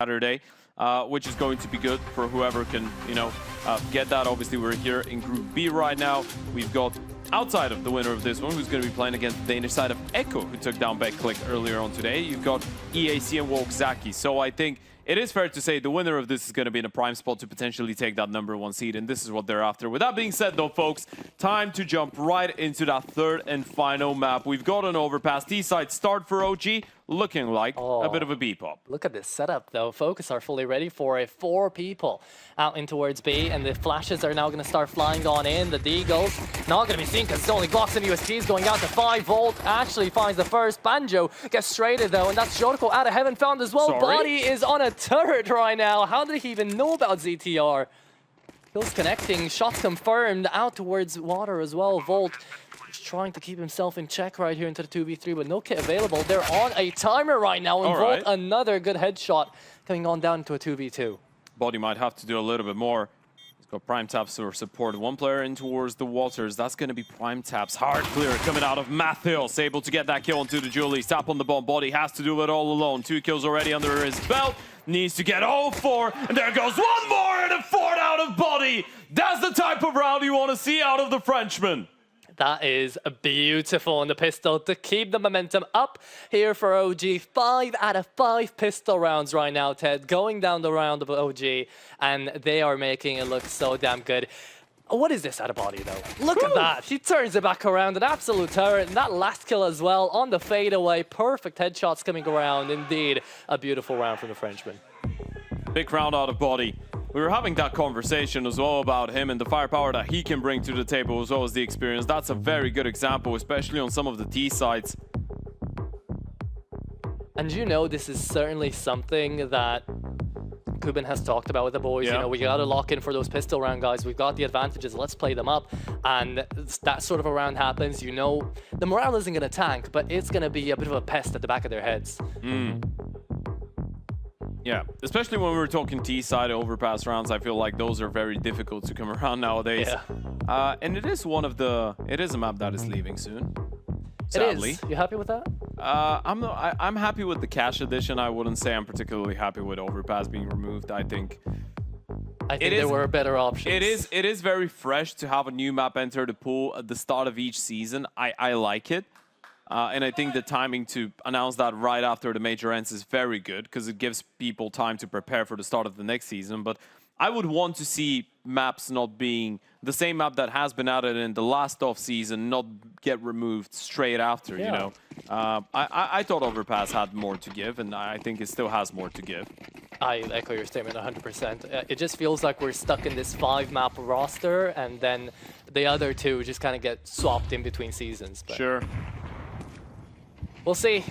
Saturday, which is going to be good for whoever can, get that. Obviously, we're here in Group B right now. We've got, outside of the winner of this one, who's going to be playing against the Danish side of Echo, who took down BetClick earlier on today. You've got EAC and Wokzaki. So I think it is fair to say the winner of this is going to be in a prime spot to potentially take that #1 seed, and this is what they're after. With that being said, though, folks, time to jump right into that third and final map. We've got an overpass. T-side start for OG, looking like a bit of a B-pop. Look at this setup, though. FOKUS are fully ready for it. 4 people out in towards B, and the flashes are now going to start flying on in. The Deagles not going to be seen because it's only Glocks and USPs going out to 5 Volt. Actually finds the first. Banjo gets traded, though, and that's Jorko out of heaven found as well. Sorry? Body is on a turret right now. How did he even know about ZTR? Kills connecting. Shots confirmed out towards water as well. Volt trying to keep himself in check right here into the 2v3, but no kit available. They're on a timer right now, and Volt, another good headshot coming on down into a 2v2. Body might have to do a little bit more. He's got Prime Taps for support. One player in towards the waters. That's going to be Prime Taps. Hard clear coming out of Mathills. Able to get that kill onto the Julie. Tap on the bomb. Body has to do it all alone. 2 kills already under his belt. Needs to get all 4. And there goes one more and a 4th out of Body. That's the type of round you want to see out of the Frenchman. That is beautiful in the pistol to keep the momentum up here for OG. 5 out of 5 pistol rounds right now, Ted, going down the round of OG, and they are making it look so damn good. What is this out of Body, though? Look at that. He turns it back around. An absolute turret. And that last kill as well on the fadeaway. Perfect headshots coming around. Indeed, a beautiful round from the Frenchman. Big round out of Body. We were having that conversation as well about him and the firepower that he can bring to the table, as well as the experience. That's a very good example, especially on some of the T sides. And this is certainly something that Kuban has talked about with the boys. Yeah. We got to lock in for those pistol round, guys. We've got the advantages. Let's play them up. And that sort of a round happens. The morale isn't going to tank, but it's going to be a bit of a pest at the back of their heads. Yeah, especially when we're talking T-side overpass rounds, I feel like those are very difficult to come around nowadays. Yeah. And it is a map that is leaving soon, sadly. It is. You happy with that? I'm happy with the cash edition. I wouldn't say I'm particularly happy with overpass being removed. I think there were better options. It is very fresh to have a new map enter the pool at the start of each season. I like it. And I think the timing to announce that right after the major ends is very good, because it gives people time to prepare for the start of the next season. But I would want to see maps not being the same map that has been added in the last off season not get removed straight after. I thought overpass had more to give, and I think it still has more to give. I echo your statement 100%. It just feels like we're stuck in this 5-map roster, and then the other 2 just kind of get swapped in between seasons. But Sure. We'll see.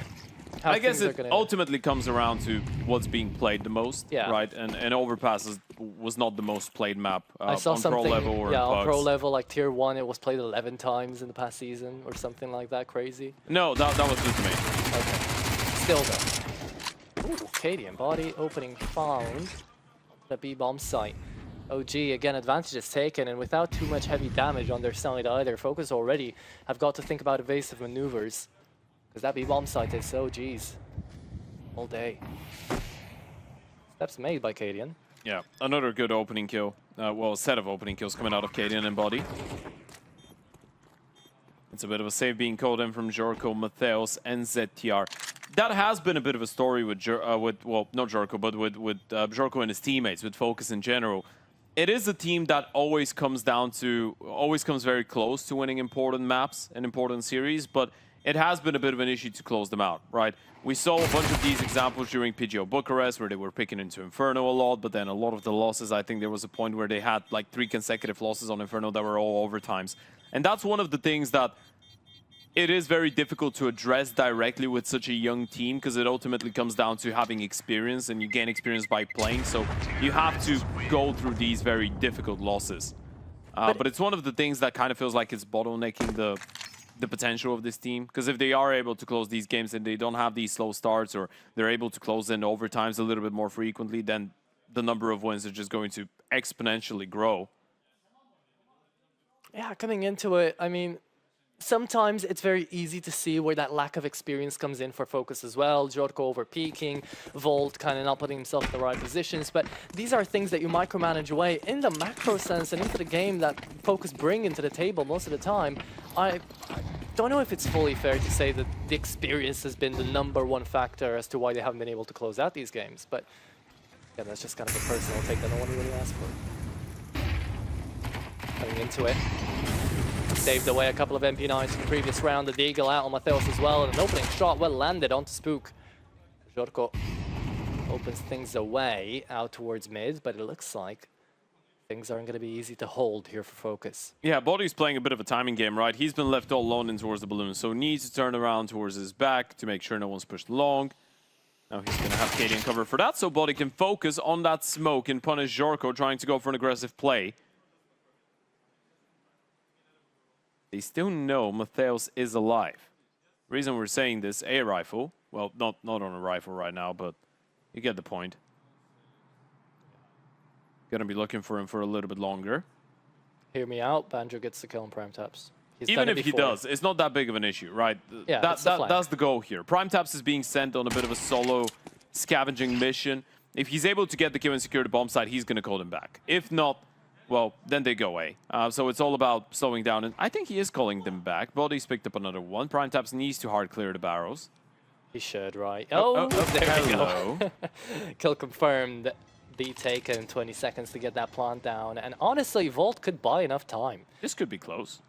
I guess it ultimately comes around to what's being played the most, right? And Overpass was not the most played map I saw on something, pro level or on Pugs. pro level, like tier 1, it was played 11 times in the past season or something like that. Crazy. No, that was just me. Okay. Still though. Ooh, Cadian Body opening found the B-bomb site. OG, again, advantage is taken, and without too much heavy damage on their side either. FOKUS already have got to think about evasive maneuvers. Because that B-bomb site is OG's all day. Steps made by Cadian. Yeah, another good opening kill. Well, a set of opening kills coming out of Cadian and Body. It's a bit of a save being called in from Jorko, Matheus, and ZTR. That has been a bit of a story with well, not Jorko, but with Jorko and his teammates, with FOKUS in general. It is a team that always comes very close to winning important maps and important series, but it has been a bit of an issue to close them out, right? We saw a bunch of these examples during PGO Bucharest where they were picking into Inferno a lot, but then a lot of the losses, I think there was a point where they had like 3 consecutive losses on Inferno that were all overtimes. And that's one of the things that it is very difficult to address directly with such a young team, because it ultimately comes down to having experience, and you gain experience by playing, so you have to go through these very difficult losses. But it's one of the things that kind of feels like it's bottlenecking the potential of this team, because if they are able to close these games and they don't have these slow starts, or they're able to close in overtimes a little bit more frequently, then the number of wins are just going to exponentially grow. Yeah, coming into it, I mean, sometimes it's very easy to see where that lack of experience comes in for FOKUS as well. Jorko over peaking, Volt kind of not putting himself in the right positions. But these are things that you micromanage away in the macro sense and into the game that FOKUS bring into the table most of the time. I don't know if it's fully fair to say that the experience has been the #1 factor as to why they haven't been able to close out these games. But yeah, that's just kind of a personal take that no one really asked for. Coming into it. Saved away a couple of MP9s from the previous round. The Deagle out on Matheus as well. And an opening shot well landed onto Spook. Jorko opens things away out towards mid, but it looks like things aren't going to be easy to hold here for FOKUS. Yeah, Body's playing a bit of a timing game, right? He's been left all alone in towards the balloon, so needs to turn around towards his back to make sure no one's pushed long. Now he's going to have Cadian cover for that, so Body can focus on that smoke and punish Jorko trying to go for an aggressive play. They still know Matheus is alive. Reason we're saying this, a rifle. Well, not on a rifle right now, but you get the point. Gonna be looking for him for a little bit longer. Hear me out, Banjo gets the kill on Prime Taps. Even if he does, it's not that big of an issue, right? Yeah, that's the goal here. Prime Taps is being sent on a bit of a solo scavenging mission. If he's able to get the kill and secure the bomb site, he's gonna call him back. If not, well, then they go away. So it's all about slowing down, and I think he is calling them back. Body's picked up another one. Prime Taps needs to hard clear the barrels. He should, right? Oh, there we go. Kill confirmed. B taken, 20 seconds to get that plant down. And honestly, Volt could buy enough time. This could be close.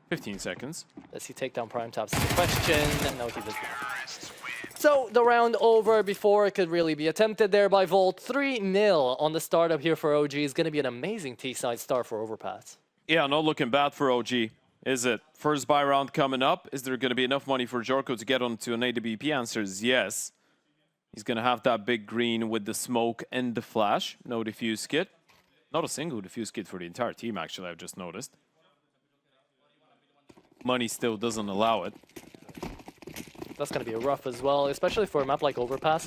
15 seconds. Does he take down Prime Taps? Is the question. No, he does not. So the round over before it could really be attempted there by Volt. 3-0 on the startup here for OG is going to be an amazing T-side start for Overpass. Yeah, not looking bad for OG, is it? First buy round coming up. Is there going to be enough money for Jorko to get onto an AWP? Answer is yes. He's going to have that big green with the smoke and the flash. No defuse kit. Not a single defuse kit for the entire team, actually, I've just noticed. Money still doesn't allow it. That's going to be rough as well, especially for a map like Overpass.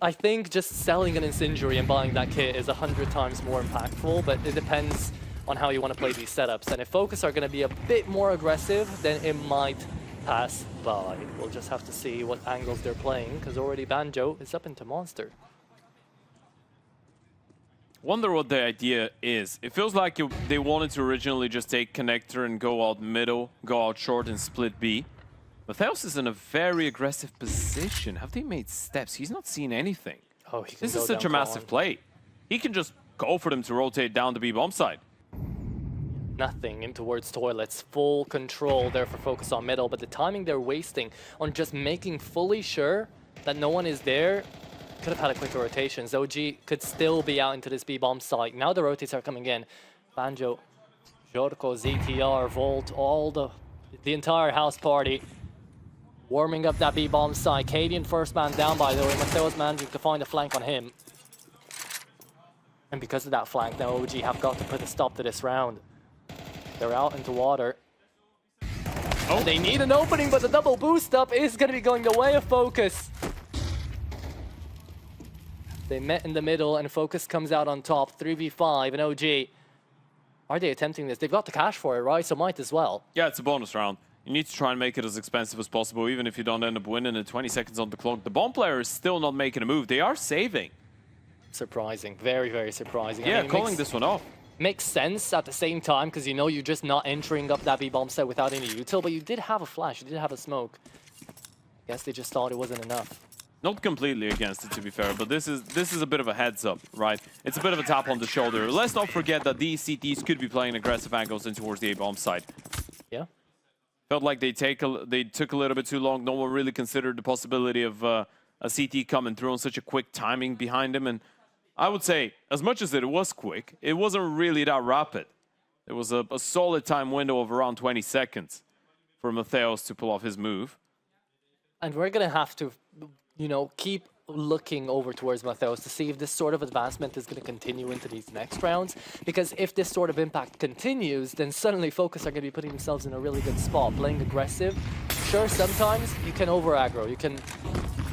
I think just selling an Incendiary and buying that kit is 100 times more impactful, but it depends on how you want to play these setups. And if FOKUS are going to be a bit more aggressive, then it might pass by. We'll just have to see what angles they're playing, because already Banjo is up into Monster. Wonder what the idea is. It feels like they wanted to originally just take connector and go out middle, go out short and split B. Matheus is in a very aggressive position. Have they made steps? He's not seen anything. Oh, he can This is such a massive play. He can just go for them to rotate down the B bomb side. Nothing in towards toilets. Full control there for FOKUS on middle, but the timing they're wasting on just making fully sure that no one is there could have had a quicker rotation. OG could still be out into this B bomb site. Now the rotates are coming in. Banjo, Jorko, ZTR, Volt, all the entire house party warming up that B bomb site. Cadian first man down, by the way. Matheus managing to find a flank on him. And because of that flank, now OG have got to put a stop to this round. They're out into water. Oh. They need an opening, but the double boost up is going to be going the way of FOKUS. They met in the middle, and FOKUS comes out on top. 3v5, and OG. Are they attempting this? They've got the cash for it, right? So might as well. Yeah, it's a bonus round. You need to try and make it as expensive as possible, even if you don't end up winning in 20 seconds on the clock. The bomb player is still not making a move. They are saving. Surprising. Very, very surprising. Yeah, I mean, calling this one off. Makes sense at the same time, because you know you're just not entering up that B-bomb set without any util, but you did have a flash, you did have a smoke. I guess they just thought it wasn't enough. Not completely against it, to be fair, but this is a bit of a heads up, right? It's a bit of a tap on the shoulder. Let's not forget that these CTs could be playing aggressive angles in towards the A-bomb side. Yeah. Felt like they took a little bit too long. No one really considered the possibility of a CT coming through on such a quick timing behind him. And I would say, as much as it was quick, it wasn't really that rapid. It was a solid time window of around 20 seconds for Matheus to pull off his move. And we're going to have to, you know, keep looking over towards Matheus to see if this sort of advancement is going to continue into these next rounds. Because if this sort of impact continues, then suddenly FOKUS are going to be putting themselves in a really good spot, playing aggressive. Sure, sometimes you can over-aggro, you can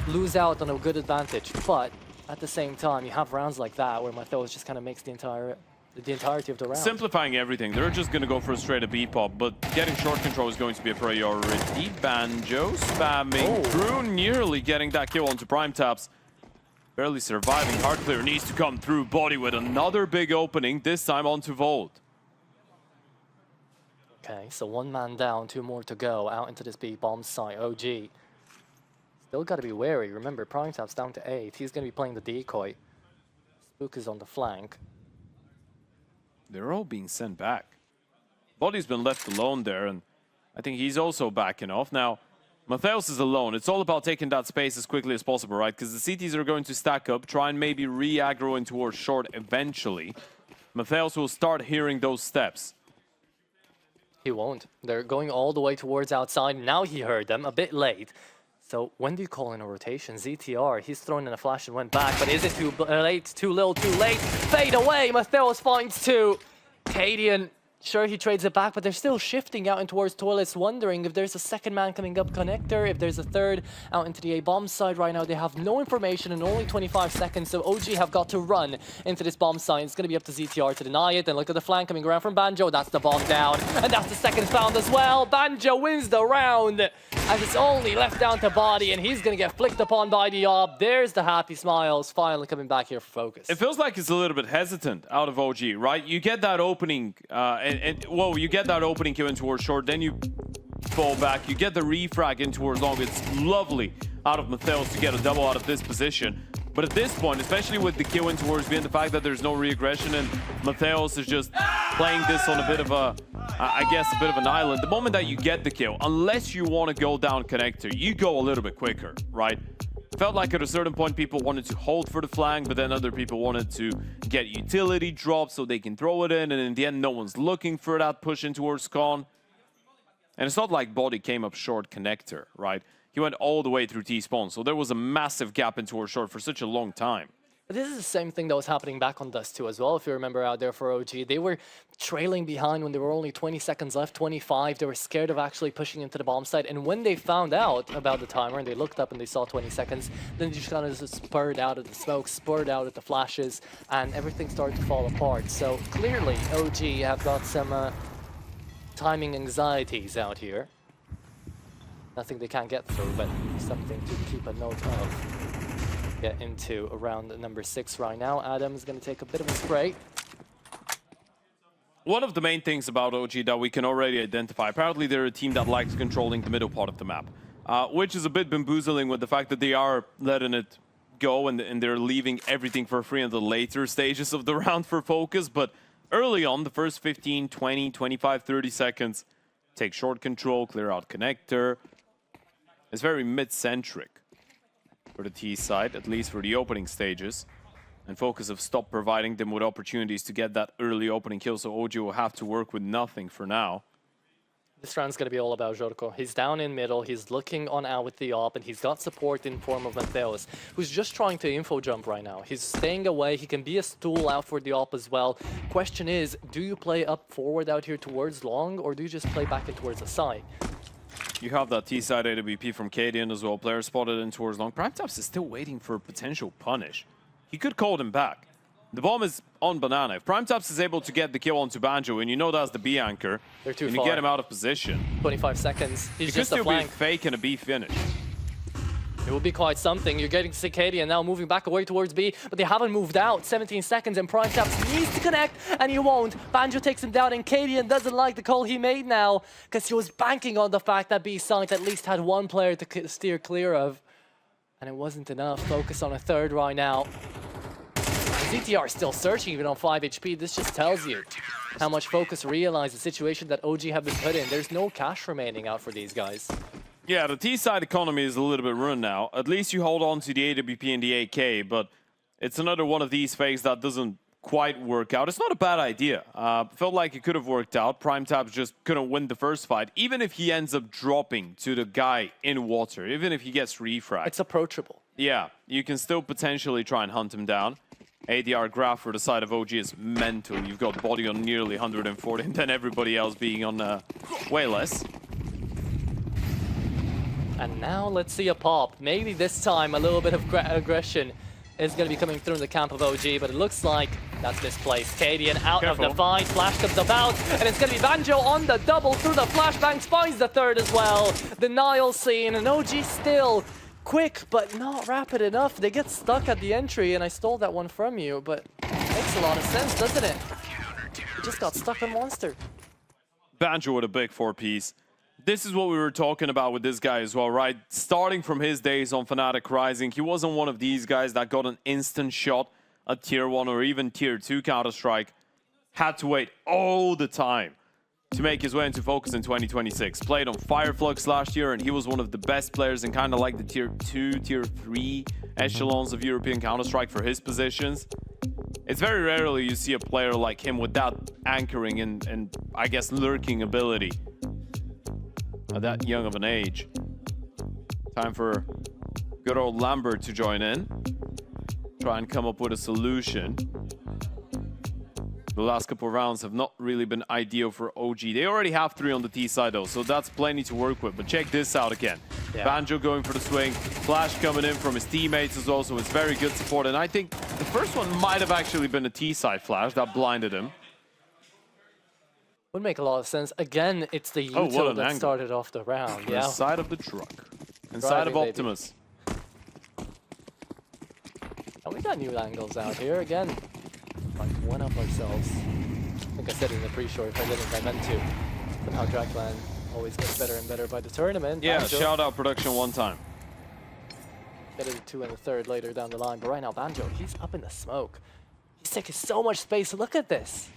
lose out on a good advantage, but at the same time, you have rounds like that where Matheus just kind of makes the entire the entirety of the round. Simplifying everything. They're just going to go for a straight up B-pop, but getting short control is going to be a priority. Banjo spamming through, nearly getting that kill onto Prime Taps. Barely surviving. Hard clear needs to come through. Body with another big opening, this time onto Volt. Okay, so 1 man down, 2 more to go. Out into this B-bomb site. OG. Still got to be wary. Remember, Prime Tap's down to 8. He's going to be playing the decoy. Spook is on the flank. They're all being sent back. Body's been left alone there, and I think he's also backing off. Now, Matthäus is alone. It's all about taking that space as quickly as possible, right? Because the CTs are going to stack up, try and maybe re-aggro in towards short eventually. Matthäus will start hearing those steps. He won't. They're going all the way towards outside. Now he heard them, a bit late. So when do you call in a rotation? ZTR, he's thrown in a flash and went back, but is it too late? Too little, too late? Fade away, Matthäus finds 2. Cadian, sure he trades it back, but they're still shifting out in towards toilets, wondering if there's a second man coming up connector, if there's a third out into the A-bomb side right now. They have no information and only 25 seconds, so OG have got to run into this bomb site. It's going to be up to ZTR to deny it. And look at the flank coming around from Banjo. That's the bomb down, and that's the second found as well. Banjo wins the round, and it's only left down to Body, and he's going to get flicked upon by the op. There's the happy smiles finally coming back here for FOKUS. It feels like it's a little bit hesitant out of OG, right? You get that opening, you get that opening kill in towards short, then you fall back. You get the refrag in towards long. It's lovely out of Matthäus to get a double out of this position. But at this point, especially with the kill in towards B and the fact that there's no re-aggression and Matthäus is just playing this on a bit of a, I guess, a bit of an island. The moment that you get the kill, unless you want to go down connector, you go a little bit quicker, right? Felt like at a certain point people wanted to hold for the flank, but then other people wanted to get utility drops so they can throw it in, and in the end no one's looking for that push in towards Con. And it's not like Body came up short connector, right? He went all the way through T-spawn, so there was a massive gap in towards short for such a long time. But this is the same thing that was happening back on Dust 2 as well, if you remember out there for OG. They were trailing behind when there were only 20 seconds left, 25. They were scared of actually pushing into the bomb site. And when they found out about the timer and they looked up and they saw 20 seconds, then they just kind of spurred out of the smoke, spurred out of the flashes, and everything started to fall apart. So clearly, OG have got some timing anxieties out here. Nothing they can't get through, but something to keep a note of. Get into round number 6 right now. Adam's going to take a bit of a spray. One of the main things about OG that we can already identify, apparently they're a team that likes controlling the middle part of the map, which is a bit bamboozling with the fact that they are letting it go and they're leaving everything for free in the later stages of the round for FOKUS. But early on, the first 15, 20, 25, 30 seconds, take short control, clear out connector. It's very mid-centric for the T side, at least for the opening stages. And FOKUS have stopped providing them with opportunities to get that early opening kill, so OG will have to work with nothing for now. This round's going to be all about Jorko. He's down in middle, he's looking on out with the op, and he's got support in form of Matthäus, who's just trying to info jump right now. He's staying away, he can be a stool out for the op as well. Question is, do you play up forward out here towards long, or do you just play back in towards the side? You have that T-side AWP from Cadian as well. Player spotted in towards long. Prime Taps is still waiting for a potential punish. He could call him back. The bomb is on Banana. If Prime Taps is able to get the kill onto Banjo, and you know that's the B anchor, they're too and far. you get him out of position. 25 seconds. He's just a flank. It could still be a fake and a B finish. It would be quite something. You're getting Cicadian now moving back away towards B, but they haven't moved out. 17 seconds, and Prime Taps needs to connect, and he won't. Banjo takes him down, and Cadian doesn't like the call he made now, because he was banking on the fact that B site at least had one player to steer clear of. And it wasn't enough. FOKUS on a third right now. ZTR still searching even on 5 HP. This just tells you how much FOKUS realize the situation that OG have been put in. There's no cash remaining out for these guys. Yeah, the T-side economy is a little bit ruined now. At least you hold on to the AWP and the AK, but it's another one of these fakes that doesn't quite work out. It's not a bad idea. Felt like it could have worked out. Prime Taps just couldn't win the first fight. Even if he ends up dropping to the guy in water, even if he gets refragged. It's approachable. Yeah, you can still potentially try and hunt him down. ADR graph for the side of OG is mental. You've got Body on nearly 140, and then everybody else being on way less. And now let's see a pop. Maybe this time a little bit of aggression is going to be coming through in the camp of OG, but it looks like that's misplaced. Cadian out of the fight, flash comes about, and it's going to be Banjo on the double through the flashbangs, finds the third as well. Denial scene, and OG still quick, but not rapid enough. They get stuck at the entry, and I stole that one from you, but it makes a lot of sense, doesn't it? He just got stuck on Monster. Banjo with a big 4-piece. This is what we were talking about with this guy as well, right? Starting from his days on Fnatic Rising, he wasn't one of these guys that got an instant shot at Tier 1 or even Tier 2 Counter-Strike. Had to wait all the time to make his way into FOKUS in 2026. Played on Fireflux last year, and he was one of the best players in kind of like the Tier 2, Tier 3 echelons of European Counter-Strike for his positions. It's very rarely you see a player like him with that anchoring and I guess, lurking ability at that young of an age. Time for good old Lambert to join in. Try and come up with a solution. The last couple of rounds have not really been ideal for OG. They already have 3 on the T side though, so that's plenty to work with. But check this out again. Yeah. Banjo going for the swing. Flash coming in from his teammates as well, so it's very good support. And I think the first one might have actually been a T side flash that blinded him. Would make a lot of sense. Again, it's the util that started off the round. Yeah. Inside of the truck. Inside of Optimus. And we got new angles out here again. Like one up ourselves. I think I said it in the pre-show. If I didn't, I meant to. But how DraculaN always gets better and better by the tournament. Yeah, Banjo. Shout out production one time. Get it 2 and the 3rd later down the line. But right now, Banjo, he's up in the smoke. He's taking so much space. Look at this.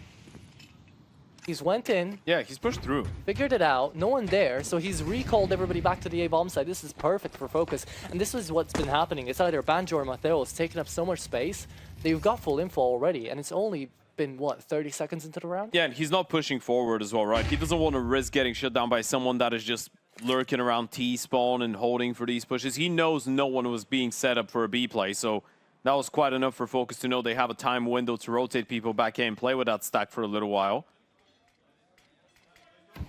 He's went in. Yeah, he's pushed through. Figured it out. No one there. So he's recalled everybody back to the A-bomb side. This is perfect for FOKUS. And this is what's been happening. It's either Banjo or Mateos taking up so much space. They've got full info already. And it's only been, what, 30 seconds into the round? Yeah, and he's not pushing forward as well, right? He doesn't want to risk getting shut down by someone that is just lurking around T-spawn and holding for these pushes. He knows no one was being set up for a B play. So that was quite enough for FOKUS to know they have a time window to rotate people back in, play with that stack for a little while.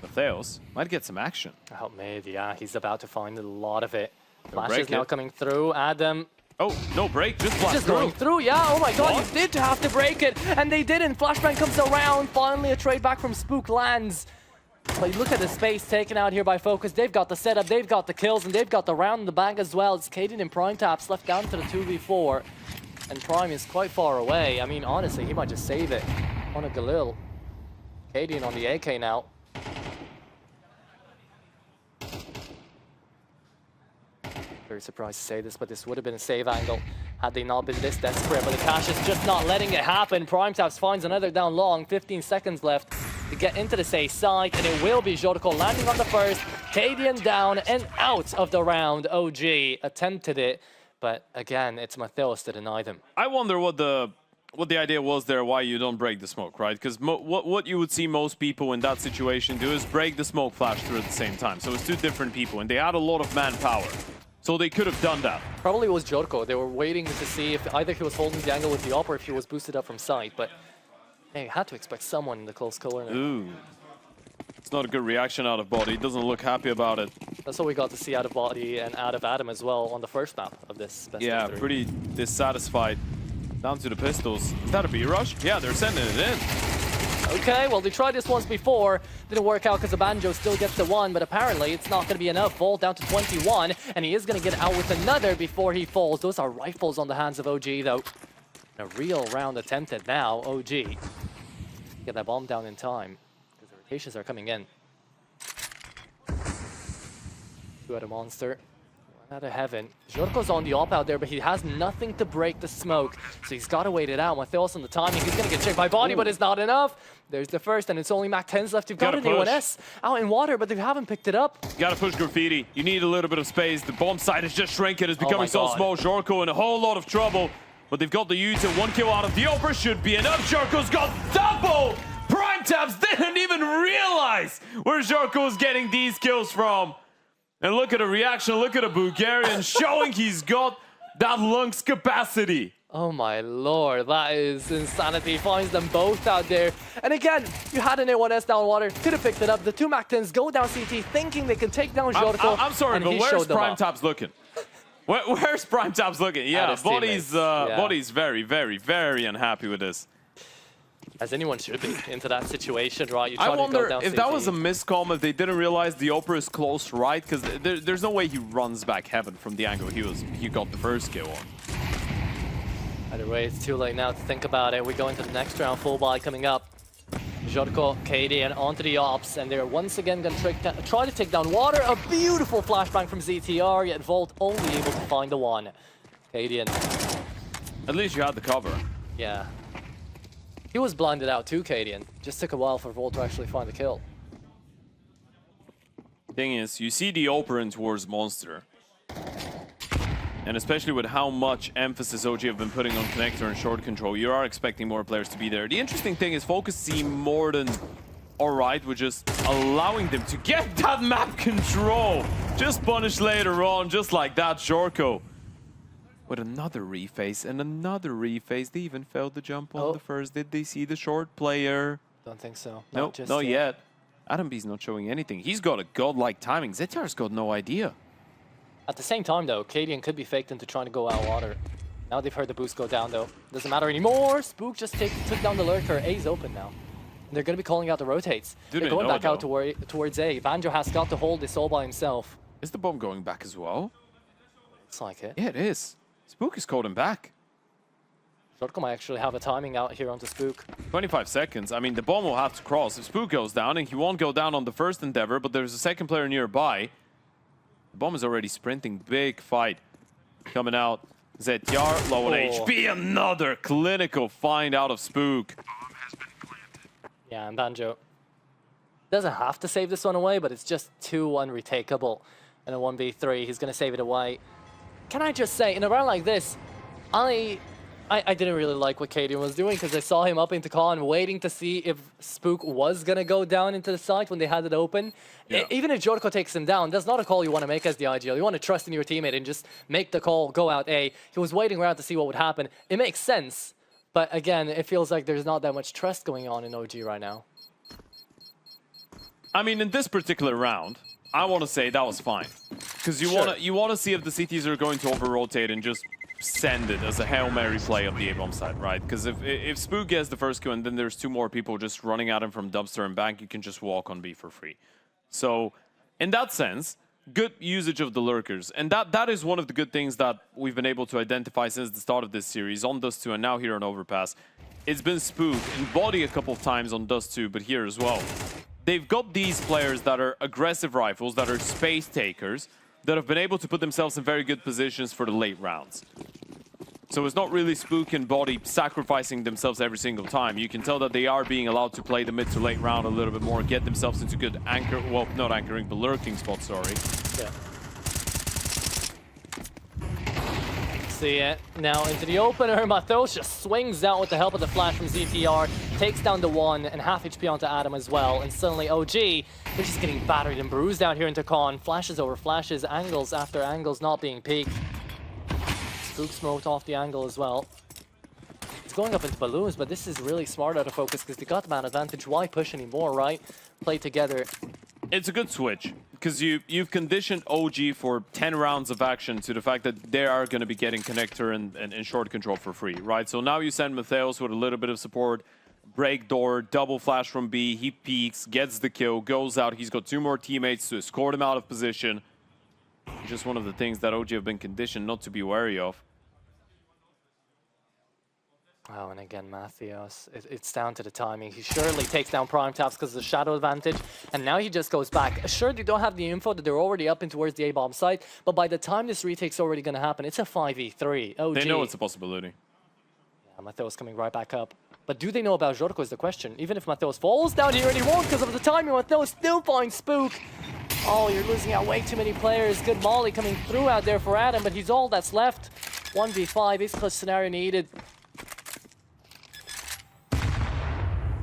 Mateos might get some action. Oh, maybe, yeah. He's about to find a lot of it. Flash is now coming through. Adam. Oh, no break. Just going through. Yeah, oh my god, you did have to break it. And they didn't. Flashbang comes around. Finally, a trade back from Spook lands. But look at the space taken out here by FOKUS. They've got the setup, they've got the kills, and they've got the round in the bag as well. It's Cadian and Prime Taps left down to the 2v4. And Prime is quite far away. I mean, honestly, he might just save it on a Galil. Cadian on the AK now. Very surprised to say this, but this would have been a save angle had they not been this desperate. But the Cash is just not letting it happen. Prime Taps finds another down long. 15 seconds left to get into the safe side, and it will be Jorko landing on the first. Cadian down and out of the round. OG attempted it, but again, it's Mateos to deny them. I wonder what the idea was there, why you don't break the smoke, right? Because what you would see most people in that situation do is break the smoke flash through at the same time. So it's 2 different people, and they had a lot of manpower. So they could have done that. Probably was Jorko. They were waiting to see if either he was holding the angle with the op or if he was boosted up from side. But hey, you had to expect someone in the close corner. Ooh. It's not a good reaction out of body. He doesn't look happy about it. That's what we got to see out of body and out of Adam as well on the first map of this best yeah, of 3. Pretty dissatisfied. Down to the pistols. Is that a B-rush? Yeah, they're sending it in. Okay, well, they tried this once before. Didn't work out because the Banjo still gets the 1, but apparently it's not going to be enough. Vault down to 21, and he is going to get out with another before he falls. Those are rifles on the hands of OG, though. A real round attempted now, OG. Get that bomb down in time, because the rotations are coming in. 2 out of Monster. Out of heaven. Jorko's on the op out there, but he has nothing to break the smoke. So he's got to wait it out. Mateos on the timing. He's going to get checked by body, but it's not enough. There's the first, and it's only Mac 10s left. You've got an A1S out in water, but they haven't picked it up. You got to push Graffiti. You need a little bit of space. The bomb site is just shrinking. It's becoming so small. Jorko in a whole lot of trouble, but they've got the util. 1 kill out of the Oper should be enough. Jorko's got double! Prime Taps didn't even realize where Jorko was getting these kills from. And look at the reaction, look at a Bulgarian showing he's got that lungs capacity. Oh my lord, that is insanity. Finds them both out there. And again, you had an A1S down water, could have picked it up. The 2 Mac 10s go down CT thinking they can take down Jorko. I'm sorry, but where's Prime Taps looking? Where's Prime Tabs looking? Yeah, Body's teammates. very, very, very unhappy with this. As anyone should be into that situation, right? You I try to wonder go down if that CT. was a miscom, if they didn't realize the Oprah is close, right? Because there's no way he runs back heaven from the angle he got the first kill on. Either way, it's too late now to think about it. We go into the next round, full buy coming up. Jorko, KD, and onto the ops, and they're once again going to try to take down Water. A beautiful flashbang from ZTR, yet Volt only able to find the one. KD and... At least you had the cover. Yeah. He was blinded out too, Cadian. Just took a while for Volt to actually find the kill. Thing is, you see the opening towards Monster. And especially with how much emphasis OG have been putting on connector and short control, you are expecting more players to be there. The interesting thing is FOKUS seem more than alright with just allowing them to get that map control. Just punish later on, just like that, Jorko. With another reface and another reface. They even failed to jump on the first. Did they see the short player? Don't think so. Nope, not yet. Adam B's not showing anything. He's got a godlike timing. ZTR's got no idea. At the same time, though, Cadian could be faked into trying to go out Water. Now they've heard the boost go down, though. Doesn't matter anymore. Spook just took down the Lurker. A's open now. And they're going to be calling out the rotates. They're going back out towards A. Banjo has got to hold this all by himself. Is the bomb going back as well? Looks like it. Yeah, it is. Spook is caught him back. Jorko might actually have a timing out here onto Spook. 25 seconds. I mean, the bomb will have to cross. If Spook goes down, and he won't go down on the first endeavor, but there's a second player nearby. The bomb is already sprinting. Big fight coming out. ZTR, low on HP. Another clinical find out of Spook. Yeah, and Banjo doesn't have to save this one away, but it's just too unretakeable. In a 1v3, he's going to save it away. Can I just say, in a round like this, I didn't really like what Cadian was doing because I saw him up into con waiting to see if Spook was going to go down into the site when they had it open. Yeah. Even if Jorko takes him down, that's not a call you want to make as the IGL. You want to trust in your teammate and just make the call, go out A. He was waiting around to see what would happen. It makes sense, but again, it feels like there's not that much trust going on in OG right now. I mean, in this particular round, I want to say that was fine. Because you want to see if the CTs are going to over-rotate and just send it as a Hail Mary play of the A-bomb side, right? Because if Spook gets the first kill and then there's two more people just running at him from Dubster and back, you can just walk on B for free. So, in that sense, good usage of the lurkers. And that is one of the good things that we've been able to identify since the start of this series on Dust 2 and now here on Overpass. It's been Spook and Body a couple of times on Dust 2, but here as well. They've got these players that are aggressive rifles, that are space takers, that have been able to put themselves in very good positions for the late rounds. So it's not really Spook and Body sacrificing themselves every single time. You can tell that they are being allowed to play the mid to late round a little bit more, get themselves into good anchor, well, not anchoring, but lurking spots, sorry. Yeah. See it now into the opener. Matheus just swings out with the help of the flash from ZTR, takes down the one and half HP onto Adam as well. And suddenly OG, they're just getting battered and bruised out here into con. Flashes over flashes, angles after angles not being peaked. Spook smoked off the angle as well. It's going up into balloons, but this is really smart out of FOKUS because they got the man advantage. Why push anymore, right? Play together. It's a good switch, because you've conditioned OG for 10 rounds of action to the fact that they are going to be getting connector and short control for free, right? So now you send Matheus with a little bit of support, break door, double flash from B, he peeks, gets the kill, goes out, he's got two more teammates to escort him out of position. Just one of the things that OG have been conditioned not to be wary of. Oh, and again, Matheus, it's down to the timing. He surely takes down Prime Taps because of the shadow advantage, and now he just goes back. Sure, they don't have the info that they're already up in towards the A-bomb site, but by the time this retake's already going to happen, it's a 5v3. OG. They know it's a possibility. Yeah, Matheus coming right back up. But do they know about Jorko is the question. Even if Matheus falls down here, and he won't because of the timing, Matheus still finds Spook. Oh, you're losing out way too many players. Good molly coming through out there for Adam, but he's all that's left. 1v5, is clutch scenario needed.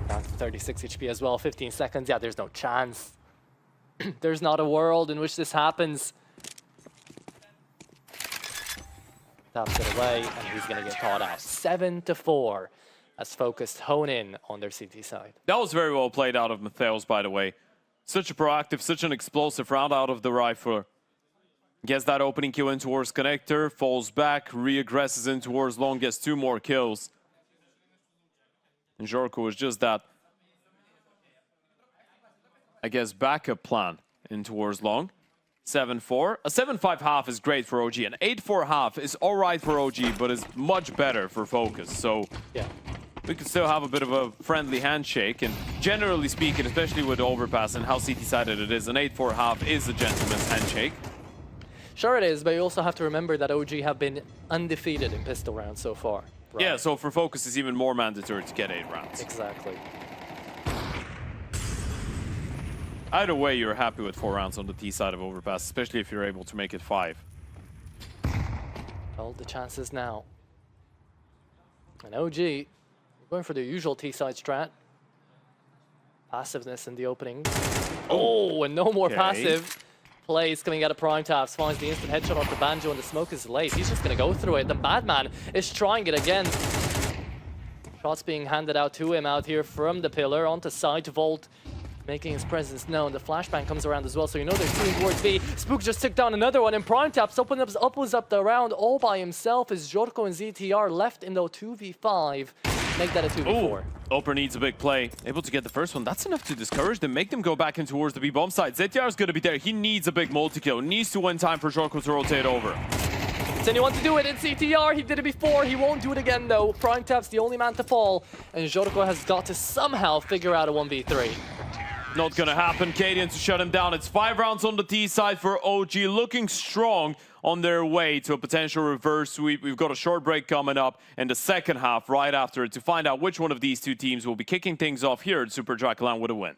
Down to 36 HP as well, 15 seconds. Yeah, there's no chance. There's not a world in which this happens. Taps it away, and he's going to get caught out. 7-4 as FOKUS hone in on their CT side. That was very well played out of Matheus, by the way. Such a proactive, such an explosive round out of the rifle. Gets that opening kill in towards connector, falls back, re-aggresses in towards long, gets 2 more kills. And Jorko is just that, I guess, backup plan in towards long. 7-4. A 7-5 half is great for OG. An 8-4 half is all right for OG, but is much better for FOKUS. So Yeah. we could still have a bit of a friendly handshake. And generally speaking, especially with overpass and how CT-sided it is, an 8-4 half is a gentleman's handshake. Sure it is, but you also have to remember that OG have been undefeated in pistol rounds so far. Right? Yeah, so for FOKUS, it's even more mandatory to get 8 rounds. Exactly. Either way, you're happy with 4 rounds on the T side of overpass, especially if you're able to make it 5. Well, the chances now. And OG, going for the usual T-side strat. Passiveness in the opening. Oh, and no more passive. Plays coming out of Prime Taps, finds the instant headshot off the Banjo, and the smoke is late. He's just going to go through it. The Madman is trying it again. Shots being handed out to him out here from the pillar onto side to Volt, making his presence known. The flashbang comes around as well, so you know they're shooting towards B. Spook just took down another one, and Prime Taps opens up the round all by himself as Jorko and ZTR left in the 2v5. Make that a 2v4. Oper needs a big play. Able to get the first one. That's enough to discourage them, make them go back in towards the B-bomb side. ZTR is going to be there. He needs a big multi-kill. Needs to win time for Jorko to rotate over. Continue on to do it. It's CTR. He did it before. He won't do it again, though. Prime Tap's the only man to fall, and Jorko has got to somehow figure out a 1v3. Not gonna happen. Cadian to shut him down. It's 5 rounds on the T side for OG, looking strong on their way to a potential reverse sweep. We've got a short break coming up in the second half right after it to find out which one of these two teams will be kicking things off here at Super DraculaN with a win.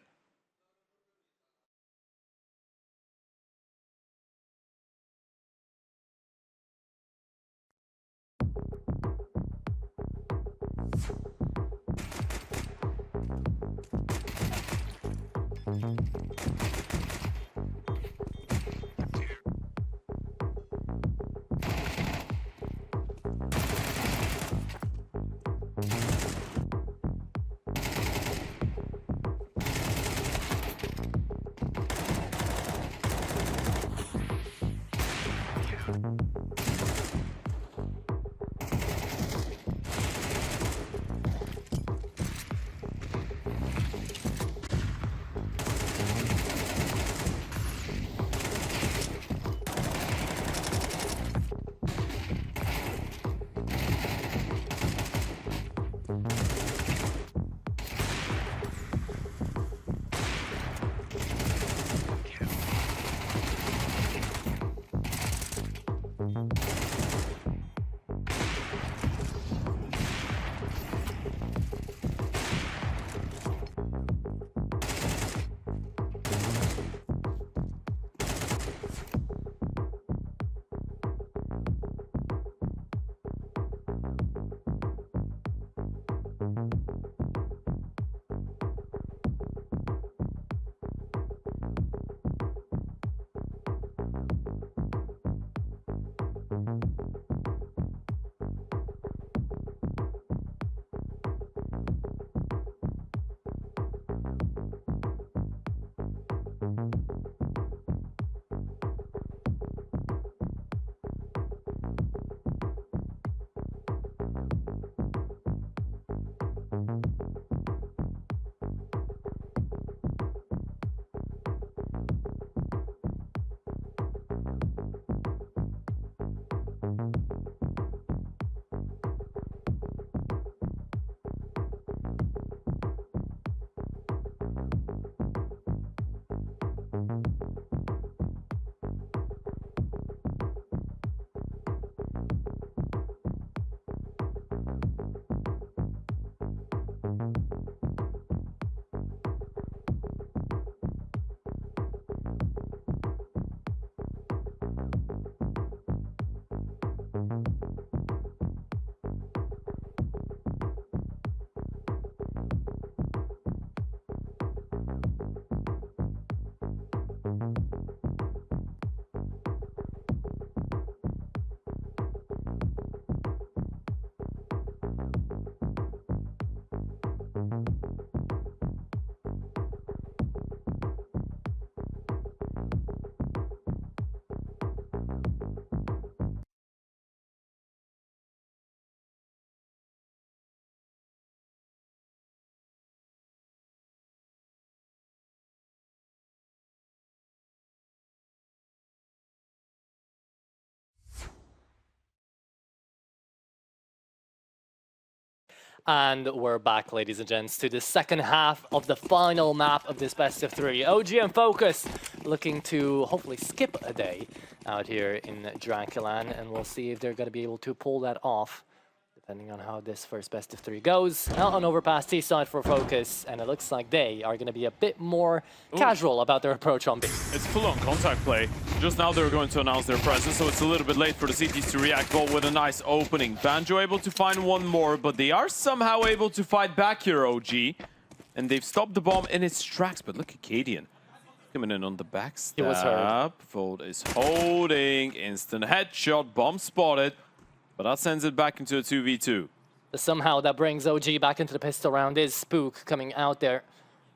And we're back, ladies and gents, to the second half of the final map of this best of 3. OG and FOKUS looking to hopefully skip a day out here in DraculaN, and we'll see if they're going to be able to pull that off, depending on how this first best of 3 goes. Out on overpass T side for FOKUS, and it looks like they are going to be a bit more casual about their approach on B. It's full-on contact play. Just now they're going to announce their presence, so it's a little bit late for the CTs to react. Volt with a nice opening. Banjo able to find one more, but they are somehow able to fight back here, OG. And they've stopped the bomb in its tracks, but look at Cadian. Coming in on the backstab. It was hurt. Volt is holding. Instant headshot. Bomb spotted. But that sends it back into a 2v2. Somehow that brings OG back into the pistol round is Spook coming out there.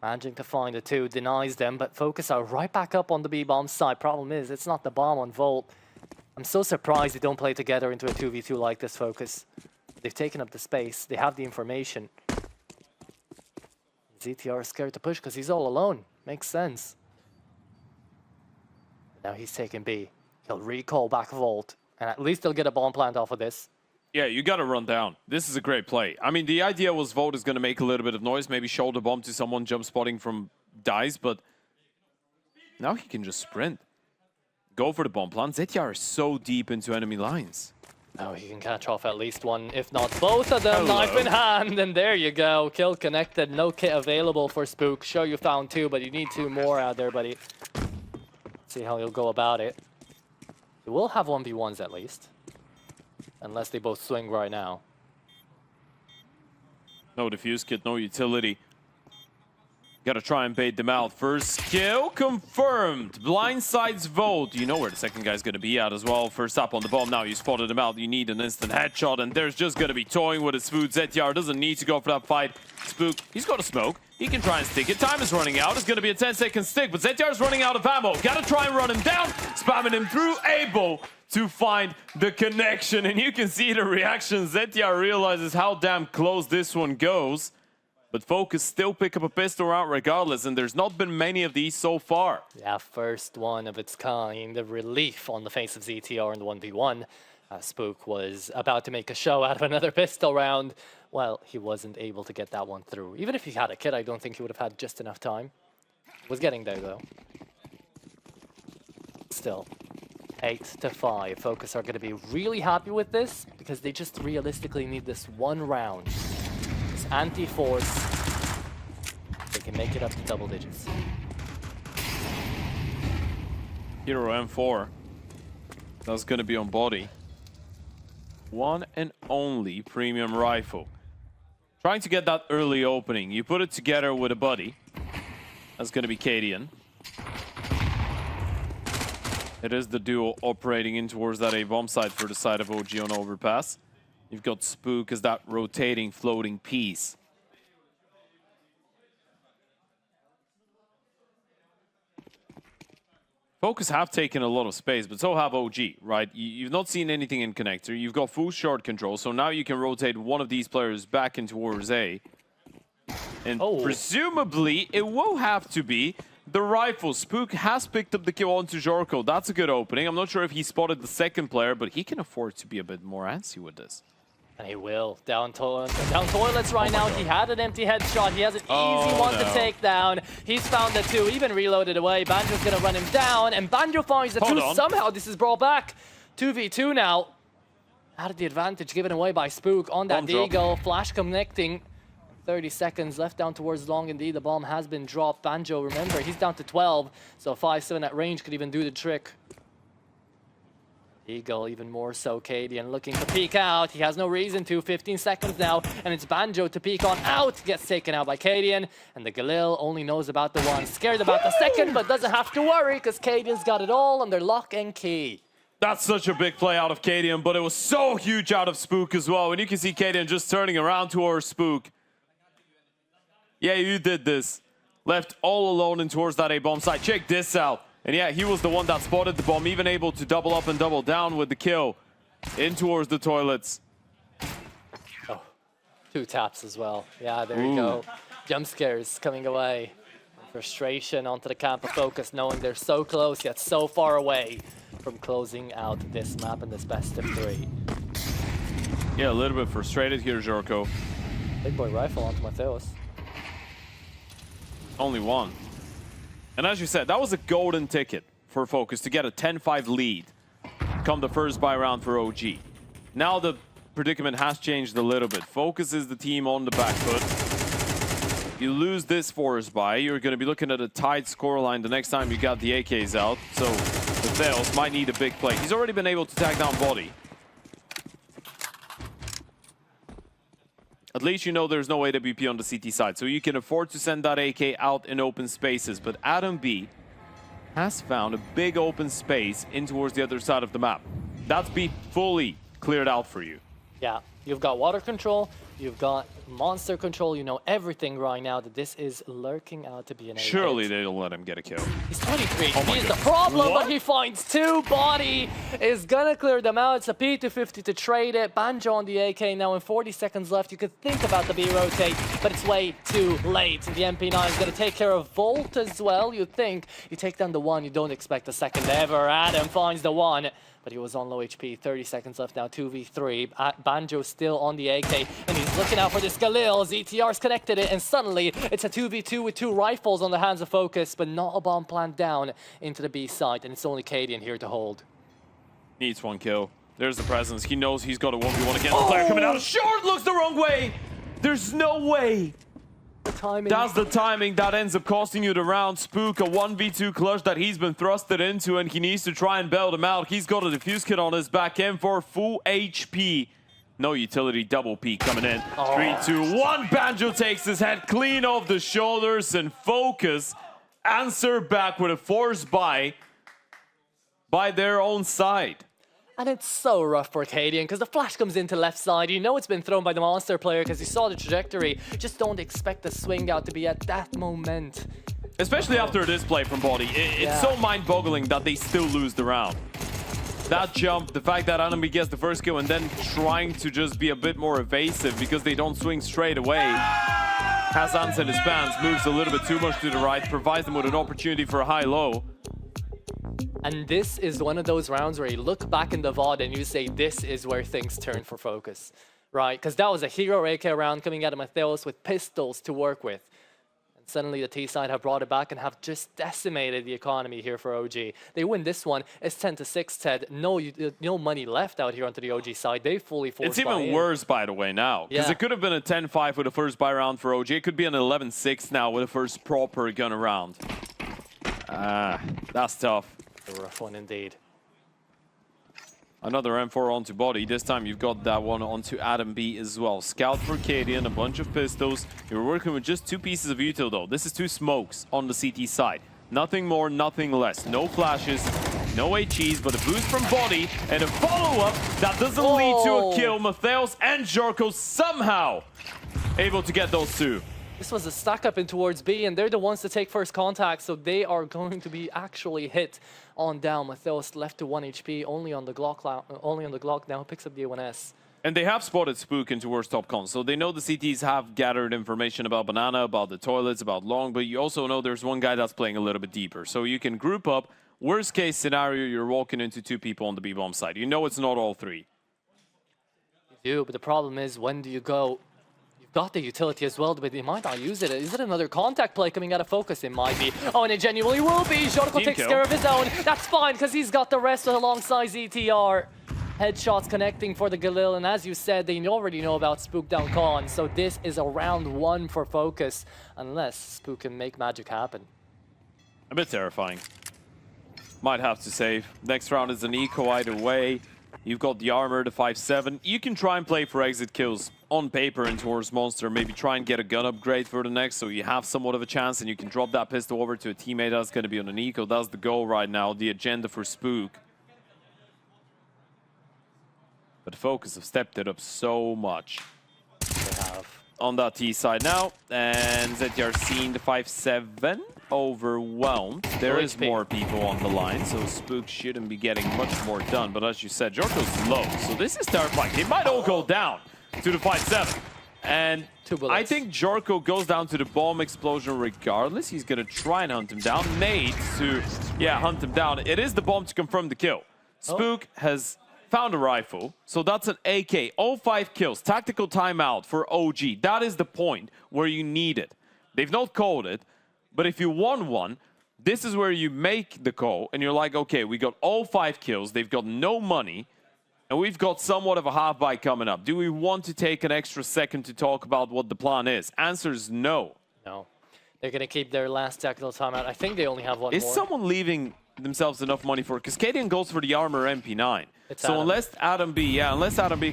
Managing to find the 2, denies them, but FOKUS are right back up on the B-bomb side. Problem is, it's not the bomb on Volt. I'm so surprised they don't play together into a 2v2 like this, FOKUS. They've taken up the space. They have the information. ZTR is scared to push because he's all alone. Makes sense. Now he's taking B. He'll recall back Volt, and at least they'll get a bomb plant off of this. Yeah, you got to run down. This is a great play. I mean, the idea was Volt is going to make a little bit of noise, maybe shoulder bomb to someone jump spotting from dice, but now he can just sprint. Go for the bomb plant. ZTR is so deep into enemy lines. Now he can catch off at least one, if not both of them. Hello. Knife in hand, and there you go. Kill connected. No kit available for Spook. Sure, you found 2, but you need 2 more out there, buddy. See how he'll go about it. He will have 1v1s at least. Unless they both swing right now. No defuse kit, no utility. Gotta try and bait them out. First kill confirmed. Blindsides Volt. You know where the second guy's gonna be at as well. First up on the bomb. Now you spotted him out. You need an instant headshot, and there's just gonna be toying with his food. ZTR doesn't need to go for that fight. Spook, he's got a smoke. He can try and stick it. Time is running out. It's gonna be a 10-second stick, but ZTR's running out of ammo. Gotta try and run him down. Spamming him through. Able to find the connection, and you can see the reaction. ZTR realizes how damn close this one goes. But FOKUS still pick up a pistol round regardless, and there's not been many of these so far. Yeah, first one of its kind. The relief on the face of ZTR in the 1v1. Spook was about to make a show out of another pistol round. Well, he wasn't able to get that one through. Even if he had a kit, I don't think he would have had just enough time. Was getting there, though. Still, 8-5. FOKUS are going to be really happy with this, because they just realistically need this one round. Anti-force, they can make it up to double digits. Hero M4. That's going to be on body. One and only premium rifle. Trying to get that early opening. You put it together with a buddy. That's going to be Cadian. It is the duo operating in towards that A-bomb side for the side of OG on overpass. You've got Spook as that rotating, floating piece. FOKUS have taken a lot of space, but so have OG, right? You've not seen anything in connector. You've got full short control, so now you can rotate one of these players back in towards A. And presumably, it will have to be the rifle. Spook has picked up the kill onto Jorko. That's a good opening. I'm not sure if he spotted the second player, but he can afford to be a bit more antsy with this. And he will. Down toilets right now. God. He had an empty headshot. He has an easy one to take down. He's found the 2, even reloaded away. Banjo's going to run him down, and Banjo finds the 2. Somehow this is brought back. 2v2 now. Out of the advantage given away by Spook on that Deagle. Flash connecting. 30 seconds left down towards long indeed. The bomb has been dropped. Banjo, remember, he's down to 12. So 5-7 at range could even do the trick. Eagle even more so. Cadian looking to peek out. He has no reason to. 15 seconds now, and it's Banjo to peek on out. Gets taken out by Cadian, and the Galil only knows about the 1. Scared about the second, but doesn't have to worry because Cadian's got it all under lock and key. That's such a big play out of Cadian, but it was so huge out of Spook as well. And you can see Cadian just turning around towards Spook. Yeah, you did this. Left all alone in towards that A-bomb site. Check this out. And yeah, he was the one that spotted the bomb, even able to double up and double down with the kill. In towards the toilets. Oh, 2 taps as well. Yeah, there you go. Jump scares coming away. Frustration onto the camp of FOKUS, knowing they're so close yet so far away from closing out this map in this best of 3. Yeah, a little bit frustrated here, Jorko. Big boy rifle onto Matheus. Only one. And as you said, that was a golden ticket for FOKUS to get a 10-5 lead come the first buy round for OG. Now the predicament has changed a little bit. FOKUS is the team on the back foot. You lose this forest buy, you're going to be looking at a tight scoreline the next time you got the AKs out. So Matheus might need a big play. He's already been able to tag down body. At least you know there's no AWP on the CT side, so you can afford to send that AK out in open spaces. But Adam B has found a big open space in towards the other side of the map. That's be fully cleared out for you. Yeah, you've got water control, you've got monster control, you know everything right now that this is lurking out to be an 8 Surely they'll let him get a kill. He's 23, Oh my he's God. the problem, What? but he finds 2. Body is gonna clear them out. It's a P250 to trade it. Banjo on the AK now, in 40 seconds left. You could think about the B rotate, but it's way too late. The MP9 is gonna take care of Volt as well. You think you take down the 1, you don't expect a second ever. Adam finds the 1. But he was on low HP, 30 seconds left now, 2v3. Banjo still on the AK, and he's looking out for this Galil. ZTR's connected it, and suddenly it's a 2v2 with 2 rifles on the hands of FOKUS, but not a bomb plant down into the B side, and it's only Cadian here to hold. Needs 1 kill. There's the presence. He knows he's got a 1v1 against the player coming out. Short looks the wrong way. There's no way. The timing. That's the timing that ends up costing you the round. Spook, a 1v2 clutch that he's been thrusted into, and he needs to try and bail them out. He's got a defuse kit on his back end for full HP. No utility, double peek coming in. 3, 2, 1. Banjo takes his head clean off the shoulders, and FOKUS answer back with a force buy their own side. And it's so rough for Cadian, because the flash comes into left side. You know it's been thrown by the monster player because you saw the trajectory. Just don't expect the swing out to be at that moment. Especially after this play from body. It's so mind-boggling that they still lose the round. That jump, the fact that enemy gets the first kill and then trying to just be a bit more evasive because they don't swing straight away. Has Hans in his pants, moves a little bit too much to the right, provides them with an opportunity for a high-low. And this is one of those rounds where you look back in the VOD and you say, this is where things turn for FOKUS, right? Because that was a hero AK round coming out of Matheus with pistols to work with. And suddenly the T side have brought it back and have just decimated the economy here for OG. They win this one. It's 10-6, Ted. No money left out here onto the OG side. They fully forced It's even worse, by the way, now. Because it could have been a 10-5 with the first buy round for OG. It could be an 11-6 now with the first proper gun round. That's tough. A rough one indeed. Another M4 onto body. This time you've got that one onto Adam B as well. Scout for Cadian, a bunch of pistols. You're working with just 2 pieces of util though. This is 2 smokes on the CT side. Nothing more, nothing less. No flashes, no HEs, but a boost from body and a follow-up that doesn't lead to a kill. Matheus and Jorko somehow able to get those 2. This was a stack up in towards B, and they're the ones to take first contact, so they are going to be actually hit on down. Matheus left to 1 HP, only on the Glock now, picks up the A1S. And they have spotted Spook in towards top con, so they know the CTs have gathered information about Banana, about the toilets, about Long, but you also know there's one guy that's playing a little bit deeper. So you can group up. Worst case scenario, you're walking into 2 people on the B-bomb side. You know it's not all 3. You do, but the problem is, when do you go? Got the utility as well, but they might not use it. Is it another contact play coming out of FOKUS? It might be. Oh, and it genuinely will be. Jorko takes care of his own. That's fine, because he's got the rest alongside ZTR. Headshots connecting for the Galil, and as you said, they already know about Spook down con, so this is a round 1 for FOKUS, unless Spook can make magic happen. A bit terrifying. Might have to save. Next round is an eco either way. You've got the armor, the 5.7. You can try and play for exit kills on paper in towards Monster. Maybe try and get a gun upgrade for the next so you have somewhat of a chance and you can drop that pistol over to a teammate that's going to be on an eco. That's the goal right now, the agenda for Spook. But FOKUS have stepped it up so much. They have. On that T side now, and ZTR seeing the 5.7 overwhelmed. There is more people on the line, so Spook shouldn't be getting much more done. But as you said, Jorko's low, so this is terrifying. They might all go down to the 5.7. And I think Jorko goes down to the bomb explosion regardless. He's going to try and hunt him down. Nade to, hunt him down. It is the bomb to confirm the kill. Spook has found a rifle, so that's an AK. All 5 kills, tactical timeout for OG. That is the point where you need it. They've not called it, but if you want one, this is where you make the call, and you're like, okay, we got all 5 kills, they've got no money, and we've got somewhat of a half-buy coming up. Do we want to take an extra second to talk about what the plan is? Answer is no. No. They're going to keep their last tactical timeout. I think they only have one more. Is someone leaving themselves enough money for it? Because KDN goes for the armor MP9. So unless Adam B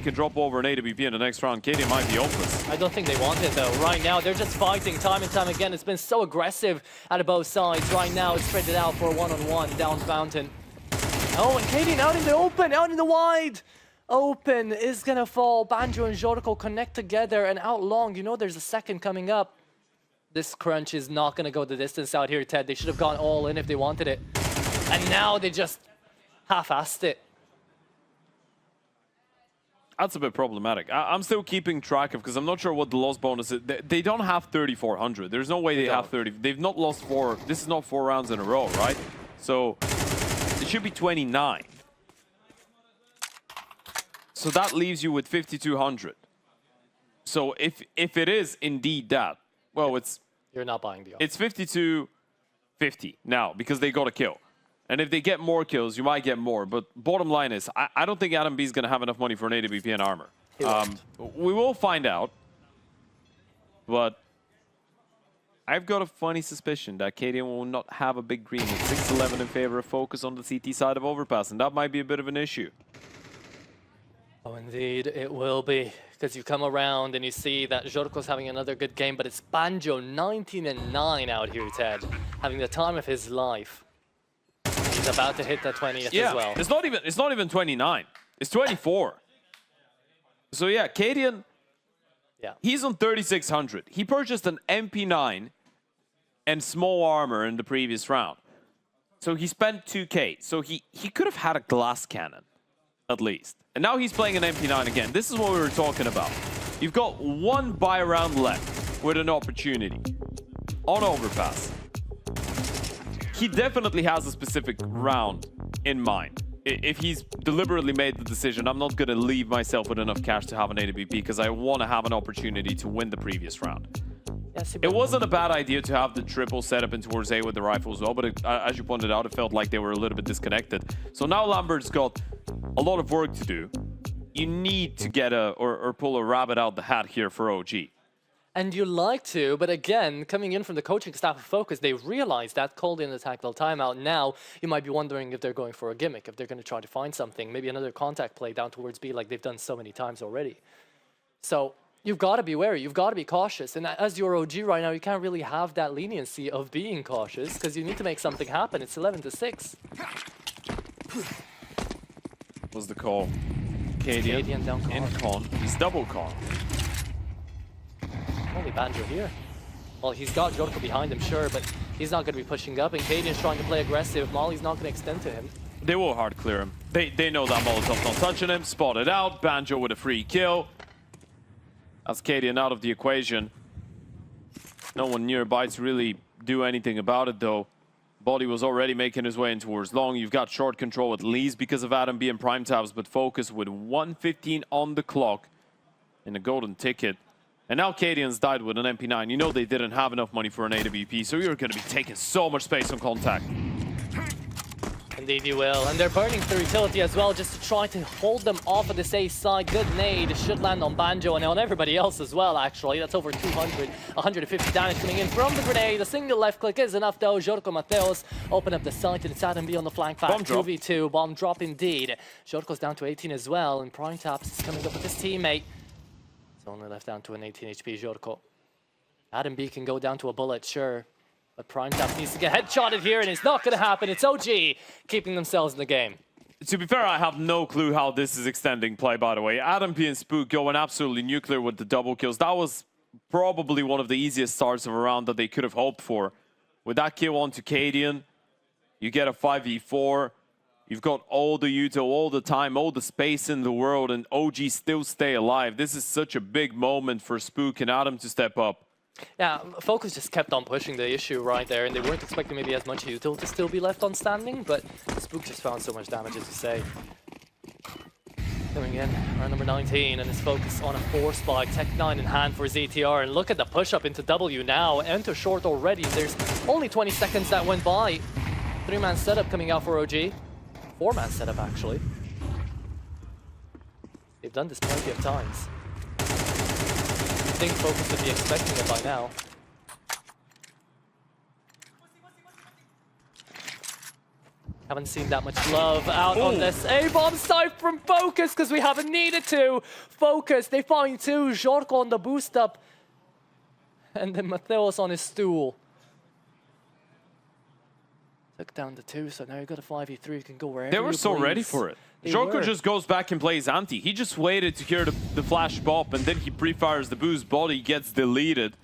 can drop over an AWP in the next round, KDN might be hopeless. I don't think they want it though. Right now, they're just fighting time and time again. It's been so aggressive at both sides. Right now, it's spread it out for a one-on-one down fountain. Oh, and KDN out in the open, out in the wide. Open is gonna fall. Banjo and Jorko connect together and out long. You know there's a second coming up. This crunch is not gonna go the distance out here, Ted. They should have gone all in if they wanted it. And now they just half-assed it. That's a bit problematic. I'm still keeping track of, because I'm not sure what the loss bonus is. They don't have 3,400. There's no way they have 30. They've not lost 4. This is not 4 rounds in a row, right? So it should be 29. So that leaves you with 5,200. So if it is indeed that, well, you're not buying the offer. It's 52-50 now because they got a kill. And if they get more kills, you might get more. But bottom line is, I don't think Adam B is going to have enough money for an AWP and armor. We will find out. But I've got a funny suspicion that KDN will not have a big green with 6-11 in favor of FOKUS on the CT side of Overpass. And that might be a bit of an issue. Oh, indeed, it will be. Because you come around and you see that Jorko's having another good game, but it's Banjo 19-9 out here, Ted. Having the time of his life. He's about to hit that 20th as well. It's not even 29. It's 24. So yeah, KDN, he's on 3,600. He purchased an MP9 and small armor in the previous round. So he spent 2K. So he could have had a glass cannon, at least. And now he's playing an MP9 again. This is what we were talking about. You've got one buy round left with an opportunity on Overpass. He definitely has a specific round in mind. If he's deliberately made the decision, I'm not going to leave myself with enough cash to have an AWP because I want to have an opportunity to win the previous round. Yes, it wasn't a bad idea to have the triple setup in towards A with the rifle as well, but as you pointed out, it felt like they were a little bit disconnected. So now Lambert's got a lot of work to do. You need to get or pull a rabbit out the hat here for OG. And you like to, but again, coming in from the coaching staff of FOKUS, they realized that, called in the tactical timeout. Now, you might be wondering if they're going for a gimmick, if they're going to try to find something, maybe another contact play down towards B like they've done so many times already. So you've got to be wary, you've got to be cautious. And as your OG right now, you can't really have that leniency of being cautious because you need to make something happen. It's 11-6. Was the call? KDN down in con. He's double con. Only Banjo here. Well, he's got Jorko behind him, sure, but he's not going to be pushing up, and KDN's trying to play aggressive. Molly's not going to extend to him. They will hard clear him. They know that Molotov's not touching him. Spotted out. Banjo with a free kill. That's KDN out of the equation. No one nearby to really do anything about it, though. Body was already making his way in towards long. You've got short control at least because of Adam B and Prime Tabs, but FOKUS with 1:15 on the clock in the golden ticket. And now KDN's died with an MP9. You know they didn't have enough money for an AWP, so you're going to be taking so much space on contact. Indeed you will. And they're burning through utility as well just to try to hold them off of the safe side. Good nade. Should land on Banjo and on everybody else as well, actually. That's over 200. 150 damage coming in from the grenade. A single left click is enough, though. Jorko Mateos open up the site, and it's Adam B on the flank back. 2v2. Bomb drop indeed. Jorko's down to 18 as well, and Prime Taps is coming up with his teammate. It's only left down to an 18 HP Jorko. Adam B can go down to a bullet, sure. But Prime Tap needs to get headshotted here, and it's not going to happen. It's OG keeping themselves in the game. To be fair, I have no clue how this is extending play, by the way. Adam P and Spook going absolutely nuclear with the double kills. That was probably one of the easiest starts of a round that they could have hoped for. With that kill onto KDN, you get a 5v4. You've got all the util, all the time, all the space in the world, and OG still stay alive. This is such a big moment for Spook and Adam to step up. Yeah, FOKUS just kept on pushing the issue right there, and they weren't expecting maybe as much util to still be left on standing, but Spook just found so much damage, as you say. Coming in, round number 19, and his focus on a 4 spike. Tech9 in hand for ZTR, and look at the push-up into W now. Enter short already. There's only 20 seconds that went by. 3-man setup coming out for OG. 4-man setup, actually. They've done this plenty of times. I think FOKUS would be expecting it by now. Haven't seen that much love out on this A-bomb side from FOKUS because we haven't needed to. FOKUS, they find 2. Jorko on the boost up. And then Mattheos on his stool. Took down the 2, so now you got a 5v3. You can go wherever They were so ready for it. Jorko just goes back and plays anti. He just waited to hear the flash bop, and then he pre-fires the boost. Body gets deleted.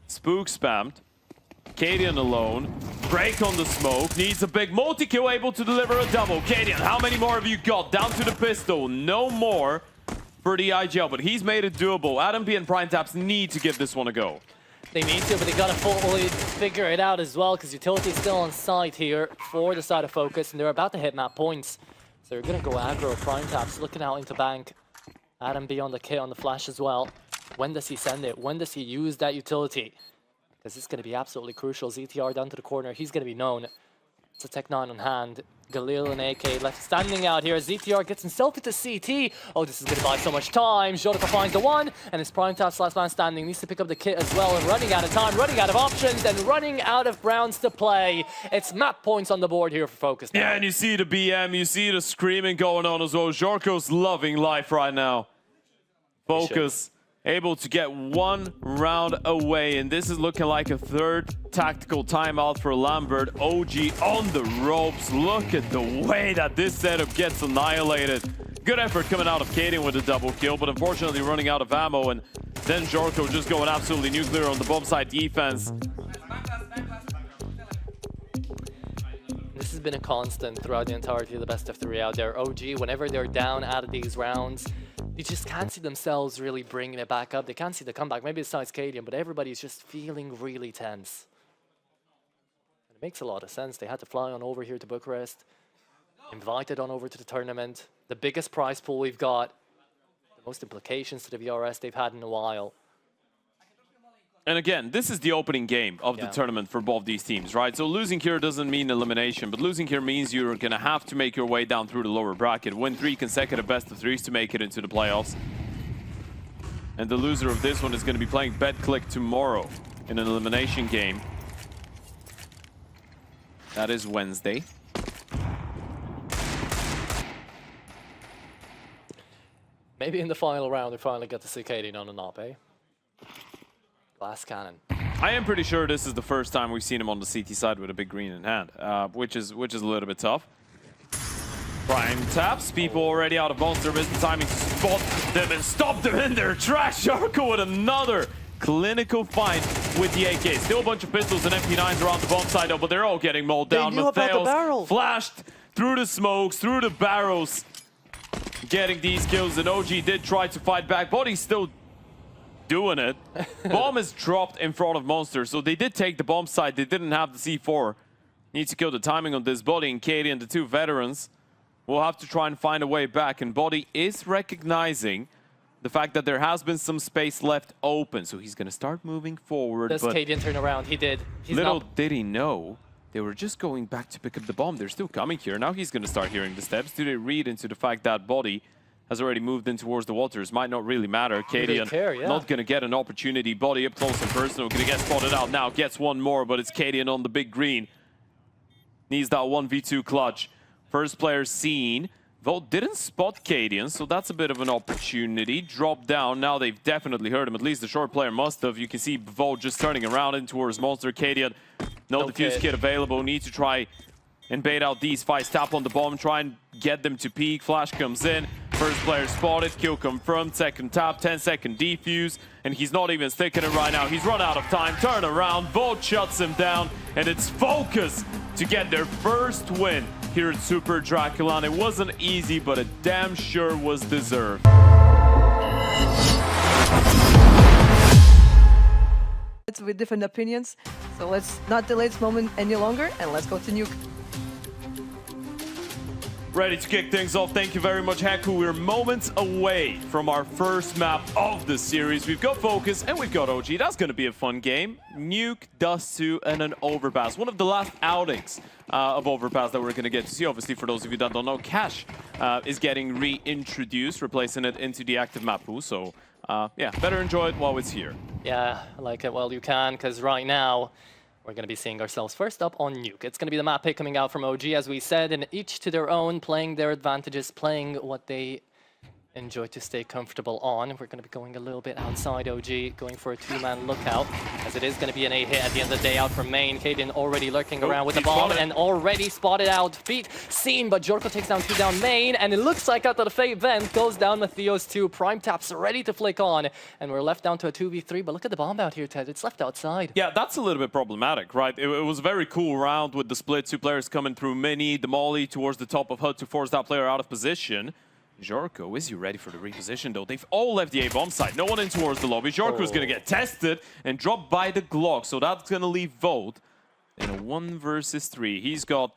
Spook spammed. Cadian alone. Break on the smoke. Needs a big multi-kill, able to deliver a double. Cadian, how many more have you got? Down to the pistol. No more for the IGL, but he's made it doable. Adam B and Prime Taps need to give this one a go. They need to, but they gotta fully figure it out as well, because Utility's still on site here for the side of FOKUS, and they're about to hit map points. So they're gonna go aggro. Prime Taps looking out into bank. Adam B on the kit on the flash as well. When does he send it? When does he use that utility? Because this is going to be absolutely crucial. ZTR down to the corner. He's going to be known. It's a Tech9 on hand. Galil and AK left standing out here. ZTR gets himself into CT. Oh, this is going to buy so much time. Jorko finds the 1, and his Prime Taps last man standing. Needs to pick up the kit as well, and running out of time, running out of options, and running out of rounds to play. It's map points on the board here for FOKUS now. Yeah, and you see the BM, you see the screaming going on as well. Jorko's loving life right now. FOKUS able to get 1 round away, and this is looking like a 3rd tactical timeout for Lambert. OG on the ropes. Look at the way that this setup gets annihilated. Good effort coming out of Cadian with a double kill, but unfortunately running out of ammo, and then Jorko just going absolutely nuclear on the bomb side defense. This has been a constant throughout the entirety of the best of 3 out there. OG, whenever they're down out of these rounds, you just can't see themselves really bringing it back up. They can't see the comeback, maybe besides Cadian, but everybody's just feeling really tense. And it makes a lot of sense. They had to fly on over here to Bucharest, invited on over to the tournament, the biggest prize pool we've got, the most implications to the VRS they've had in a while. And again, this is the opening game of the tournament for both these teams, right? So losing here doesn't mean elimination, but losing here means you're going to have to make your way down through the lower bracket, win 3 consecutive best of 3s to make it into the playoffs. And the loser of this one is going to be playing BetClick tomorrow in an elimination game. That is Wednesday. Maybe in the final round we finally get to see Cadian on an op, eh? Glass cannon. I am pretty sure this is the first time we've seen him on the CT side with a big green in hand, which is a little bit tough. Prime Taps, people already out of monster, missed the timing to spot them and stop them in their tracks. Jorko with another clinical find with the AK. Still a bunch of pistols and MP9s around the bomb side though, but they're all getting mauled down. Mattheos flashed through the smokes, through the barrels, getting these kills, and OG did try to fight back, but he's still doing it. Bomb is dropped in front of Monster, so they did take the bomb side. They didn't have the C4. Need to kill the timing on this. Body and Katie and the 2 veterans will have to try and find a way back, and Body is recognizing the fact that there has been some space left open, so he's going to start moving forward. Does Cadian turn around? He did. Little did he know, they were just going back to pick up the bomb. They're still coming here. Now he's going to start hearing the steps. Do they read into the fact that Body has already moved in towards the waters? Might not really matter. Cadian not going to get an opportunity. Body up close and personal. Going to get spotted out now. Gets 1 more, but it's Cadian on the big green. Needs that 1v2 clutch. First player seen. Vote didn't spot Cadian, so that's a bit of an opportunity. Drop down. Now they've definitely heard him. At least the short player must have. You can see Vote just turning around in towards Monster. Cadian, no defuse kit available. Need to try and bait out these fights. Tap on the bomb. Try and get them to peek. Flash comes in. First player spotted. Kill confirmed. Second tap. 10-second defuse. And he's not even sticking it right now. He's run out of time. Turn around. Vote shuts him down. And it's FOKUS to get their first win here at Super DraculaN. It wasn't easy, but it damn sure was deserved. It's with different opinions, so let's not delay this moment any longer and let's go to Nuke. Ready to kick things off. Thank you very much, Haku. We're moments away from our first map of the series. We've got FOKUS and we've got OG. That's going to be a fun game. Nuke, Dust 2, and an Overpass. One of the last outings of Overpass that we're going to get to see. Obviously, for those of you that don't know, Cash is getting reintroduced, replacing it into the active map pool. So, yeah, better enjoy it while it's here. Yeah, I like it while you can, because right now, we're going to be seeing ourselves first up on Nuke. It's going to be the map pick coming out from OG, as we said, and each to their own, playing their advantages, playing what they enjoy to stay comfortable on. We're going to be going a little bit outside OG, going for a two-man lookout, as it is going to be an A hit at the end of the day out from main. kaden already lurking around with the bomb and already spotted out. Feet seen, but Jorko takes down 2 down main, and it looks like out of the Fate vent goes down Matheos 2. Prime taps ready to flick on, and we're left down to a 2v3, but look at the bomb out here, Ted. It's left outside. Yeah, that's a little bit problematic, right? It was a very cool round with the split. 2 players coming through mini, the molly towards the top of HUD to force that player out of position. Jorko, is he ready for the reposition though? They've all left the A-bomb side. No one in towards the lobby. Jorko's going to get tested and dropped by the Glock. So that's going to leave Vote in a 1 versus 3. He's got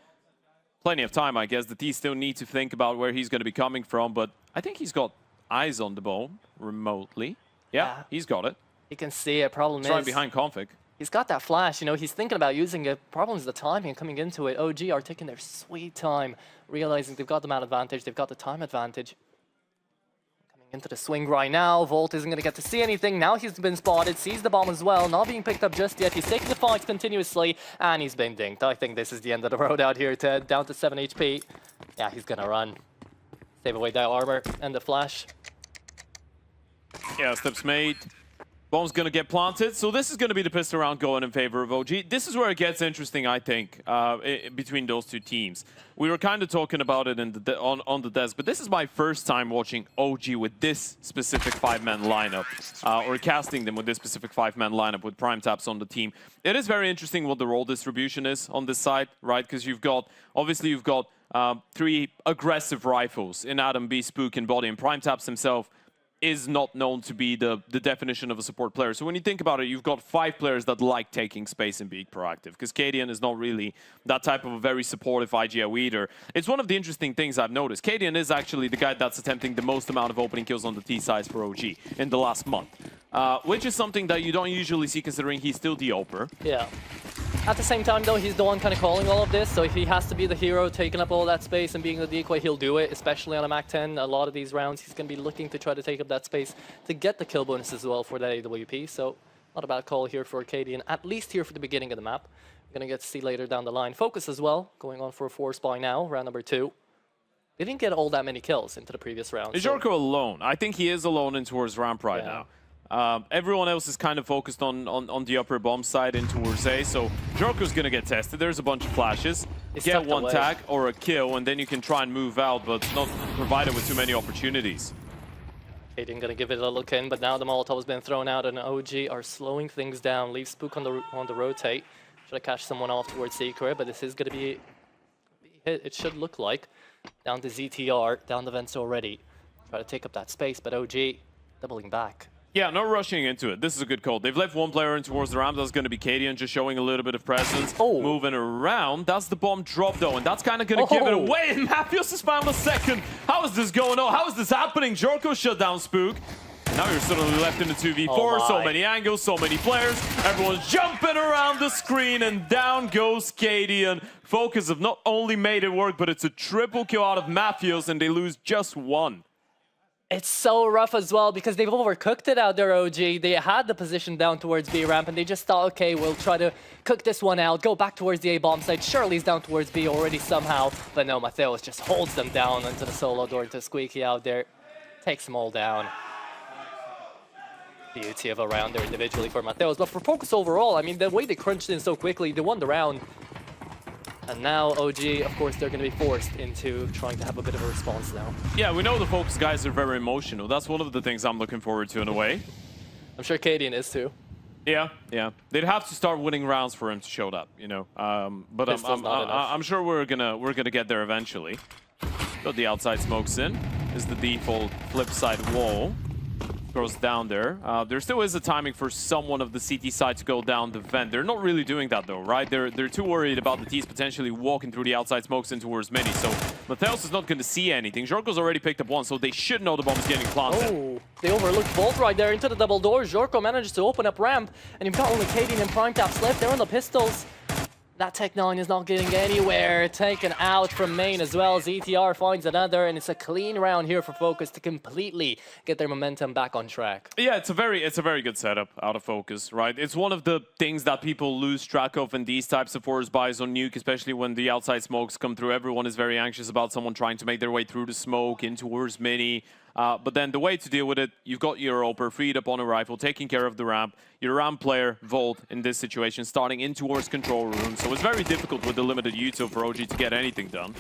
plenty of time, I guess. The T still need to think about where he's going to be coming from. But I think he's got eyes on the bomb remotely. Yeah, he's got it. You can see it. Problem is, right behind Config. He's got that flash, you know, he's thinking about using it. Problem is the timing coming into it. OG are taking their sweet time, realizing they've got the man advantage, they've got the time advantage. Coming into the swing right now, Volt isn't going to get to see anything. Now he's been spotted, sees the bomb as well, not being picked up just yet. He's taking the fight continuously, and he's been dinked. I think this is the end of the road out here, Ted. Down to 7 HP. Yeah, he's going to run. Save away that armor and the flash. Yeah, steps made. Bomb's going to get planted, so this is going to be the pistol round going in favor of OG. This is where it gets interesting, I think, between those 2 teams. We were kind of talking about it in the on the desk, but this is my first time watching OG with this specific 5-man lineup, or casting them with this specific 5-man lineup with prime taps on the team. It is very interesting what the role distribution is on this side, right? Because obviously you've got 3 aggressive rifles in Adam, B, Spook, and Body, and prime taps himself is not known to be the definition of a support player. So when you think about it, you've got 5 players that like taking space and being proactive, because kaden is not really that type of a very supportive IGL either. It's one of the interesting things I've noticed. kaden is actually the guy that's attempting the most amount of opening kills on the T side for OG in the last month, which is something that you don't usually see considering he's still the oper. Yeah. At the same time, though, he's the one kind of calling all of this, so if he has to be the hero, taking up all that space and being the decoy, he'll do it, especially on a Mac-10. A lot of these rounds, he's going to be looking to try to take up that space to get the kill bonus as well for that AWP, so not a bad call here for kaden, at least here for the beginning of the map. We're going to get to see later down the line. FOKUS as well, going on for a 4 spy now, round number 2. They didn't get all that many kills into the previous round. Is Jorko alone? I think he is alone in towards ramp right now. Everyone else is kind of focused on the upper bomb side in towards A, so Jorko's going to get tested. There's a bunch of flashes. Get 1 tag or a kill, and then you can try and move out, but not provided with too many opportunities. kaden going to give it a look in, but now the Molotov has been thrown out, and OG are slowing things down. Leave Spook on the rotate. Should have cashed someone off towards Secret, but this is going to be hit. It should look like. Down to ZTR, down the vents already. Try to take up that space, but OG doubling back. Yeah, no rushing into it. This is a good call. They've left 1 player in towards the ramp. That's going to be kaden, just showing a little bit of presence. Moving around. That's the bomb drop, though, and that's kind of going to give it away. And Matheos has found a second. How is this going on? How is this happening? Jorko shut down Spook. Now you're suddenly left in the 2v4. So many angles, so many players. Everyone's jumping around the screen, and down goes kaden. FOKUS have not only made it work, but it's a triple kill out of Matheos, and they lose just 1. It's so rough as well because they've overcooked it out there, OG. They had the position down towards B ramp and they just thought, okay, we'll try to cook this one out, go back towards the A-bomb side. Shirley's down towards B already somehow, but no, Matheos just holds them down into the solo door to Squeaky out there. Takes them all down. Beauty of a round there individually for Matheos, but for FOKUS overall, I mean, the way they crunched in so quickly, they won the round. And now OG, of course, they're going to be forced into trying to have a bit of a response now. Yeah, we know the FOKUS guys are very emotional. That's one of the things I'm looking forward to in a way. I'm sure kaden is too. Yeah. They'd have to start winning rounds for him to show that, you know. But I'm sure we're gonna get there eventually. Got the outside smokes in. Is the default flip side wall. goes down there. There still is a timing for someone of the CT side to go down the vent. They're not really doing that though, right? They're too worried about the T's potentially walking through the outside smokes in towards mini. So Matheus is not going to see anything. Jorko's already picked up one, so they should know the bomb is getting planted. Oh, they overlooked Volt right there into the double doors. Jorko manages to open up ramp, and you've got only Cadian and Prime Taps left. They're on the pistols. That Tech-9 is not getting anywhere. Taken out from main as well. ZTR finds another, and it's a clean round here for FOKUS to completely get their momentum back on track. Yeah, it's a very good setup out of FOKUS, right? It's one of the things that people lose track of in these types of force buys on nuke, especially when the outside smokes come through. Everyone is very anxious about someone trying to make their way through the smoke in towards mini. But then the way to deal with it, you've got your Oper freed up on a rifle, taking care of the ramp. Your ramp player, Volt, in this situation, starting in towards control room. So it's very difficult with the limited util for OG to get anything done.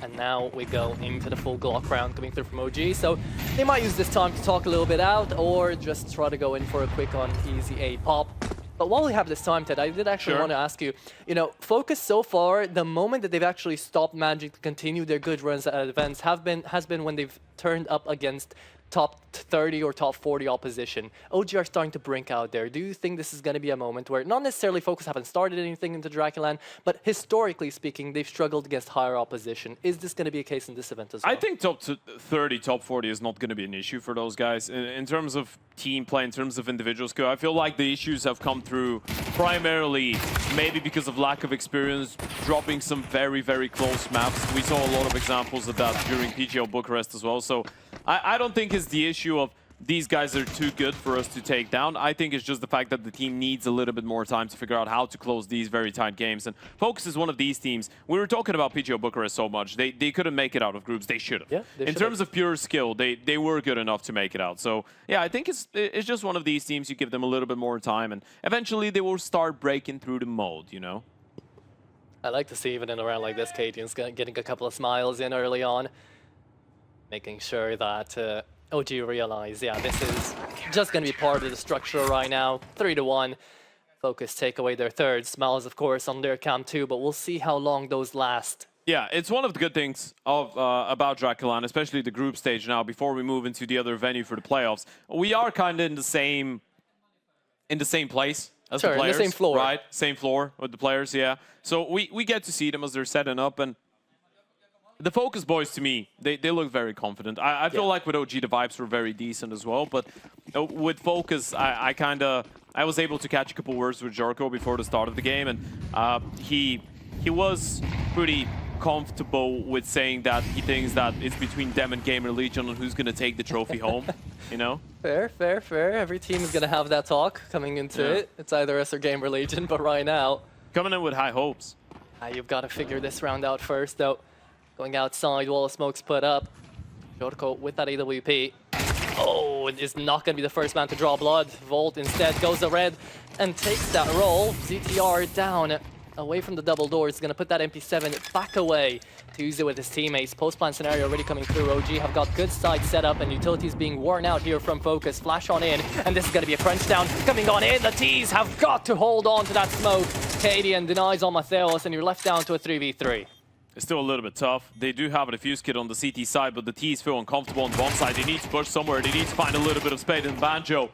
And now we go into the full Glock round coming through from OG. So they might use this time to talk a little bit out or just try to go in for a quick on easy A pop. But while we have this time, Ted, I did actually want to ask you, you know, FOKUS so far, the moment that they've actually stopped managing to continue their good runs at events has been when they've turned up against top 30 or top 40 opposition. OG are starting to brink out there. Do you think this is going to be a moment where not necessarily FOKUS haven't started anything into DraculaN, but historically speaking, they've struggled against higher opposition? Is this going to be a case in this event as well? I think top 30, top 40 is not going to be an issue for those guys. In terms of team play, in terms of individual skill, I feel like the issues have come through primarily maybe because of lack of experience, dropping some very close maps. We saw a lot of examples of that during PGL Bucharest as well. So I don't think it's the issue of these guys are too good for us to take down. I think it's just the fact that the team needs a little bit more time to figure out how to close these very tight games. And FOKUS is one of these teams. We were talking about PGL Bucharest so much. They couldn't make it out of groups. They should have. Yeah, in terms of pure skill, they were good enough to make it out. So yeah, I think it's just one of these teams. You give them a little bit more time, and eventually they will start breaking through the mold, you know? I like to see even in a round like this, Cadian's getting a couple of smiles in early on, making sure that OG realize, yeah, this is just going to be part of the structure right now. 3-1. FOKUS take away their third. Smiles, of course, on their camp too, but we'll see how long those last. Yeah, it's one of the good things of about DraculaN, especially the group stage now, before we move into the other venue for the playoffs. We are kind of in the same place as the players. In the same floor. Right, same floor with the players, yeah. So we get to see them as they're setting up, and the FOKUS boys, to me, they look very confident. I feel like with OG, the vibes were very decent as well. But with FOKUS, I was able to catch a couple words with Jorko before the start of the game, and he was pretty comfortable with saying that he thinks that it's between them and Gamer Legion on who's going to take the trophy home, you know? Fair. Every team is going to have that talk coming into it. It's either us or Gamer Legion, but right now... Coming in with high hopes. You've got to figure this round out first, though. Going outside, wall of smokes put up. Jorko with that AWP. Oh, it is not going to be the first man to draw blood. Volt instead goes to red and takes that roll. ZTR down, away from the double door. It's going to put that MP7 back away to use it with his teammates. Post-plan scenario already coming through. OG have got good side set up and utilities being worn out here from FOKUS. Flash on in, and this is going to be a crunch down. Coming on in, the T's have got to hold on to that smoke. Cadian denies on Matheus, and you're left down to a 3v3. It's still a little bit tough. They do have a defuse kit on the CT side, but the T's feel uncomfortable on the bomb side. They need to push somewhere. They need to find a little bit of space in Banjo.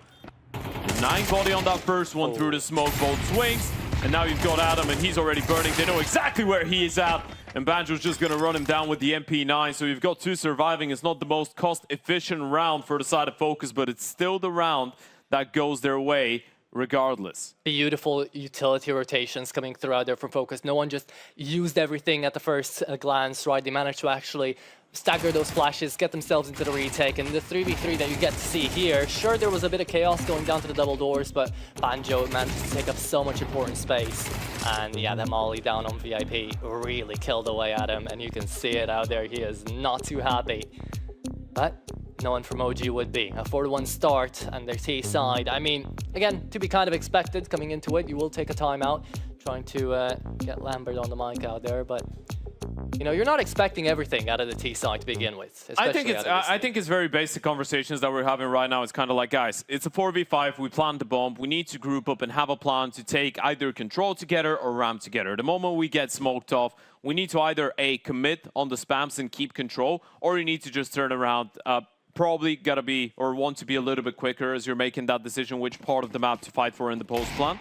9 body on that first one through the smoke. Bolt swings, and now you've got Adam, and he's already burning. They know exactly where he is at, and Banjo's just going to run him down with the MP9. So you've got 2 surviving. It's not the most cost-efficient round for the side of FOKUS, but it's still the round that goes their way regardless. Beautiful utility rotations coming throughout there from FOKUS. No one just used everything at the first glance, right? They managed to actually stagger those flashes, get themselves into the retake, and the 3v3 that you get to see here. Sure, there was a bit of chaos going down to the double doors, but Banjo managed to take up so much important space. And yeah, that molly down on VIP really killed away at him, and you can see it out there. He is not too happy. But no one from OG would be. A 4-1 start and their T side. I mean, again, to be kind of expected coming into it. You will take a timeout, trying to get Lambert on the mic out there, but you know, you're not expecting everything out of the T side to begin with. I think it's very basic conversations that we're having right now. It's kind of like, guys, it's a 4v5. We planned the bomb. We need to group up and have a plan to take either control together or ramp together. The moment we get smoked off, we need to either A, commit on the spams and keep control, or you need to just turn around, probably gotta be, or want to be a little bit quicker as you're making that decision which part of the map to fight for in the post plan.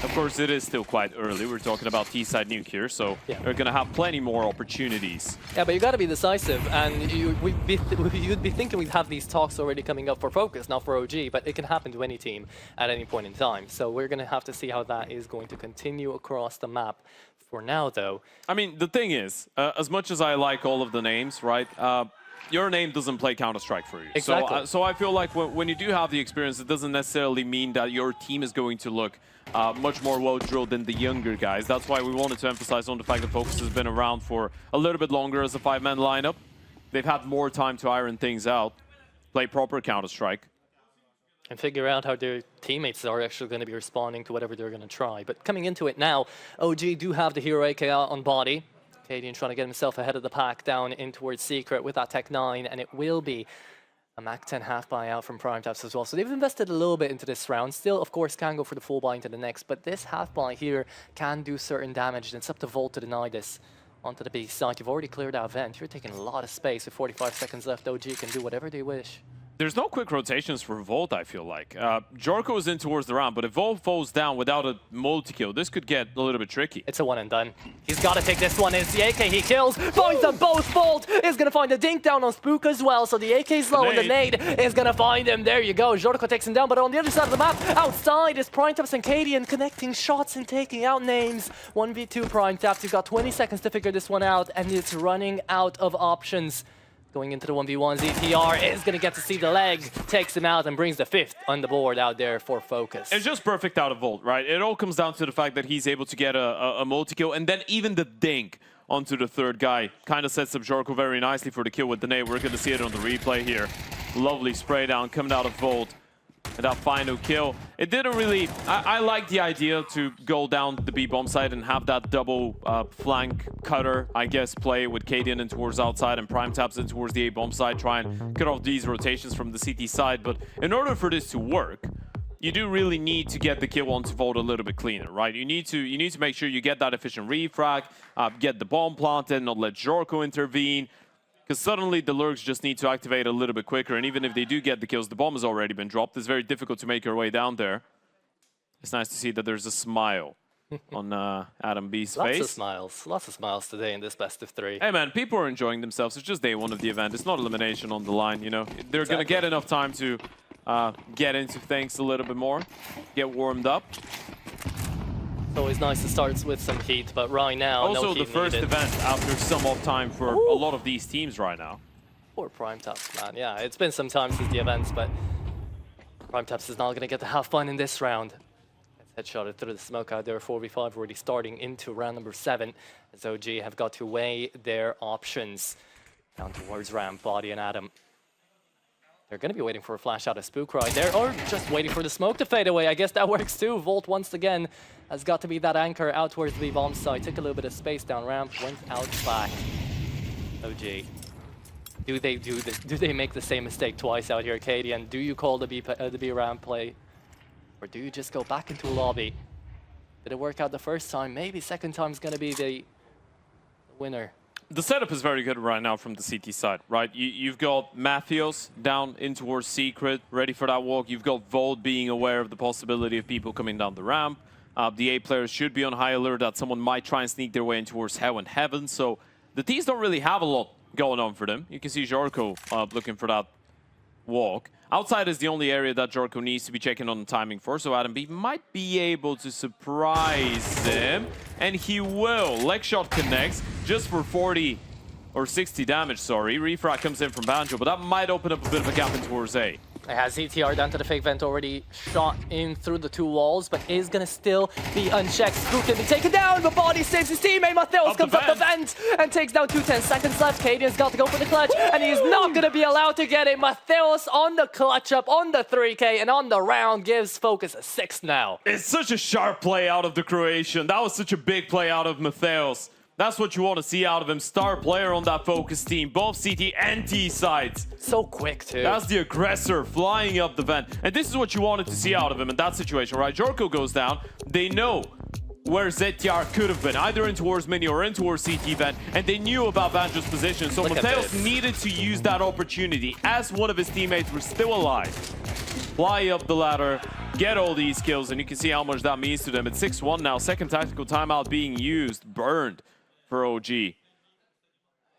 Of course, it is still quite early. We're talking about T-side nuke here, so they're going to have plenty more opportunities. Yeah, but you got to be decisive, and you'd be thinking we'd have these talks already coming up for FOKUS, not for OG, but it can happen to any team at any point in time. So we're going to have to see how that is going to continue across the map. For now, though, I mean, the thing is, as much as I like all of the names, right? Your name doesn't play Counter-Strike for you. Exactly. So I feel like when you do have the experience, it doesn't necessarily mean that your team is going to look much more well-drilled than the younger guys. That's why we wanted to emphasize on the fact that FOKUS has been around for a little bit longer as a 5-man lineup. They've had more time to iron things out, play proper Counter-Strike. And figure out how their teammates are actually going to be responding to whatever they're going to try. But coming into it now, OG do have the hero AK out on body. canadian trying to get himself ahead of the pack down in towards Secret with that Tech 9, and it will be a Mac 10 half buy out from PrimeTaps as well. So they've invested a little bit into this round. Still, of course, can go for the full buy into the next, but this half buy here can do certain damage, and it's up to Volt to deny this. Onto the B side, you've already cleared out Vent. You're taking a lot of space with 45 seconds left. OG can do whatever they wish. There's no quick rotations for Volt, I feel like. Jorko is in towards the round, but if Volt falls down without a multi-kill, this could get a little bit tricky. It's a one and done. He's got to take this one. It's the AK he kills. Finds them both. Volt is going to find a dink down on Spook as well. So the AK's low and the nade is going to find him. There you go. Jorko takes him down, but on the other side of the map, outside is PrimeTaps and canadian connecting shots and taking out names. 1v2 PrimeTaps. You've got 20 seconds to figure this one out, and it's running out of options. Going into the 1v1, ZTR is going to get to see the leg, takes him out and brings the 5th on the board out there for FOKUS. It's just perfect out of Volt, right? It all comes down to the fact that he's able to get a multi-kill, and then even the dink onto the third guy kind of sets up Jorko very nicely for the kill with the nade. We're going to see it on the replay here. Lovely spray down coming out of Volt. And that final kill, it didn't really... I like the idea to go down the B bomb side and have that double flank cutter, I guess, play with canadian in towards outside and PrimeTaps in towards the A bomb side, try and cut off these rotations from the CT side. But in order for this to work, you do really need to get the kill onto Volt a little bit cleaner, right? You need to make sure you get that efficient refrag, get the bomb planted, not let Jorko intervene. Because suddenly the lurks just need to activate a little bit quicker, and even if they do get the kills, the bomb has already been dropped. It's very difficult to make your way down there. It's nice to see that there's a smile on Adam B's face. Lots of smiles today in this best of 3. Hey man, people are enjoying themselves. It's just day 1 of the event. It's not elimination on the line, you know. They're going to get enough time to get into things a little bit more, get warmed up. It's always nice to start with some heat, but right now, also, no heat the first needed. event after some off time for a lot of these teams right now. Poor PrimeTaps, man. Yeah, it's been some time since the events, but PrimeTaps is not going to get to have fun in this round. It's headshotted through the smoke out there. 4v5 already starting into round number 7, as OG have got to weigh their options. Down towards Ramp, Body and Adam. They're going to be waiting for a flash out of Spook right there, or just waiting for the smoke to fade away. I guess that works too. Volt once again has got to be that anchor out towards the bomb side. Took a little bit of space down Ramp, went out back. OG. Do they make the same mistake twice out here, canadian? Do you call the B ramp play, or do you just go back into lobby? Did it work out the first time? Maybe second time's going to be the winner. The setup is very good right now from the CT side, right? You've got Matthews down in towards Secret, ready for that walk. You've got Volt being aware of the possibility of people coming down the ramp. The A players should be on high alert that someone might try and sneak their way in towards Hell and Heaven. So the teams don't really have a lot going on for them. You can see Jorko looking for that walk. Outside is the only area that Jorko needs to be checking on the timing for, so Adam B might be able to surprise him, and he will. Leg shot connects just for 40 or 60 damage, sorry. Refrag comes in from Banjo, but that might open up a bit of a gap in towards A. It has ZTR down to the fake vent, already shot in through the 2 walls, but is going to still be unchecked. Spook can be taken down, but Body saves his teammate. Matthews comes up the vent and takes down 10 seconds left. Cadian's got to go for the clutch, and he's not going to be allowed to get it. Matthews on the clutch up, on the 3K, and on the round gives FOKUS a 6 now. It's such a sharp play out of the Croatian. That was such a big play out of Matthews. That's what you want to see out of him. Star player on that FOKUS team, both CT and T sides. So quick, too. That's the aggressor flying up the vent. And this is what you wanted to see out of him in that situation, right? Jorko goes down. They know where ZTR could have been, either in towards mini or in towards CT vent, and they knew about Banjo's position, so Mateos needed to use that opportunity as one of his teammates were still alive. Fly up the ladder, get all these kills, and you can see how much that means to them. It's 6-1 now, second tactical timeout being used, burned for OG.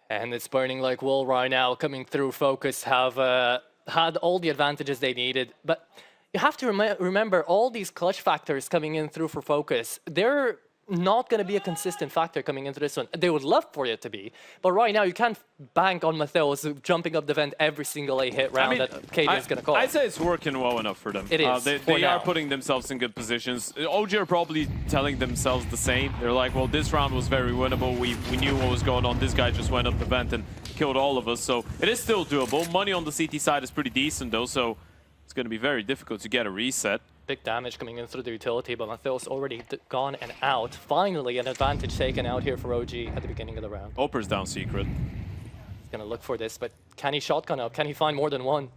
And it's burning like wool right now, coming through. FOKUS have had all the advantages they needed, but you have to remember all these clutch factors coming in through for FOKUS. They're not going to be a consistent factor coming into this one. They would love for it to be, but right now you can't bank on Mateos jumping up the vent every single A-hit round that KD is going to call. I'd say it's working well enough for them. It is. They are putting themselves in good positions. OG are probably telling themselves the same. They're like, well, this round was very winnable. We knew what was going on. This guy just went up the vent and killed all of us, so it is still doable. Money on the CT side is pretty decent, though, so it's going to be very difficult to get a reset. Big damage coming in through the utility, but Mateos already gone and out. Finally, an advantage taken out here for OG at the beginning of the round. Oper's down secret. He's going to look for this, but can he shotgun up? Can he find more than one?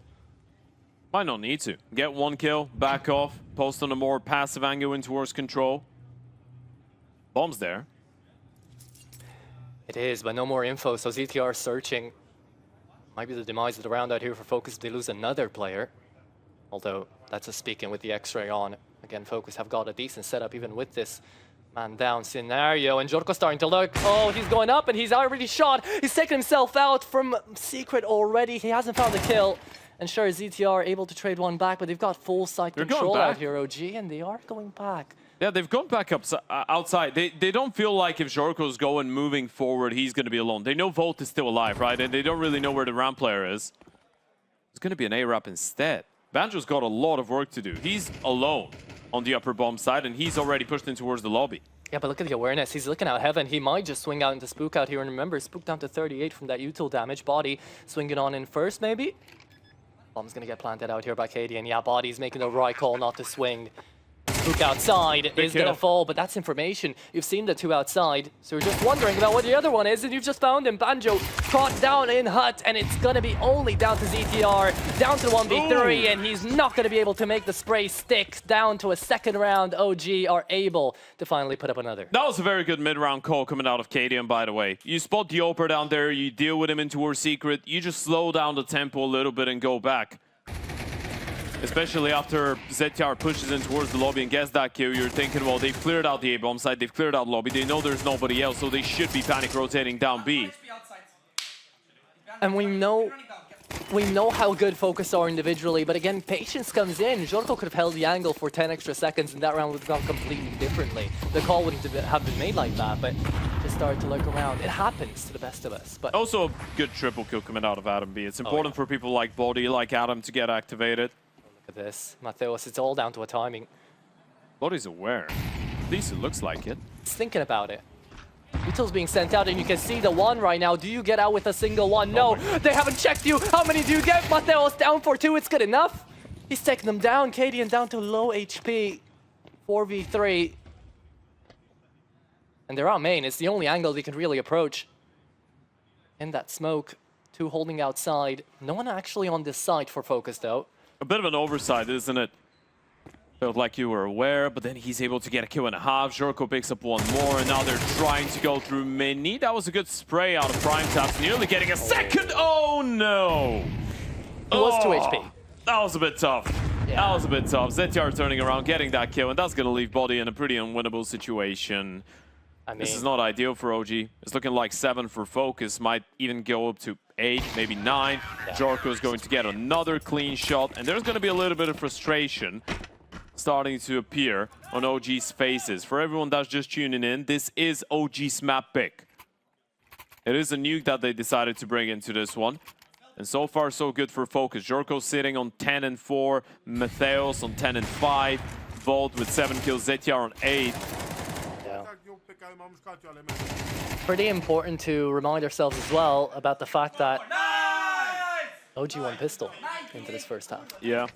Might not need to. Get one kill, back off, post on a more passive angle in towards control. Bomb's there. It is, but no more info, so ZTR searching. Might be the demise of the round out here for FOKUS if they lose another player. Although, that's a speaking with the X-ray on. Again, FOKUS have got a decent setup even with this man down scenario. And Jorko starting to look. Oh, he's going up and he's already shot. He's taken himself out from secret already. He hasn't found a kill. And sure, ZTR are able to trade one back, but they've got full site control out here, OG, and they are going back. Yeah, they've gone back up outside. They don't feel like if Jorko's going moving forward, he's going to be alone. They know Volt is still alive, right? And they don't really know where the ramp player is. It's going to be an A-Rap instead. Banjo's got a lot of work to do. He's alone on the upper bomb side, and he's already pushed in towards the lobby. Yeah, but look at the awareness. He's looking out heaven. He might just swing out into Spook out here. And remember, Spook down to 38 from that util damage. Body swinging on in first, maybe? Bomb's going to get planted out here by KD. And yeah, Body's making the right call not to swing. Spook outside is going to fall, but that's information. You've seen the two outside, so you're just wondering about what the other one is, and you've just found him. Banjo caught down in hut, and it's going to be only down to ZTR, down to 1v3, and he's not going to be able to make the spray stick. Down to a second round, OG are able to finally put up another. That was a very good mid-round call coming out of KDM, by the way. You spot the Oper down there, you deal with him in towards secret, you just slow down the tempo a little bit and go back. Especially after ZTR pushes in towards the lobby and gets that kill, you're thinking, well, they've cleared out the A-bomb side, they've cleared out lobby, they know there's nobody else, so they should be panic rotating down B. And we know how good FOKUS are individually, but again, patience comes in. Jorko could have held the angle for 10 extra seconds, and that round would have gone completely differently. The call wouldn't have been made like that, but just started to look around. It happens to the best of us. But also a good triple kill coming out of Adam B. It's important for people like Body, like Adam, to get activated. Look at this. Mateos, it's all down to a timing. Body's aware. At least it looks like it. He's thinking about it. Util's being sent out, and you can see the one right now. Do you get out with a single one? No, they haven't checked you. How many do you get? Mateos down for 2. It's good enough. He's taking them down. KD down to low HP. 4v3. And they're on main. It's the only angle they can really approach. In that smoke, 2 holding outside. No one actually on this side for FOKUS, though. A bit of an oversight, isn't it? Felt like you were aware, but then he's able to get a kill and a half. Jorko picks up one more, and now they're trying to go through mini. That was a good spray out of Prime Taps, nearly getting a second. Oh, no. It was 2 HP. That was a bit tough. Yeah. That was a bit tough. ZTR turning around, getting that kill, and that's going to leave Body in a pretty unwinnable situation. I mean, this is not ideal for OG. It's looking like 7 for FOKUS. Might even go up to 8, maybe 9. Yeah. Jorko is going to get another clean shot, and there's going to be a little bit of frustration starting to appear on OG's faces. For everyone that's just tuning in, this is OG's map pick. It is a nuke that they decided to bring into this one. And so far, so good for FOKUS. Jorko sitting on 10 and 4, Mateos on 10 and 5, Volt with 7 kills, ZTR on 8. Pretty important to remind ourselves as well about the fact that OG won pistol into this first half. Yeah.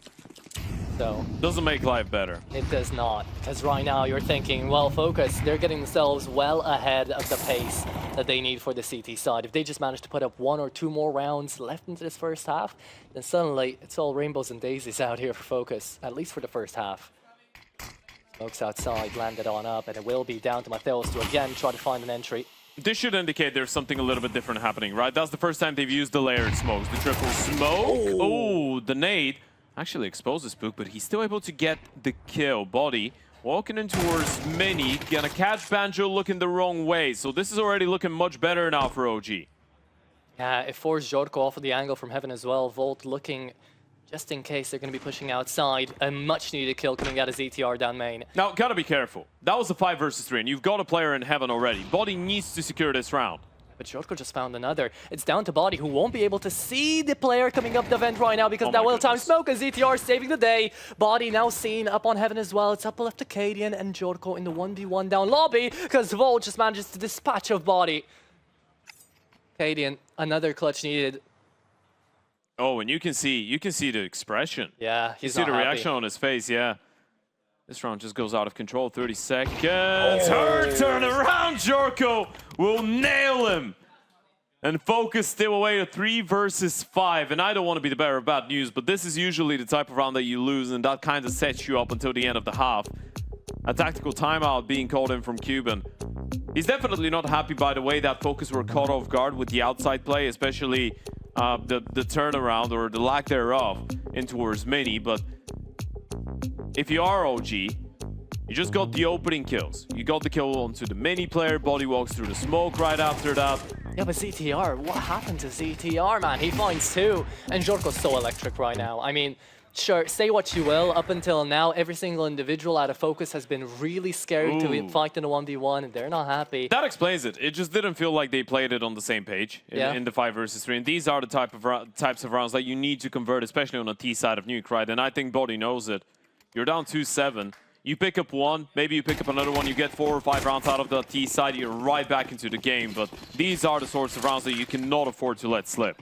So doesn't make life better. It does not, because right now you're thinking, well, FOKUS, they're getting themselves well ahead of the pace that they need for the CT side. If they just manage to put up 1 or 2 more rounds left into this first half, then suddenly it's all rainbows and daisies out here for FOKUS, at least for the first half. Smokes outside, landed on up, and it will be down to Matheus to again try to find an entry. This should indicate there's something a little bit different happening, right? That's the first time they've used the layered smokes. The triple smoke. Oh, the nade actually exposes Spook, but he's still able to get the kill. Body walking in towards Mini, gonna catch Banjo looking the wrong way. So this is already looking much better now for OG. Yeah, it forced Jorko off of the angle from heaven as well. Volt looking, just in case they're going to be pushing outside. A much-needed kill coming out of ZTR down main. Now, gotta be careful. That was a 5 versus 3, and you've got a player in heaven already. Body needs to secure this round. But Jorko just found another. It's down to Body, who won't be able to see the player coming up the vent right now because that well-timed smoke, and ZTR saving the day. Body now seen up on heaven as well. It's up left to DraculaN and Jorko in the 1v1 down lobby because Volt just manages to dispatch of Body. DraculaN, another clutch needed. Oh, and you can see the expression. Yeah, he's you see not the happy. reaction on his face, yeah. This round just goes out of control. 30 seconds. Her turn around. Jorko will nail him. And FOKUS still away at 3 versus 5. And I don't want to be the bearer of bad news, but this is usually the type of round that you lose, and that kind of sets you up until the end of the half. A tactical timeout being called in from Cuban. He's definitely not happy by the way that FOKUS were caught off guard with the outside play, especially the turnaround or the lack thereof in towards Mini. But if you are OG, you just got the opening kills. You got the kill onto the Mini player, Body walks through the smoke right after that. Yeah, but ZTR, what happened to ZTR, man? He finds 2, and Jorko's so electric right now. I mean, sure, say what you will, up until now, every single individual out of FOKUS has been really scared to fight in a 1v1, and they're not happy. That explains it. It just didn't feel like they played it on the same page in the 5 versus 3. And these are the types of rounds that you need to convert, especially on the T side of Nuke, right? And I think Body knows it. You're down 2-7. You pick up one, maybe you pick up another one, you get 4 or 5 rounds out of the T side, you're right back into the game. But these are the sorts of rounds that you cannot afford to let slip.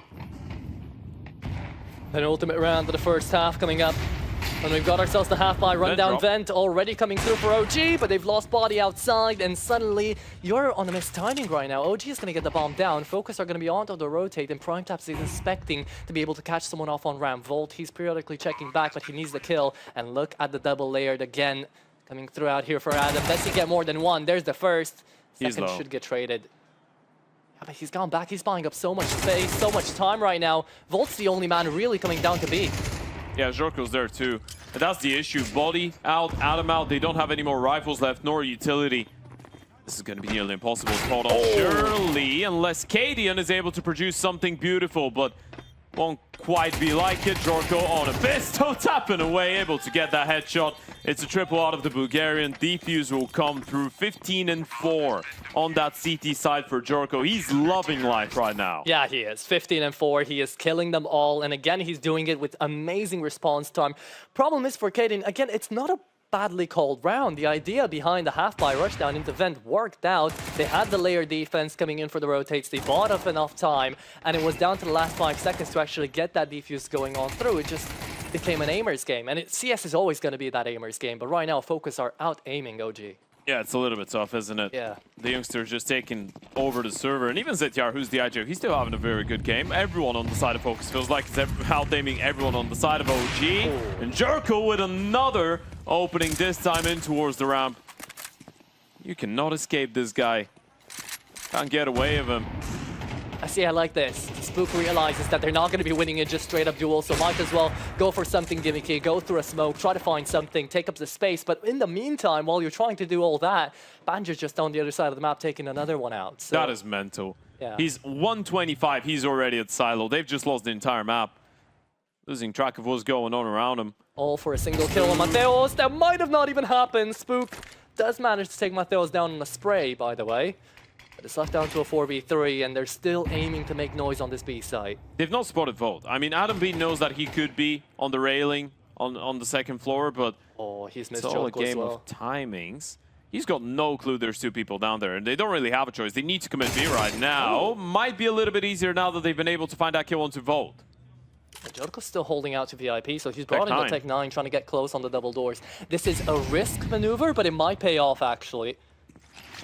An ultimate round of the first half coming up. And we've got ourselves the half-by rundown vent already coming through for OG, but they've lost Body outside, and suddenly you're on the missed timing right now. OG is going to get the bomb down. FOKUS are going to be on to the rotate, and PrimeTaps is expecting to be able to catch someone off on ramp. Volt, he's periodically checking back, but he needs the kill. And look at the double layered again coming through out here for Adam. Does he get more than one? There's the first. Second should get traded. Yeah, but he's gone back. He's buying up so much space, so much time right now. Volt's the only man really coming down to B. Yeah, Jorko's there too. And that's the issue. Body out, Adam out. They don't have any more rifles left, nor utility. This is going to be nearly impossible to hold on. Surely, unless DraculaN is able to produce something beautiful, but won't quite be like it. Jorko on a pistol, tapping away, able to get that headshot. It's a triple out of the Bulgarian. Defuse will come through. 15 and 4 on that CT side for Jorko. He's loving life right now. Yeah, he is. 15 and 4. He is killing them all. And again, he's doing it with amazing response time. Problem is for DraculaN, again, it's not a badly called round. The idea behind the half-by rushdown into vent worked out. They had the layer defense coming in for the rotates. They bought up enough time, and it was down to the last 5 seconds to actually get that defuse going on through. It just became an aimers game, and CS is always going to be that aimers game, but right now FOKUS are out aiming OG. Yeah, it's a little bit tough, isn't it? Yeah. The youngsters just taking over the server, and even ZTR, who's the IGO, he's still having a very good game. Everyone on the side of FOKUS feels like it's out aiming everyone on the side of OG. And Jorko with another opening, this time in towards the ramp. You cannot escape this guy. Can't get away of him. I like this. Spook realizes that they're not going to be winning it just straight up duel, so might as well go for something gimmicky, go through a smoke, try to find something, take up the space. But in the meantime, while you're trying to do all that, Banjo's just on the other side of the map taking another one out. So, that is mental. Yeah. He's 125. He's already at silo. They've just lost the entire map. Losing track of what's going on around him. All for a single kill on Matheus. That might have not even happened. Spook does manage to take Matheus down on a spray, by the way. But it's left down to a 4v3, and they're still aiming to make noise on this B side. They've not spotted Volt. I mean, Adam B knows that he could be on the railing on the second floor, but He's missed it's all a Jorko as game well. of timings. He's got no clue there's 2 people down there, and they don't really have a choice. They need to commit B right now. Might be a little bit easier now that they've been able to find that kill onto Volt. Jorko's still holding out to VIP, so he's brought in the Tech 9, trying to get close on the double doors. This is a risk maneuver, but it might pay off, actually.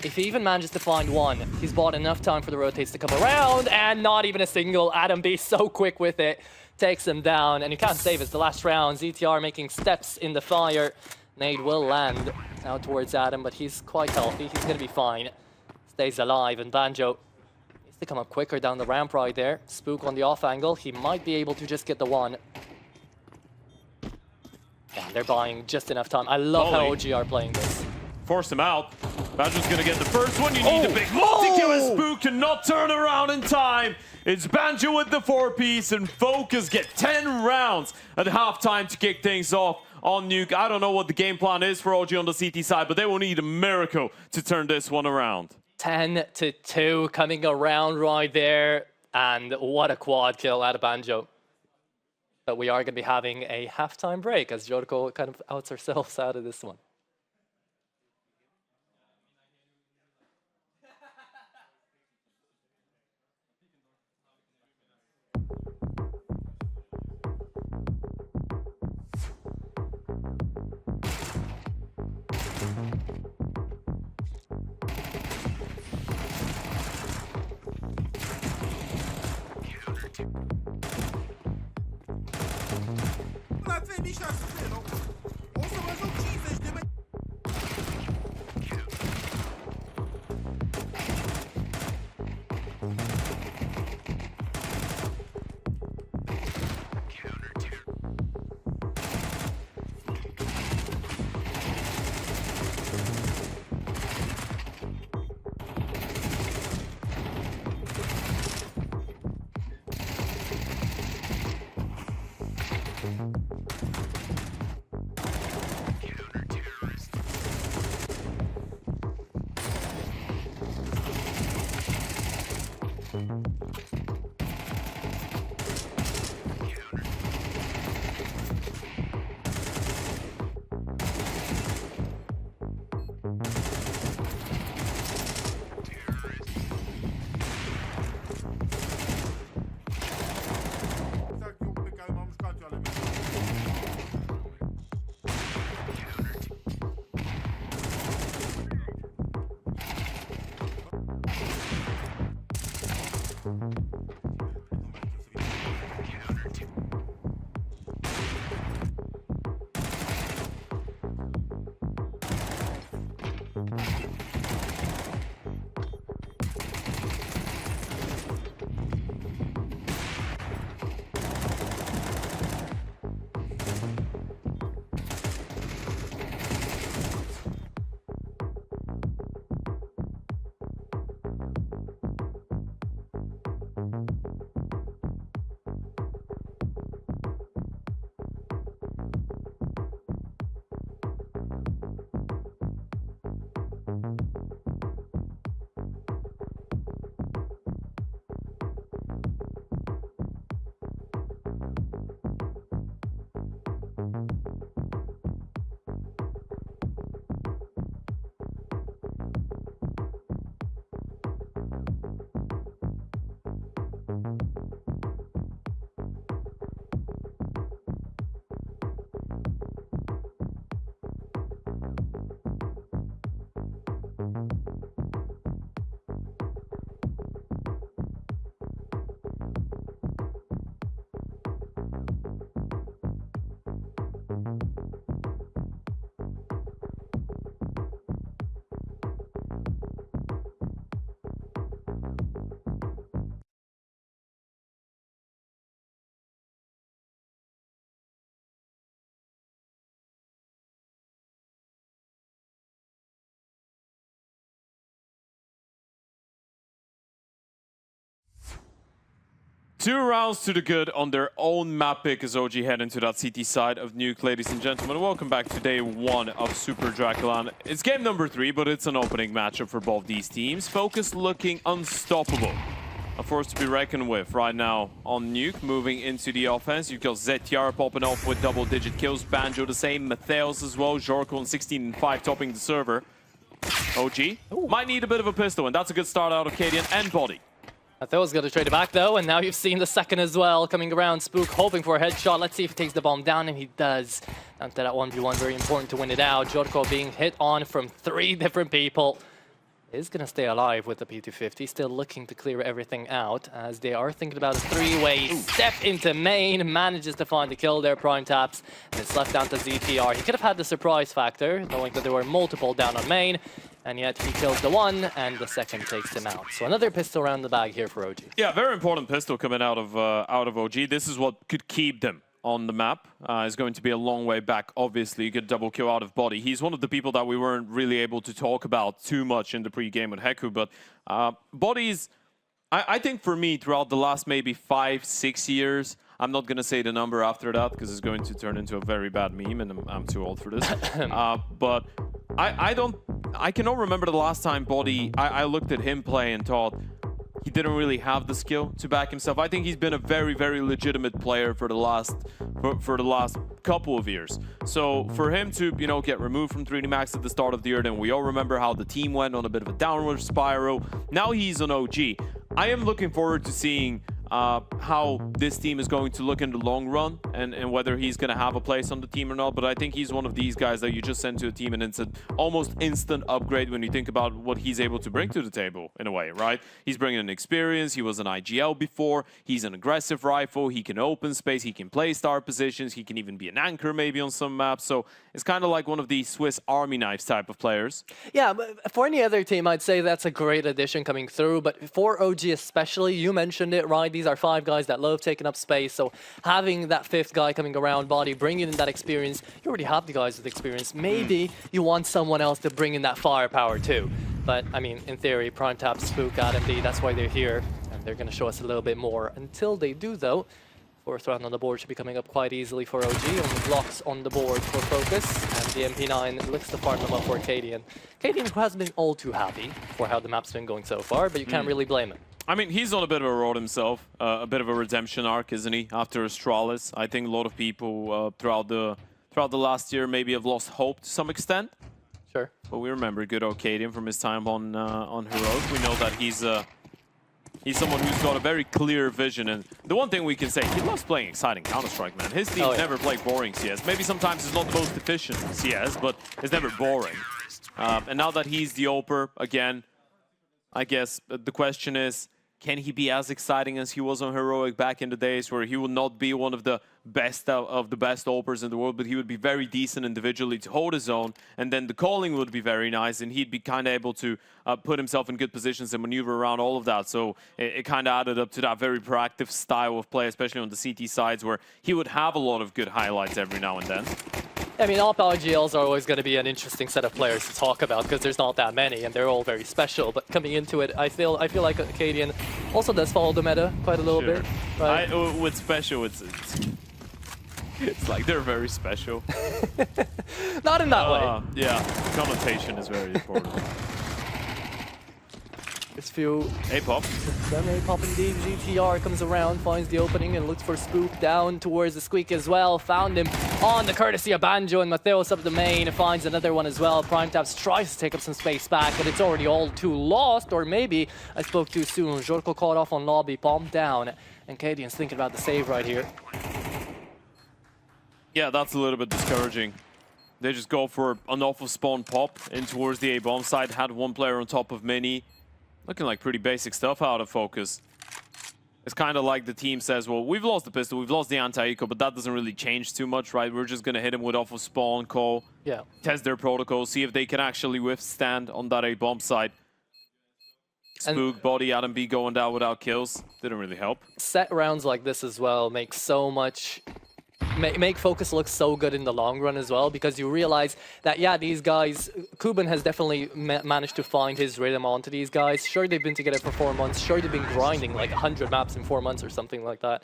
If he even manages to find one, he's bought enough time for the rotates to come around, and not even a single. Adam B so quick with it, takes him down, and you can't save it. It's the last round. ZTR making steps in the fire, Nade will land out towards Adam, but he's quite healthy. He's going to be fine. Stays alive, and Banjo needs to come up quicker down the ramp right there. Spook on the off angle. He might be able to just get the one. Yeah, they're buying just enough time. I love how OG are playing this. Force him out. Banjo's gonna get the first one. You need a big multi-kill, and Spook cannot turn around in time. It's Banjo with the 4-piece, and FOKUS get 10 rounds at halftime to kick things off on Nuke. I don't know what the game plan is for OG on the CT side, but they will need a miracle to turn this one around. 10-2 coming around right there, and what a quad kill out of Banjo. But we are going to be having a halftime break as Jorko kind of outs ourselves out of this one. Two rounds to the good on their own map pick as OG head into that CT side of Nuke, ladies and gentlemen. Welcome back to day one of Super DraculaN. It's game number 3, but it's an opening matchup for both these teams. FOKUS looking unstoppable. A force to be reckoned with right now on Nuke, moving into the offense. You've got ZTR popping off with double-digit kills. Banjo the same, Matheus as well. Jorko on 16 and 5 topping the server. OG might need a bit of a pistol, and that's a good start out of Cadian and Body. Matheus got to trade it back though, and now you've seen the second as well coming around. Spook hoping for a headshot. Let's see if he takes the bomb down, and he does. Down to that 1v1, very important to win it out. Jorko being hit on from 3 different people. is going to stay alive with the P250, still looking to clear everything out as they are thinking about a three-way step into main, manages to find the kill there, Prime taps, and it's left down to ZTR. He could have had the surprise factor, knowing that there were multiple down on main, and yet he kills the one, and the second takes him out. So another pistol around the bag here for OG. Yeah, very important pistol coming out of OG. This is what could keep them on the map. Is going to be a long way back, obviously. You get double kill out of Body. He's one of the people that we weren't really able to talk about too much in the pre-game with Heku, but Body's, I think for me, throughout the last maybe 5-6 years, I'm not going to say the number after that because it's going to turn into a very bad meme, and I'm too old for this. But I cannot remember the last time Body, I looked at him play and thought, he didn't really have the skill to back himself. I think he's been a very, very legitimate player for the last couple of years. So for him to, you know, get removed from 3D Max at the start of the year, then we all remember how the team went on a bit of a downward spiral. Now he's on OG. I am looking forward to seeing how this team is going to look in the long run and whether he's going to have a place on the team or not. But I think he's one of these guys that you just send to a team and it's an almost instant upgrade when you think about what he's able to bring to the table in a way, right? He's bringing an experience. He was an IGL before. He's an aggressive rifle. He can open space. He can play star positions. He can even be an anchor maybe on some maps. So it's kind of like one of these Swiss Army knives type of players. Yeah, but for any other team, I'd say that's a great addition coming through. But for OG especially, you mentioned it, right? These are 5 guys that love taking up space. So having that 5th guy coming around Body, bringing in that experience, you already have the guys with experience. Maybe you want someone else to bring in that firepower too. But I mean, in theory, Prime Tap, Spook, Adam D, that's why they're here. And they're going to show us a little bit more. Until they do, though, 4th round on the board should be coming up quite easily for OG. Only blocks on the board for FOKUS. And the MP9 looks to farm them up for Cadian. Cadian who hasn't been all too happy for how the map's been going so far, but you can't really blame him. I mean, he's on a bit of a road himself, a bit of a redemption arc, isn't he? After Astralis, I think a lot of people throughout the last year maybe have lost hope to some extent. Sure. But we remember good old Cadian from his time on Heroic. We know that he's someone who's got a very clear vision, and the one thing we can say, he loves playing exciting Counter-Strike, man. His team never played boring CS. Maybe sometimes it's not the most efficient CS, but it's never boring. And now that he's the Oper again, I guess the question is, can he be as exciting as he was on Heroic back in the days where he would not be one of the best Opers in the world, but he would be very decent individually to hold his own, and then the calling would be very nice, and he'd be kind of able to put himself in good positions and maneuver around all of that. So it kind of added up to that very proactive style of play, especially on the CT sides, where he would have a lot of good highlights every now and then. I mean, all IGLs are always going to be an interesting set of players to talk about because there's not that many and they're all very special. But coming into it, I feel like Cadian also does follow the meta quite a little bit. Right? With special, it's like they're very special. Not in that way. Yeah, the connotation is very important. This few A-pop. Then A-pop indeed. ZTR comes around, finds the opening, and looks for Spook down towards the Squeak as well. Found him on the courtesy of Banjo, and Mateos up the main finds another one as well. Prime Taps tries to take up some space back, but it's already all too lost, or maybe I spoke too soon. Jorko caught off on lobby, bomb down, and Cadian's thinking about the save right here. Yeah, that's a little bit discouraging. They just go for an off of spawn pop in towards the A-bomb side, had one player on top of Mini. Looking like pretty basic stuff out of FOKUS. It's kind of like the team says, well, we've lost the pistol, we've lost the anti-eco, but that doesn't really change too much, right? We're just going to hit him with off of spawn, call, test their protocol, see if they can actually withstand on that A-bomb side. Spook, Body, Adam B going down without kills. Didn't really help. Set rounds like this as well make so much... Make FOKUS look so good in the long run as well, because you realize that, yeah, these guys, Kuban has definitely managed to find his rhythm onto these guys. Sure, they've been together for 4 months. Sure, they've been grinding like 100 maps in 4 months or something like that.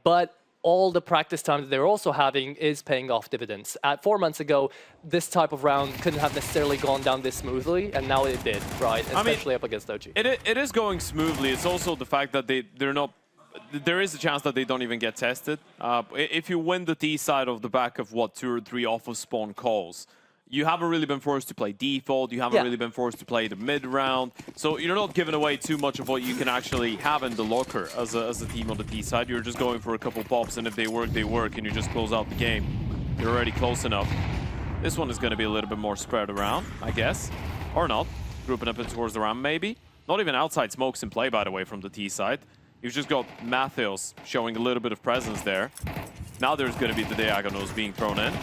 But all the practice time that they're also having is paying off dividends. At 4 months ago, this type of round couldn't have necessarily gone down this smoothly, and now it did, right? Especially up against OG. It is going smoothly. It's also the fact that they're not... There is a chance that they don't even get tested. If you win the T side of the back of, what, 2 or 3 off of spawn calls, you haven't really been forced to play default, you haven't really been forced to play the mid-round, so you're not giving away too much of what you can actually have in the locker as a team on the T side. You're just going for a couple pops, and if they work, and you just close out the game. You're already close enough. This one is going to be a little bit more spread around, I guess. Or not. Grouping up in towards the ramp, maybe. Not even outside smokes in play, by the way, from the T side. You've just got Matthews showing a little bit of presence there. Now there's going to be the diagonals being thrown in.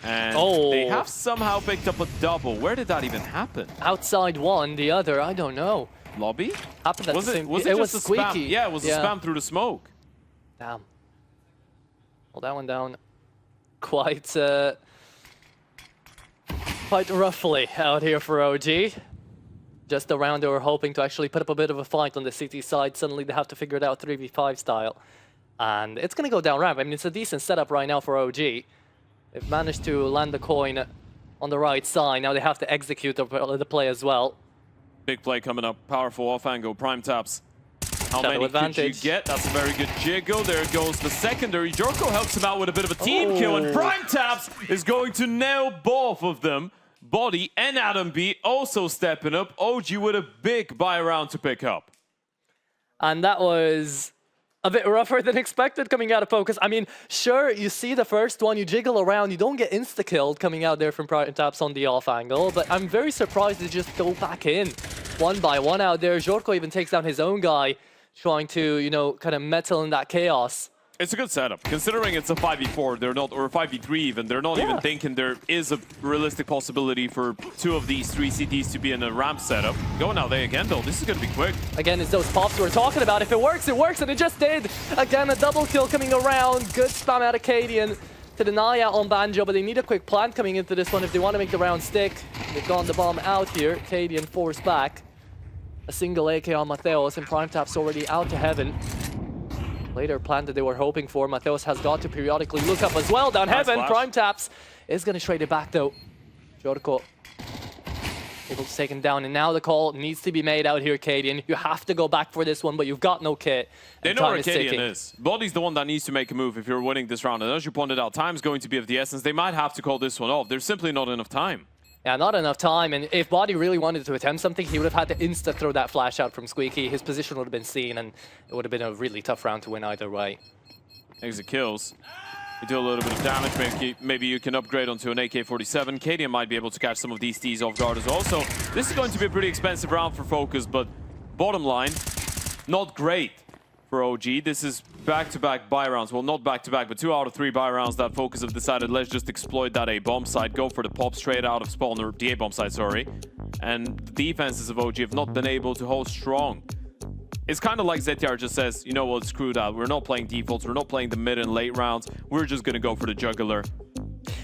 And they have somehow picked up a double. Where did that even happen? Outside one, the other, I don't know. Lobby? Happened at the same... Was it just a squeaky. spam? Yeah, it was a spam through the smoke. Damn. Well, that one down quite roughly out here for OG. Just around, they were hoping to actually put up a bit of a fight on the city side. Suddenly they have to figure it out 3v5 style. And it's going to go down ramp. I mean, it's a decent setup right now for OG. They've managed to land the coin on the right side. Now they have to execute the play as well. Big play coming up. Powerful off angle. Prime taps. How Shadow many advantage. could you get? That's a very good jiggle. There goes the secondary. Jorko helps him out with a bit of a team kill. And Prime Taps is going to nail both of them. Body and Adam B also stepping up. OG with a big buy round to pick up. And that was a bit rougher than expected coming out of FOKUS. I mean, sure, you see the first one, you jiggle around, you don't get insta-killed coming out there from Prime Taps on the off angle, but I'm very surprised to just go back in one by one out there. Jorko even takes down his own guy, trying to, you know, kind of metal in that chaos. It's a good setup. Considering it's a 5v4, they're not, or a 5v3 even, they're not even thinking there is a realistic possibility for two of these three CTs to be in a ramp setup. Going out there again, though, this is going to be quick. Again, it's those pops we're talking about. If it works, and it just did. Again, a double kill coming around. Good spam out of Cadian to deny out on Banjo, but they need a quick plant coming into this one if they want to make the round stick. They've gone the bomb out here. Cadian forced back. A single AK on Mateos, and Prime Tap's already out to heaven. Later plant that they were hoping for. Mateos has got to periodically look up as well. Down heaven, flash. Prime Taps is going to trade it back though. Jorko able to take him down, and now the call needs to be made out here, Cadian. You have to go back for this one, but you've got no kit. They know where Cadian is. Body's the one that needs to make a move if you're winning this round. And as you pointed out, time's going to be of the essence. They might have to call this one off. There's simply not enough time. Yeah, not enough time, and if Body really wanted to attempt something, he would have had to insta-throw that flash out from Squeaky. His position would have been seen, and it would have been a really tough round to win either way. Exit kills. You do a little bit of damage, maybe you can upgrade onto an AK-47. Cadian might be able to catch some of these Ts off guard as well. So this is going to be a pretty expensive round for FOKUS, but bottom line, not great for OG. This is back-to-back buy rounds. Well, not back-to-back, but 2 out of 3 buy rounds that FOKUS have decided, let's just exploit that A-bomb site, go for the pop straight out of spawn, or the A-bomb site, sorry. And the defenses of OG have not been able to hold strong. It's kind of like ZTR just says, you know what, screw that. We're not playing defaults, we're not playing the mid and late rounds. We're just going to go for the juggler.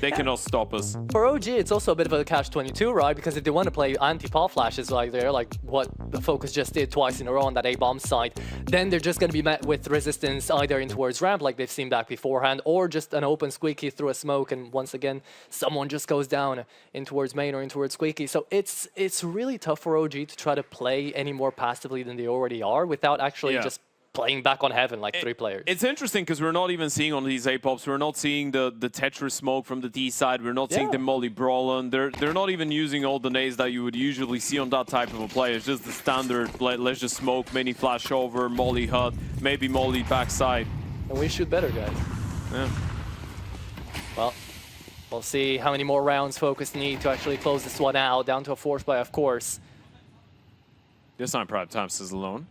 They cannot stop us. For OG, it's also a bit of a catch-22, right? Because if they want to play anti-pop flashes like they're like what the FOKUS just did twice in a row on that A-bomb site, then they're just going to be met with resistance either in towards ramp like they've seen back beforehand, or just an open Squeaky through a smoke, and once again, someone just goes down in towards main or in towards Squeaky. So it's really tough for OG to try to play any more passively than they already are without actually just playing back on heaven like 3 players. It's interesting because we're not even seeing on these A-pops, we're not seeing the Tetris smoke from the D side, we're not seeing the Molly Brawlin. They're not even using all the nades that you would usually see on that type of a play. It's just the standard, let's just smoke, mini flash over, Molly hut, maybe Molly backside. And we shoot better, guys. Yeah. Well, we'll see how many more rounds FOKUS need to actually close this one out, down to a 4th buy, of course. This time Prime Taps is alone.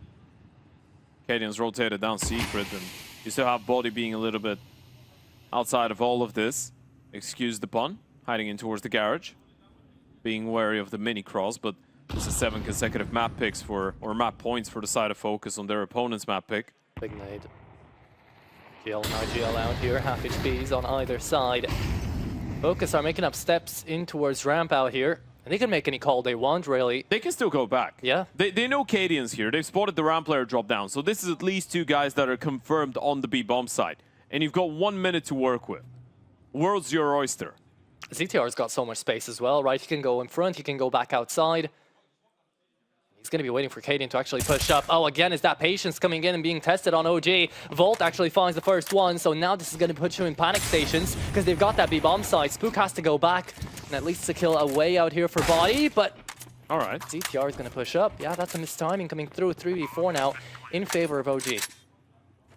Cadian's rotated down secret, and you still have Body being a little bit outside of all of this. Excuse the pun, hiding in towards the garage, being wary of the mini cross, but this is 7 consecutive map picks for, or map points for the side of FOKUS on their opponent's map pick. Big nade. GL and IGL out here, half HPs on either side. FOKUS are making up steps in towards ramp out here. And they can make any call they want, really. They can still go back. Yeah. They know Cadian's here. They've spotted the ramp player drop down. So this is at least 2 guys that are confirmed on the B-bomb side. And you've got 1 minute to work with. World's your oyster. ZTR's got so much space as well, right? He can go in front, he can go back outside. He's going to be waiting for Cadian to actually push up. Oh, again, is that patience coming in and being tested on OG. Volt actually finds the first one, so now this is going to put you in panic stations because they've got that B-bomb side. Spook has to go back and at least secure a way out here for Body, but all right. ZTR is going to push up. Yeah, that's a mistiming coming through. 3v4 now in favor of OG.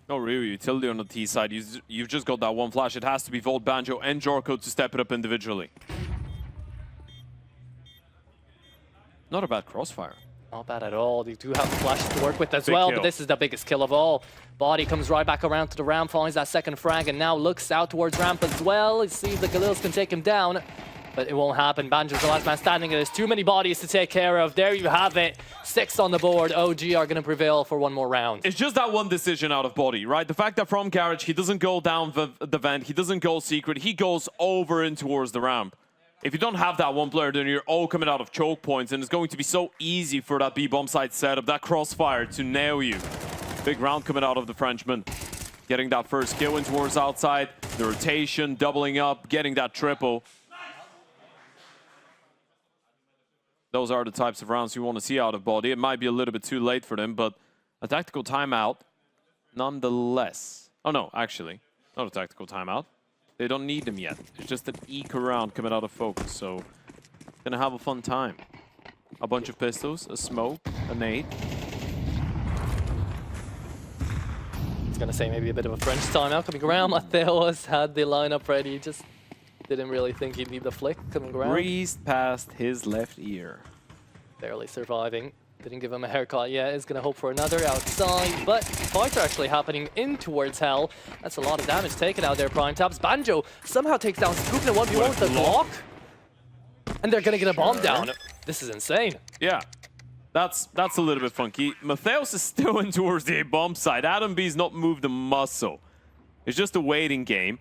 No real utility on the T side. You've just got that one flash. It has to be Volt, Banjo, and Jorko to step it up individually. Not a bad crossfire. Not bad at all. They do have flashes to work with as Big well, kill. but this is the biggest kill of all. Body comes right back around to the ramp, finds that second frag, and now looks out towards ramp as well. He sees the Galils can take him down, but it won't happen. Banjo's the last man standing, and there's too many bodies to take care of. There you have it. 6 on the board. OG are going to prevail for one more round. It's just that one decision out of body, right? The fact that from garage, he doesn't go down the vent, he doesn't go secret, he goes over in towards the ramp. If you don't have that one player, then you're all coming out of choke points, and it's going to be so easy for that B-bomb side setup, that crossfire to nail you. Big round coming out of the Frenchman. Getting that first kill in towards outside, the rotation, doubling up, getting that triple. Those are the types of rounds you want to see out of body. It might be a little bit too late for them, but a tactical timeout nonetheless. Oh no, actually, not a tactical timeout. They don't need them yet. It's just an eco round coming out of FOKUS, so gonna have a fun time. A bunch of pistols, a smoke, a nade. It's going to say maybe a bit of a French timeout coming around. Mateos had the lineup ready, just didn't really think he'd need the flick coming around. Breezed past his left ear. Barely surviving. Didn't give him a haircut yet. Is going to hope for another outside, but fights are actually happening in towards Hell. That's a lot of damage taken out there, Prime Tabs. Banjo somehow takes down Spook in a 1v1 with the Glock. And they're going to get a bomb down. This is insane. Yeah, that's a little bit funky. Mateos is still in towards the bomb side. Adam B's not moved a muscle. It's just a waiting game.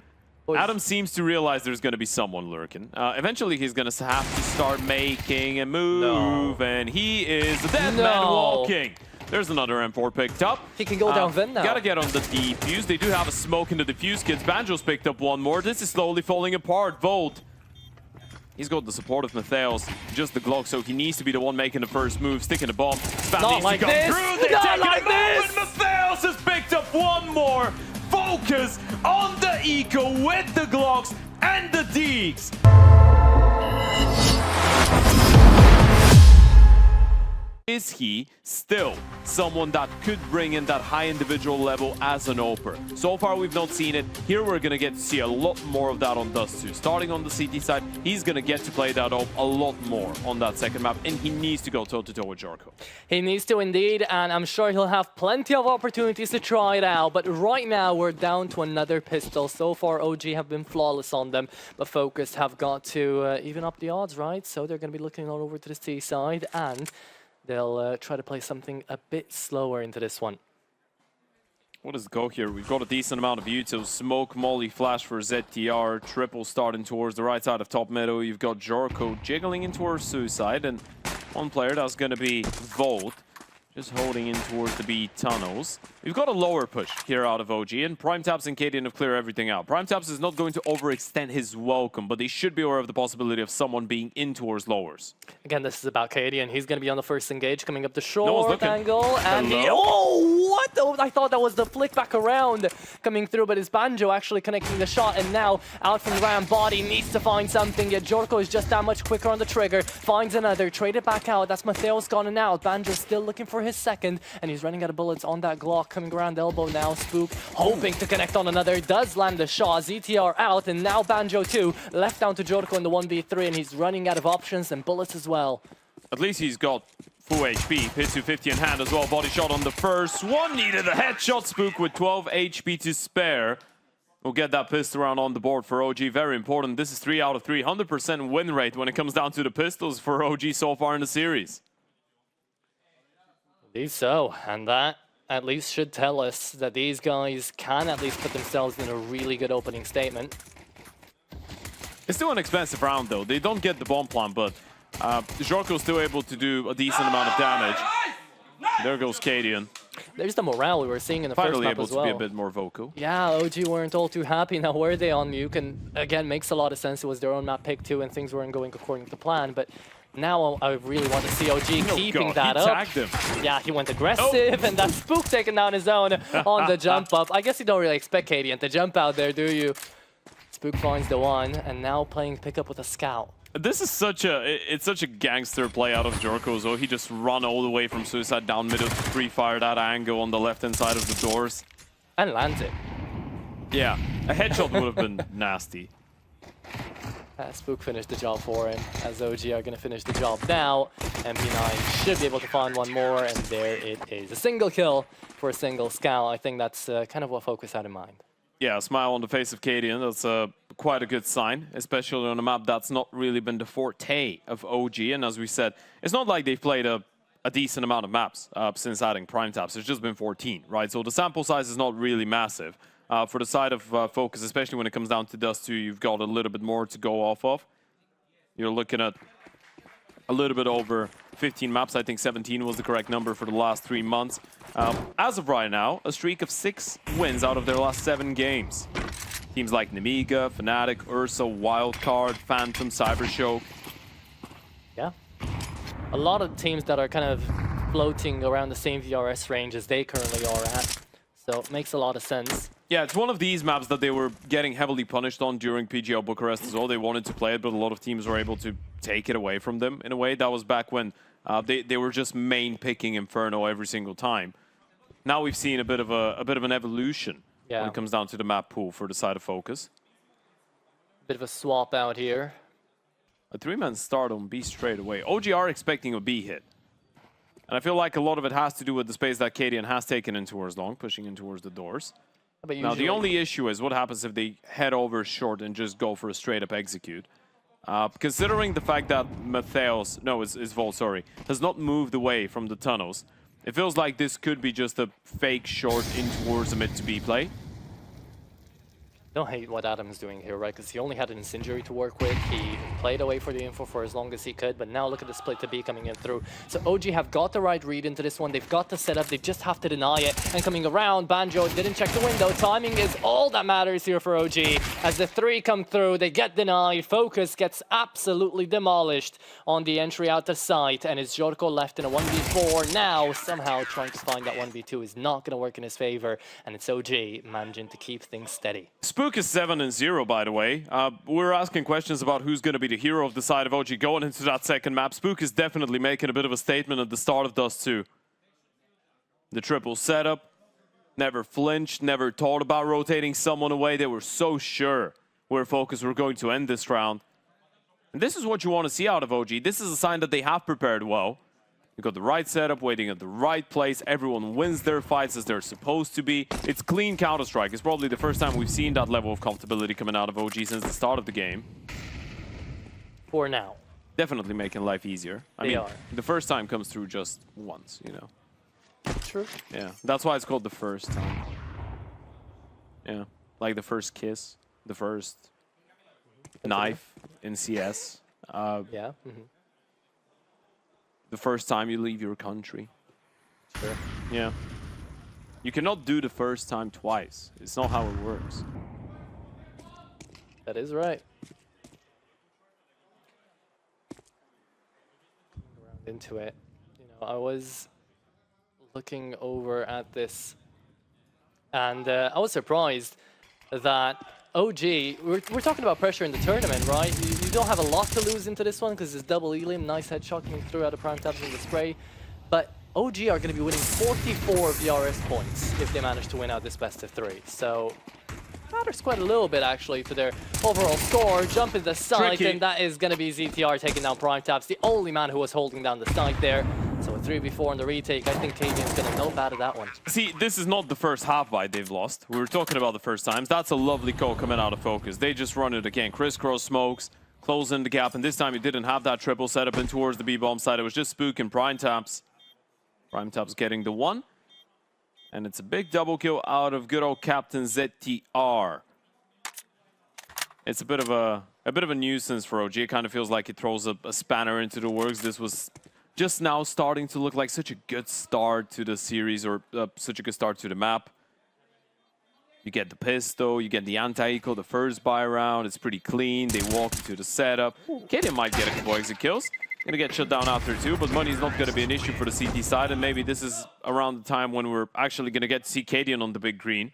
Adam seems to realize there's going to be someone lurking. Eventually, he's going to have to start making a move, and he is the dead man walking. There's another M4 picked up. He can go down Vin now. Gotta get on the defuse. They do have a smoke in the defuse kits. Banjo's picked up one more. This is slowly falling apart. Volt. He's got the support of Mateos, just the Glock, so he needs to be the one making the first move, sticking the bomb. Spam Not needs like to come this. through. They Not take like him out, and Mateos has picked up one more. FOKUS on the eco with the Glocks and the Deeks. Is he still someone that could bring in that high individual level as an oper? So far, we've not seen it. Here, we're going to get to see a lot more of that on Dust 2. Starting on the CT side, he's going to get to play that up a lot more on that second map, and he needs to go toe-to-toe with Jarko. He needs to indeed, and I'm sure he'll have plenty of opportunities to try it out. But right now, we're down to another pistol. So far, OG have been flawless on them, but FOKUS have got to even up the odds, right? So they're going to be looking all over to the C side, and they'll try to play something a bit slower into this one. What does go here? We've got a decent amount of utils. Smoke, molly, flash for ZTR. Triple starting towards the right side of top middle. You've got Jorko jiggling in towards Suicide. And one player that's going to be Volt, just holding in towards the B tunnels. We've got a lower push here out of OG. And Prime Tabs and Cadian have cleared everything out. Prime Tabs is not going to overextend his welcome, but they should be aware of the possibility of someone being in towards lowers. Again, this is about Cadian. He's going to be on the first engage, coming up the short looking. angle. And Hello? what? Oh, I thought that was the flick back around coming through, but it's Banjo actually connecting the shot. And now out from Ram, Body needs to find something. Yet Jorko is just that much quicker on the trigger. Finds another, trade it back out. That's Mateos gone and out. Banjo's still looking for his second, and he's running out of bullets on that Glock. Coming around elbow now. Spook hoping to connect on another. Does land the shot. ZTR out, and now Banjo too. Left down to Jorko in the 1v3, and he's running out of options and bullets as well. At least he's got full HP. Hit 250 in hand as well. Body shot on the first one. Needed a headshot. Spook with 12 HP to spare. We'll get that pistol round on the board for OG. Very important. This is 3 out of 3. 100% win rate when it comes down to the pistols for OG so far in the series. Indeed so. And that at least should tell us that these guys can at least put themselves in a really good opening statement. It's still an expensive round, though. They don't get the bomb plant, but Jorko's still able to do a decent amount of damage. There goes Cadian. There's the morale we were seeing in the first Finally map able as to well. be a bit more vocal. Yeah, OG weren't all too happy. Now, were they on Nuke? And again, makes a lot of sense. It was their own map pick too, and things weren't going according to plan. But now I really want to see OG keeping that he up. tagged him. Yeah, he went aggressive, and that Spook taking down his own on the jump up. I guess you don't really expect Cadian to jump out there, do you? Spook finds the one, and now playing pickup with a scout. This is such a gangster play out of Jorko. So he just run all the way from Suicide down middle to pre-fire that angle on the left-hand side of the doors. And lands it. Yeah, a headshot would have been nasty. Spook finished the job for him, as OG are going to finish the job now. MP9 should be able to find one more, and there it is. A single kill for a single scout. I think that's kind of what FOKUS had in mind. Yeah, a smile on the face of KDN. That's quite a good sign, especially on a map that's not really been the forte of OG. And as we said, it's not like they've played a decent amount of maps since adding prime taps. It's just been 14, right? So the sample size is not really massive. For the side of FOKUS, especially when it comes down to Dust 2, you've got a little bit more to go off of. You're looking at a little bit over 15 maps. I think 17 was the correct number for the last 3 months. As of right now, a streak of 6 wins out of their last 7 games. Teams like Nemiga, Fnatic, Ursa, Wildcard, Phantom, Cybershock. Yeah. A lot of teams that are kind of floating around the same VRS range as they currently are at. So it makes a lot of sense. Yeah, it's one of these maps that they were getting heavily punished on during PGL Bucharest as well. They wanted to play it, but a lot of teams were able to take it away from them in a way. That was back when they were just main picking Inferno every single time. Now we've seen a bit of an evolution when it comes down to the map pool for the side of FOKUS. Bit of a swap out here. A 3-man start on B straight away. OG are expecting a B hit. And I feel like a lot of it has to do with the space that KDN has taken in towards long, pushing in towards the doors. But now, the only issue is what happens if they head over short and just go for a straight-up execute. Considering the fact that Mattheos, no, is Volt, sorry, has not moved away from the tunnels, it feels like this could be just a fake short in towards the mid to B play. Don't hate what Adam's doing here, right? Because he only had an incendiary to work with. He played away for the info for as long as he could, but now look at the split to B coming in through. So OG have got the right read into this one. They've got the setup. They just have to deny it. And coming around, Banjo didn't check the window. Timing is all that matters here for OG. As the 3 come through, they get denied. FOKUS gets absolutely demolished on the entry out to site, and it's Jorko left in a 1v4. Now, somehow trying to find that 1v2 is not going to work in his favor, and it's OG managing to keep things steady. Spook is 7-0, by the way. We're asking questions about who's going to be the hero of the side of OG going into that second map. Spook is definitely making a bit of a statement at the start of Dust 2. The triple setup, never flinched, never thought about rotating someone away. They were so sure where FOKUS were going to end this round. And this is what you want to see out of OG. This is a sign that they have prepared well. You got the right setup, waiting at the right place. Everyone wins their fights as they're supposed to be. It's clean Counter-Strike. It's probably the first time we've seen that level of comfortability coming out of OG since the start of the game. For now. Definitely making life easier. I mean, the first time comes through just once, you know. True. Yeah, that's why it's called the first time. Yeah, like the first kiss, the first knife in CS. Yeah. The first time you leave your country. Sure. Yeah. You cannot do the first time twice. It's not how it works. That is right. Around into it. You know, I was looking over at this, and I was surprised that OG, we're talking about pressure in the tournament, right? You don't have a lot to lose into this one because it's double Elim, nice headshot coming through out of prime taps in the spray. But OG are going to be winning 44 VRS points if they manage to win out this best of 3. So matters quite a little bit actually to their overall score. Jump in the site, and that is going to be ZTR taking down prime taps, the only man who was holding down the site there. So a 3v4 in the retake. I think KDN's going to nope out of that one. See, this is not the first half fight they've lost. We were talking about the first times. That's a lovely call coming out of FOKUS. They just run it again. Crisscross smokes, closing the gap, and this time he didn't have that triple setup in towards the B-bomb side. It was just Spook and prime taps. Prime taps getting the 1. And it's a big double kill out of good old Captain ZTR. It's a bit of a nuisance for OG. It kind of feels like it throws a spanner into the works. This was just now starting to look like such a good start to the series, or such a good start to the map. You get the pistol, you get the anti-eco, the first buy round. It's pretty clean. They walk into the setup. KDN might get a couple exit kills. Gonna get shut down after 2, but money is not gonna be an issue for the CT side, and maybe this is around the time when we're actually gonna get to see KDN on the big green.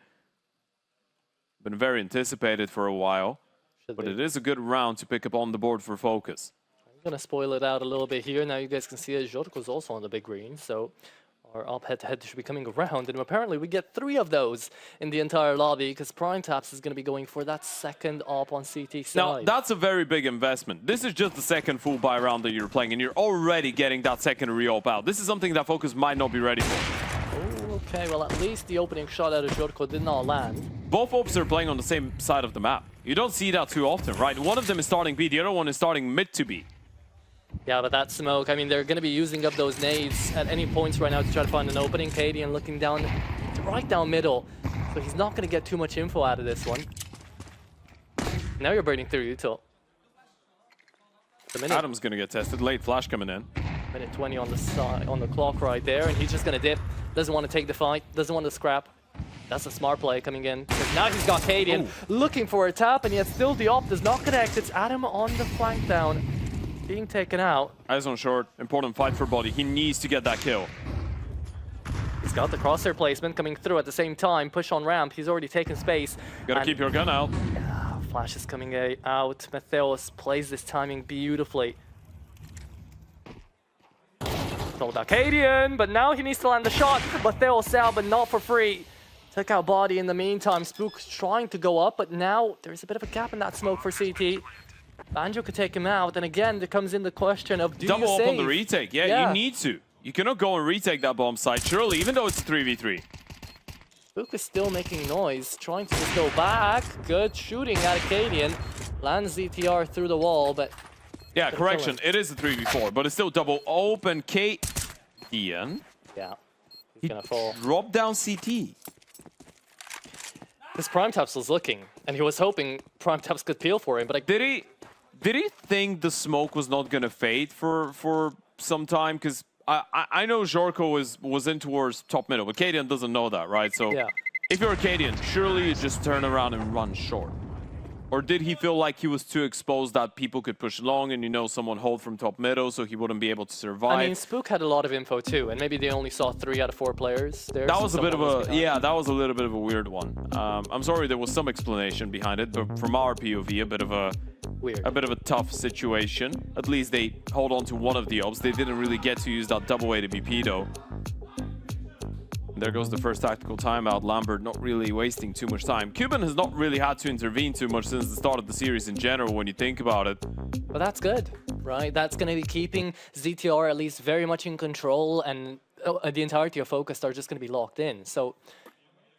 Been very anticipated for a while, but it is a good round to pick up on the board for FOKUS. I'm gonna spoil it out a little bit here. Now you guys can see that Jorko's also on the big green, so Our up head-to-head should be coming around, and apparently we get 3 of those in the entire lobby because PrimeTaps is going to be going for that second op on CT side. Now, that's a very big investment. This is just the second full buy round that you're playing, and you're already getting that second re-op out. This is something that FOKUS might not be ready for. Oh, okay, well, at least the opening shot out of Jorko did not land. Both ops are playing on the same side of the map. You don't see that too often, right? One of them is starting B, the other one is starting mid to B. Yeah, but that smoke, I mean, they're going to be using up those nades at any points right now to try to find an opening. KDN looking down, right down middle. So he's not going to get too much info out of this one. Now you're burning through util. Adam's going to get tested. Late flash coming in. Minute 20 on the side, on the clock right there, and he's just going to dip. Doesn't want to take the fight, doesn't want to scrap. That's a smart play coming in. Because now he's got KDN looking for a tap, and yet still the op does not connect. It's Adam on the flank down. Being taken out. Eyes on short. Important fight for body. He needs to get that kill. He's got the crosshair placement coming through at the same time. Push on ramp. He's already taken space. Gotta keep your gun out. Flash is coming out. Matheus plays this timing beautifully. Sold Arcadian, but now he needs to land the shot. Matheus out, but not for free. Took out body in the meantime. Spook trying to go up, but now there's a bit of a gap in that smoke for CT. Banjo could take him out, and again, there comes in the question of do double you up save? on the retake. Yeah, you need to. You cannot go and retake that bomb site, surely, even though it's 3v3. Spook is still making noise, trying to just go back. Good shooting at Acadian. Lands ZTR through the wall, but... Yeah, correction, it is a 3v4, but it's still double open. Ian. Yeah, he's gonna fall. Drop down CT. This PrimeTaps was looking, and he was hoping PrimeTaps could peel for him, but Did he think the smoke was not gonna fade for some time? Because I know Jorko was in towards top middle, but Cadian doesn't know that, right? So yeah. If you're Cadian, surely you just turn around and run short. Or did he feel like he was too exposed that people could push long and someone hold from top middle so he wouldn't be able to survive? I mean, Spook had a lot of info too, and maybe they only saw 3 out of 4 players there. That was a bit of a, that was a little bit of a weird one. I'm sorry there was some explanation behind it, but from our POV, a bit of a tough situation. At least they hold on to one of the ops. They didn't really get to use that double AWP though. There goes the first tactical timeout. Lambert not really wasting too much time. Cuban has not really had to intervene too much since the start of the series in general, when you think about it. But that's good, right? That's going to be keeping ZTR at least very much in control, and the entirety of FOKUS are just going to be locked in. So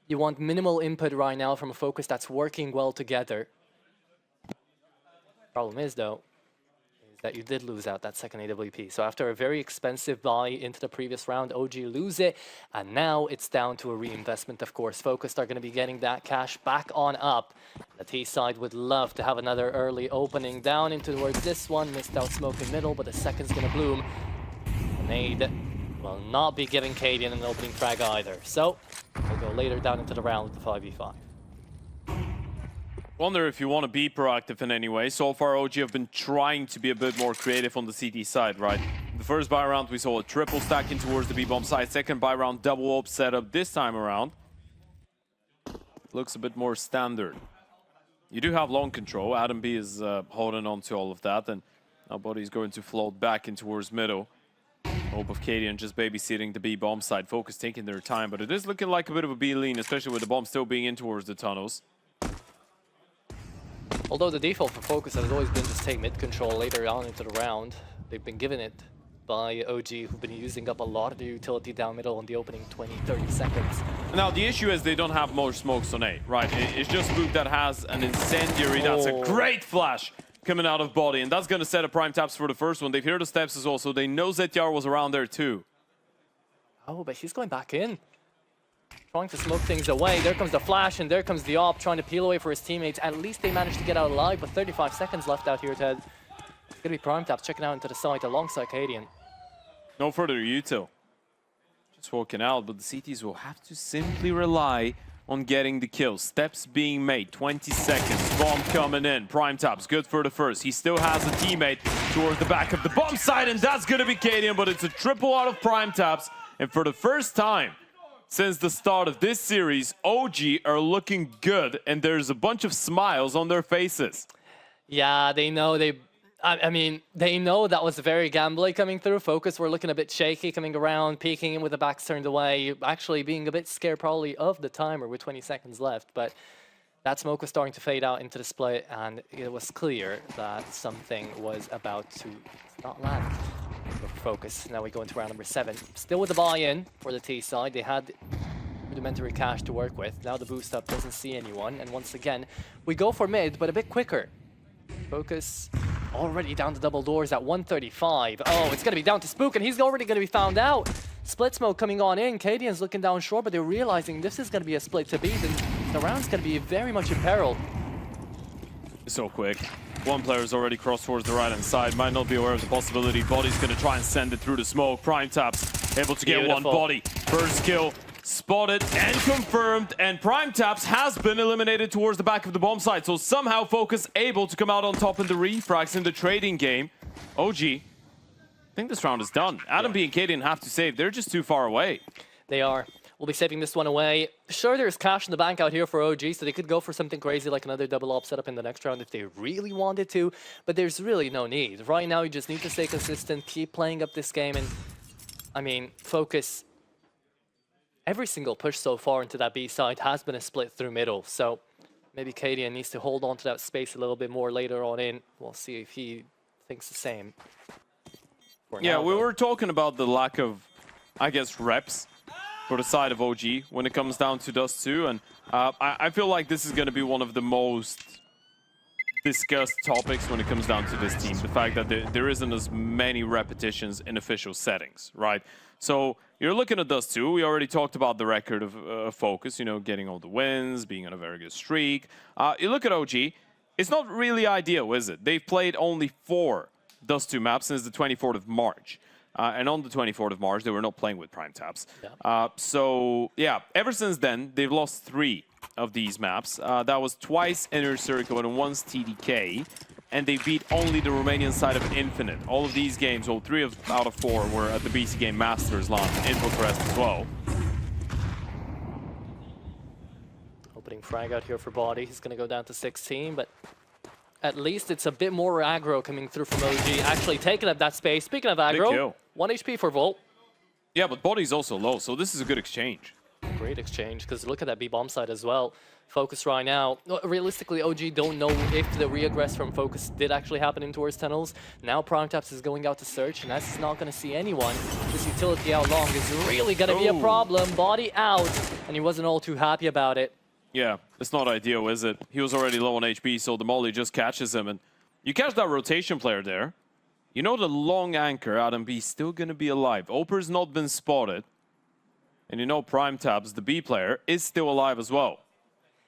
you want minimal input right now from a FOKUS that's working well together. Problem is, though, that you did lose out that second AWP. So after a very expensive buy into the previous round, OG lose it, and now it's down to a reinvestment, of course. FOKUS are going to be getting that cash back on up. The T side would love to have another early opening down into towards this one. Missed out smoke in middle, but the second's going to bloom. The nade will not be giving Cadian an opening frag either. So we'll go later down into the round with the 5v5. Wonder if you want to be proactive in any way. So far, OG have been trying to be a bit more creative on the CT side, right? The first buy round, we saw a triple stacking towards the B-bomb side. Second buy round, double op setup this time around. Looks a bit more standard. You do have long control. Adam B is holding on to all of that, and now Body's going to float back in towards middle. Hope of Cadian just babysitting the B-bomb side. FOKUS taking their time, but it is looking like a bit of a B lean, especially with the bomb still being in towards the tunnels. Although the default for FOKUS has always been just take mid control later on into the round. They've been given it by OG, who've been using up a lot of the utility down middle in the opening 20-30 seconds. Now, the issue is they don't have more smokes on A, right? It's just Spook that has an incendiary. That's a great flash coming out of Body, and that's going to set up PrimeTaps for the first one. They've heard the steps as well, so they know ZTR was around there too. Oh, but he's going back in. Trying to smoke things away. There comes the flash, and there comes the op, trying to peel away for his teammates. At least they managed to get out alive, but 35 seconds left out here, Ted. It's going to be PrimeTaps checking out into the site alongside Cadian. No further util. Just walking out, but the CTs will have to simply rely on getting the kill. Steps being made, 20 seconds. Bomb coming in. PrimeTaps, good for the first. He still has a teammate towards the back of the bomb side, and that's going to be Cadian, but it's a triple out of PrimeTaps. And for the first time since the start of this series, OG are looking good, and there's a bunch of smiles on their faces. Yeah, they know I mean, they know that was very gambly coming through. FOKUS were looking a bit shaky, coming around, peeking in with the backs turned away, actually being a bit scared probably of the timer with 20 seconds left. But that smoke was starting to fade out into the split, and it was clear that something was about to not land for FOKUS. Now we go into round number 7. Still with the buy-in for the T side. They had rudimentary cash to work with. Now the boost up doesn't see anyone, and once again, we go for mid, but a bit quicker. FOKUS already down to double doors at 135. Oh, it's going to be down to Spook, and he's already going to be found out. Split smoke coming on in. Cadian's looking down short, but they're realizing this is going to be a split to beat, and the round's going to be very much in peril. So quick. One player's already crossed towards the right-hand side. Might not be aware of the possibility. Body's going to try and send it through the smoke. Prime Taps able to get one body. First kill. Spotted and confirmed, and Prime Taps has been eliminated towards the back of the bomb site. So somehow FOKUS able to come out on top in the refrags in the trading game. OG, I think this round is done. Adam B and Cadian have to save. They're just too far away. They are. We'll be saving this one away. Sure, there's cash in the bank out here for OG, so they could go for something crazy like another double op setup in the next round if they really wanted to, but there's really no need. Right now, you just need to stay consistent, keep playing up this game, and I mean, FOKUS. Every single push so far into that B side has been a split through middle, so maybe Cadian needs to hold on to that space a little bit more later on in. We'll see if he thinks the same. Yeah, we were talking about the lack of, I guess, reps for the side of OG when it comes down to Dust 2, and I feel like this is going to be one of the most discussed topics when it comes down to this team. The fact that there isn't as many repetitions in official settings, right? So you're looking at Dust 2. We already talked about the record of FOKUS, you know, getting all the wins, being on a very good streak. You look at OG, it's not really ideal, is it? They've played only 4 Dust 2 maps since the 24th of March. And on the 24th of March, they were not playing with Prime Taps. Yeah. So, yeah, ever since then, they've lost 3 of these maps. That was twice Inner Circle and once TDK. And they beat only the Romanian side of Infinite. All of these games, well, 3 out of 4 were at the BC Game Masters launch in Bucharest as well. Opening frag out here for Body. He's going to go down to 16, but at least it's a bit more aggro coming through from OG. Actually taking up that space. Speaking of aggro, 1 HP for Volt. Yeah, but Body's also low, so this is a good exchange. Great exchange, because look at that B-bomb side as well. FOKUS right now. Realistically, OG don't know if the reaggress from FOKUS did actually happen in towards tunnels. Now Prime Taps is going out to search, and that's not going to see anyone. This utility out long is really going to be a problem. Body out, and he wasn't all too happy about it. Yeah, it's not ideal, is it? He was already low on HP, so the molly just catches him, and you catch that rotation player there. You know the long anchor, Adam B, still going to be alive. Oper's not been spotted. And you know Prime Taps, the B player, is still alive as well.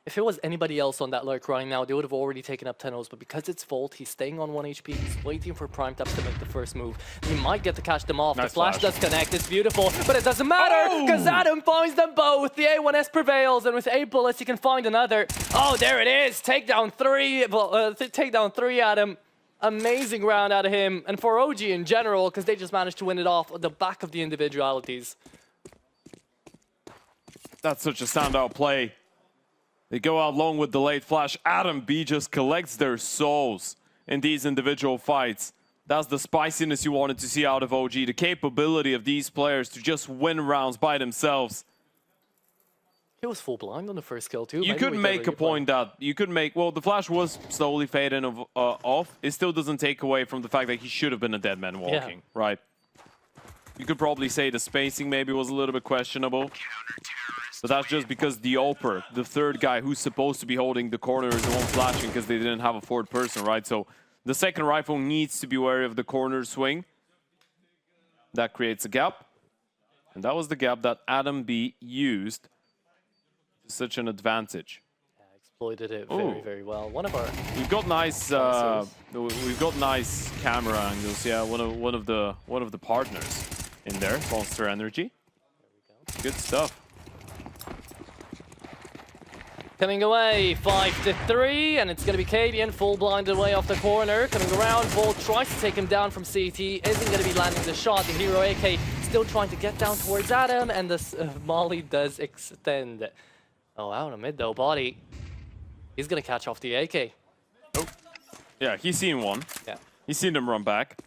If it was anybody else on that lurk right now, they would have already taken up tunnels, but because it's Volt, he's staying on 1 HP, he's waiting for Prime Taps to make the first move. He might get to catch them off. Nice the flash does connect, it's beautiful, but it doesn't matter, because Adam finds them both. The A1S prevails, and with 8 bullets, he can find another. Oh, there it is, takedown 3, takedown 3, Adam. Amazing round out of him, and for OG in general, because they just managed to win it off at the back of the individualities. That's such a standout play. They go out long with the late flash. Adam B just collects their souls in these individual fights. That's the spiciness you wanted to see out of OG. The capability of these players to just win rounds by themselves. He was full blind on the first kill too. You could make a point that you could make, well, the flash was slowly fading off. It still doesn't take away from the fact that he should have been a dead man walking, right? You could probably say the spacing maybe was a little bit questionable. But that's just because the Oper, the third guy who's supposed to be holding the corner, is the one flashing because they didn't have a fourth person, right? So the second rifle needs to be wary of the corner swing. That creates a gap. And that was the gap that Adam B used. Such an advantage. Yeah, exploited it very, very well. One of our we've got nice camera angles. Yeah, one of the partners in there, Monster Energy. There we go. Good stuff. Coming away, 5-3, and it's going to be Cadian, full blinded away off the corner. Coming around, Volt tries to take him down from CT, isn't going to be landing the shot. The Hero AK still trying to get down towards Adam, and the Molly does extend. Oh, out of mid though, Body. He's going to catch off the AK. Oh, yeah, he's seen one. Yeah. He's seen them run back.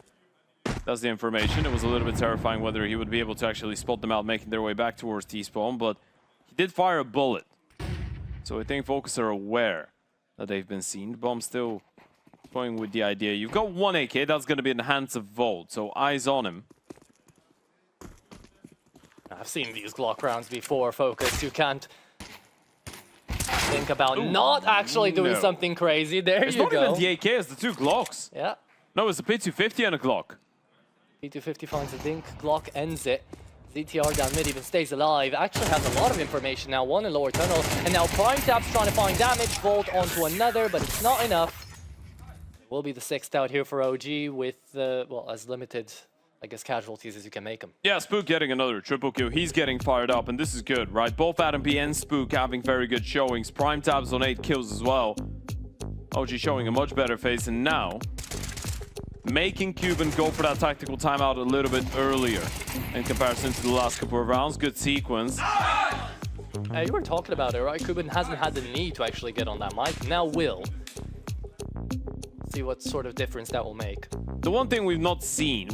That's the information. It was a little bit terrifying whether he would be able to actually spot them out making their way back towards T-spawn, but he did fire a bullet. So I think FOKUS are aware that they've been seen. The bomb still going with the idea. You've got one AK, that's going to be in the hands of Volt, so eyes on him. I've seen these Glock rounds before, FOKUS. You can't think about not actually doing something crazy. There It's you not go. even the AK, it's the two Glocks. Yeah. No, it's a P250 and a Glock. P250 finds a dink, Glock ends it. ZTR down mid even stays alive. Actually has a lot of information now. One in lower tunnel. And now PrimeTap's trying to find damage. Volt onto another, but it's not enough. It will be the sixth out here for OG with, well, as limited, I guess, casualties as you can make them. Yeah, Spook getting another triple kill. He's getting fired up, and this is good, right? Both Adam B and Spook having very good showings. PrimeTap's on 8 kills as well. OG showing a much better face, and now making Cuban go for that tactical timeout a little bit earlier in comparison to the last couple of rounds. Good sequence. You were talking about it, right? Cuban hasn't had the need to actually get on that mic. Now will. See what sort of difference that will make. The one thing we've not seen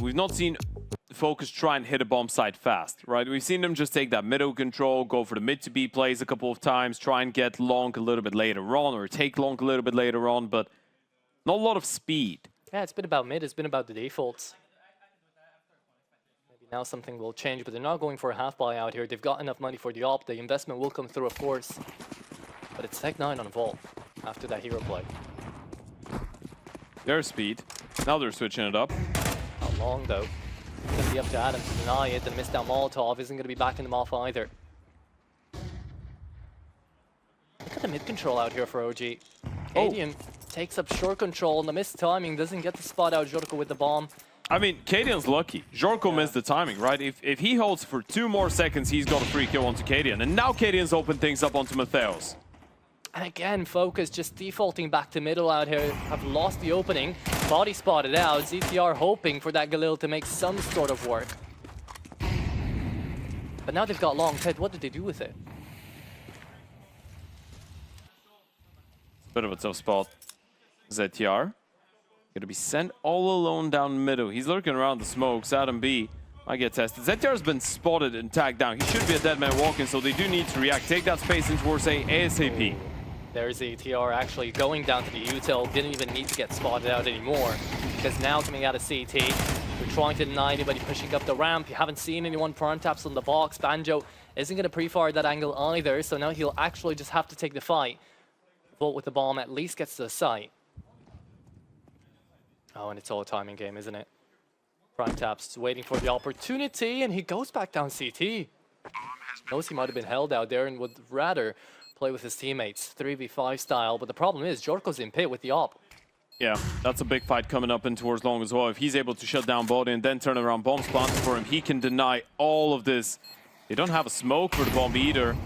FOKUS try and hit a bomb site fast, right? We've seen them just take that middle control, go for the mid to B plays a couple of times, try and get long a little bit later on, or take long a little bit later on, but not a lot of speed. Yeah, it's been about mid, it's been about the defaults. Maybe now something will change, but they're not going for a half buy out here. They've got enough money for the op. The investment will come through, of course. But it's Tech 9 on Volt after that hero play. Their speed. Now they're switching it up. Not long, though. It's going to be up to Adam to deny it. The missed out Molotov isn't going to be backing them off either. Look at the mid control out here for OG. Cadian takes up short control, and the missed timing doesn't get to spot out Jorko with the bomb. I mean, Cadian's lucky. Jorko missed the timing, right? If he holds for 2 more seconds, he's got a free kill onto Cadian. And now Cadian's opened things up onto Matheus. And again, FOKUS just defaulting back to middle out here. Have lost the opening. Body spotted out. ZTR hoping for that Galil to make some sort of work. But now they've got long. Ted, what did they do with it? Bit of a tough spot. ZTR. Gonna be sent all alone down middle. He's lurking around the smokes. Adam B might get tested. ZTR's been spotted and tagged down. He should be a dead man walking, so they do need to react. Take that space in towards A ASAP. There's ZTR actually going down to the util. Didn't even need to get spotted out anymore. Because now coming out of CT, they're trying to deny anybody pushing up the ramp. You haven't seen anyone PrimeTaps on the box. Banjo isn't going to pre-fire that angle either, so now he'll actually just have to take the fight. Volt with the bomb at least gets to the site. Oh, and it's all a timing game, isn't it? PrimeTap's waiting for the opportunity, and he goes back down CT. Knows he might have been held out there and would rather play with his teammates, 3v5 style. But the problem is, Jorko's in pit with the op. Yeah, that's a big fight coming up in towards long as well. If he's able to shut down Body and then turn around bombs planted for him, he can deny all of this. They don't have a smoke for the bomb either.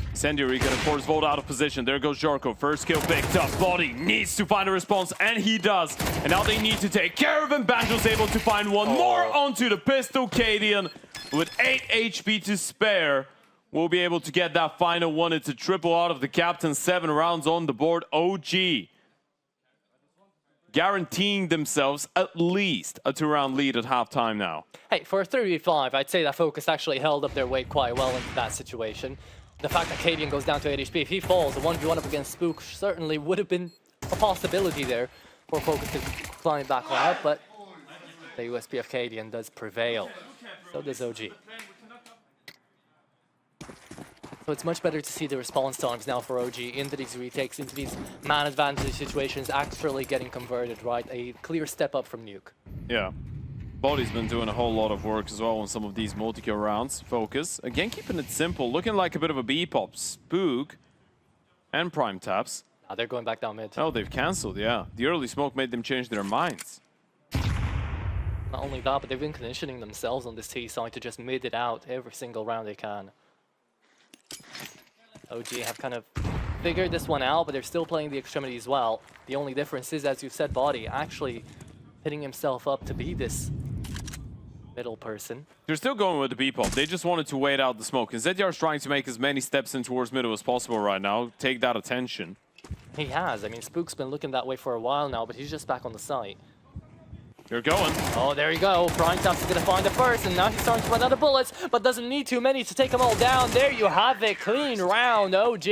Incendiary gonna force Volt out of position. There goes Jorko. First kill picked up. Body needs to find a response, and he does. And now they need to take care of him. Banjo's able to find one more onto the pistol. Cadian with 8 HP to spare will be able to get that final one. It's a triple out of the captain. 7 rounds on the board. OG guaranteeing themselves at least a 2-round lead at halftime now. Hey, for a 3v5, I'd say that FOKUS actually held up their weight quite well into that situation. The fact that Cadian goes down to 8 HP, if he falls, a 1v1 up against Spook certainly would have been a possibility there for FOKUS to climb back on up, but the USP of Cadian does prevail. So does OG. So it's much better to see the response times now for OG into these retakes, into these man advantage situations, actually getting converted, right? A clear step up from Nuke. Yeah. Body's been doing a whole lot of work as well on some of these multi-kill rounds. FOKUS, again, keeping it simple, looking like a bit of a B-pop. Spook and PrimeTaps. Now they're going back down mid. Oh, they've cancelled, yeah. The early smoke made them change their minds. Not only that, but they've been conditioning themselves on this T side to just mid it out every single round they can. OG have kind of figured this one out, but they're still playing the extremity as well. The only difference is, as you said, Body actually hitting himself up to be this middle person. They're still going with the B-pop. They just wanted to wait out the smoke. And ZDR is trying to make as many steps in towards middle as possible right now. Take that attention. He has. I mean, Spook's been looking that way for a while now, but he's just back on the site. You're going. Oh, there you go. Brighthouse is going to find the first, and now he's starting to run out of bullets, but doesn't need too many to take them all down. There you have it. Clean round. OG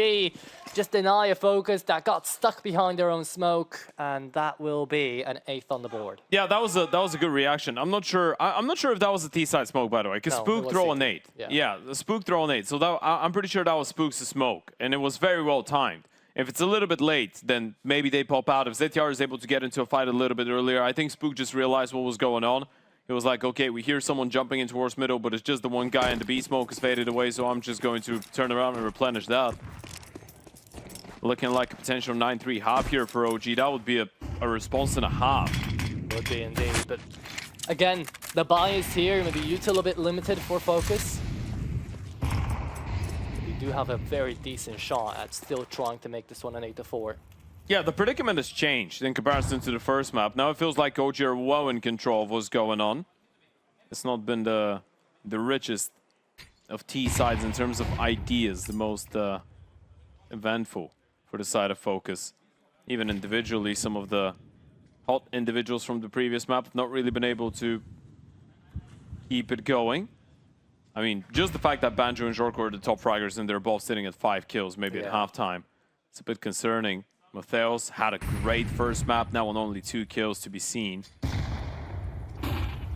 just deny a focus that got stuck behind their own smoke, and that will be an 8th on the board. Yeah, that was a good reaction. I'm not sure. I'm not sure if that was a T-side smoke, by the way, because No, it Spook was throw CT. a nade. Yeah. The Spook throw a nade. So that, I'm pretty sure that was Spook's smoke, and it was very well timed. If it's a little bit late, then maybe they pop out. If ZTR is able to get into a fight a little bit earlier, I think Spook just realized what was going on. It was like, okay, we hear someone jumping in towards middle, but it's just the one guy, and the B smoke is faded away, so I'm just going to turn around and replenish that. Looking like a potential 9-3 half here for OG. That would be a response and a half. Would be indeed, but again, the bias here, maybe util a bit limited for focus. We do have a very decent shot at still trying to make this one an 8-4. Yeah, the predicament has changed in comparison to the first map. Now it feels like OG are well in control of what's going on. It's not been the richest of T-sides in terms of ideas, the most eventful for the side of FOKUS. Even individually, some of the hot individuals from the previous map have not really been able to keep it going. I mean, just the fact that Banjo and Jorko are the top fraggers and they're both sitting at 5 kills, maybe at halftime, it's a bit concerning. Matheus had a great first map, now on only 2 kills to be seen.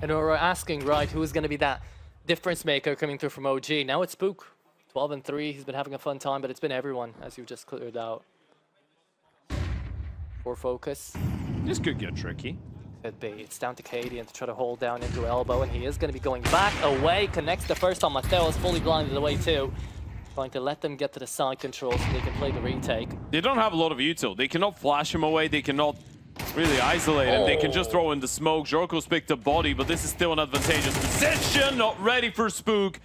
And we're asking, right, who is going to be that difference maker coming through from OG? Now it's Spook. 12-3, he's been having a fun time, but it's been everyone, as you just cleared out. For focus. This could get tricky. Could be. It's down to Cadian to try to hold down into elbow, and he is going to be going back away. Connects the first on Matheus, fully blinded away too. Trying to let them get to the side control so they can play the retake. They don't have a lot of util. They cannot flash him away. They cannot really isolate him. They can just throw in the smoke. Jorko's picked a body, but this is still an advantageous position. Not ready for Spook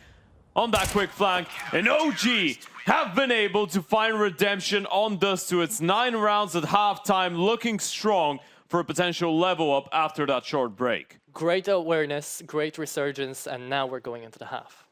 on that quick flank. And OG have been able to find redemption on Dust to its 9 rounds at halftime, looking strong for a potential level up after that short break. Great awareness, great resurgence, and now we're going into the half.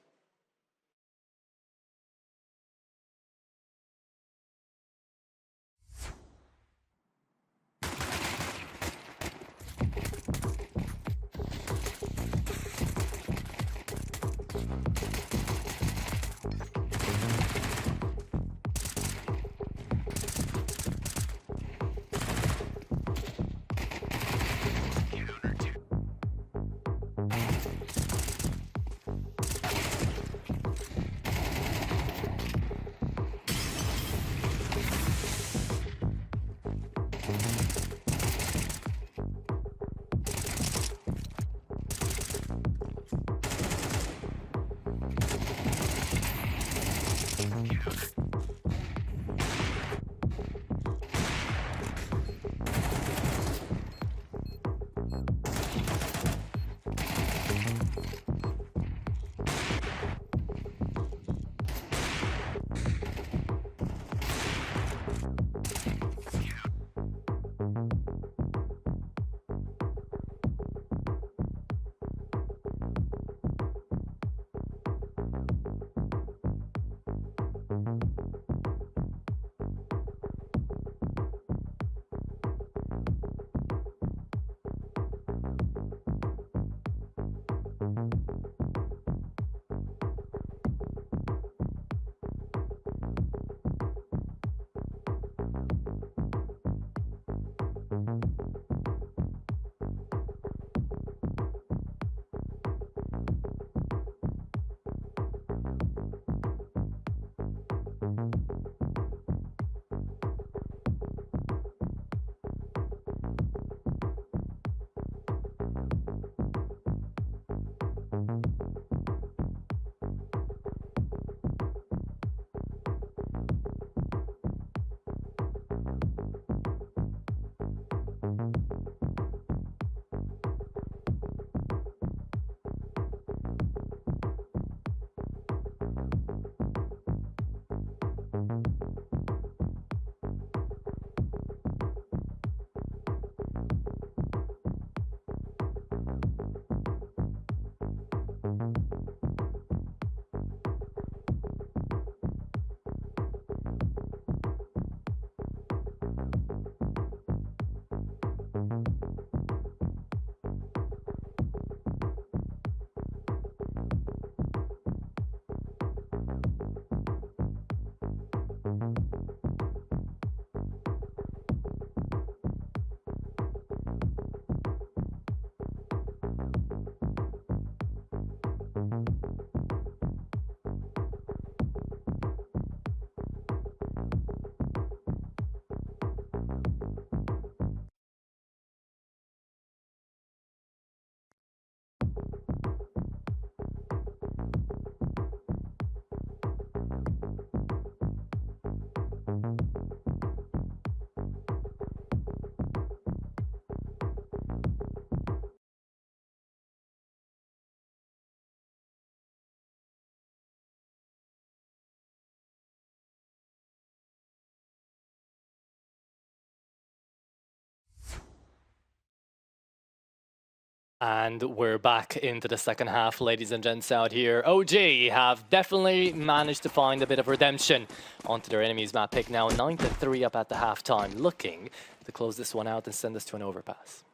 And we're back into the second half, ladies and gents, out here. OG have definitely managed to find a bit of redemption onto their enemy's map pick now. 9-3 up at the halftime, looking to close this one out and send us to an overpass.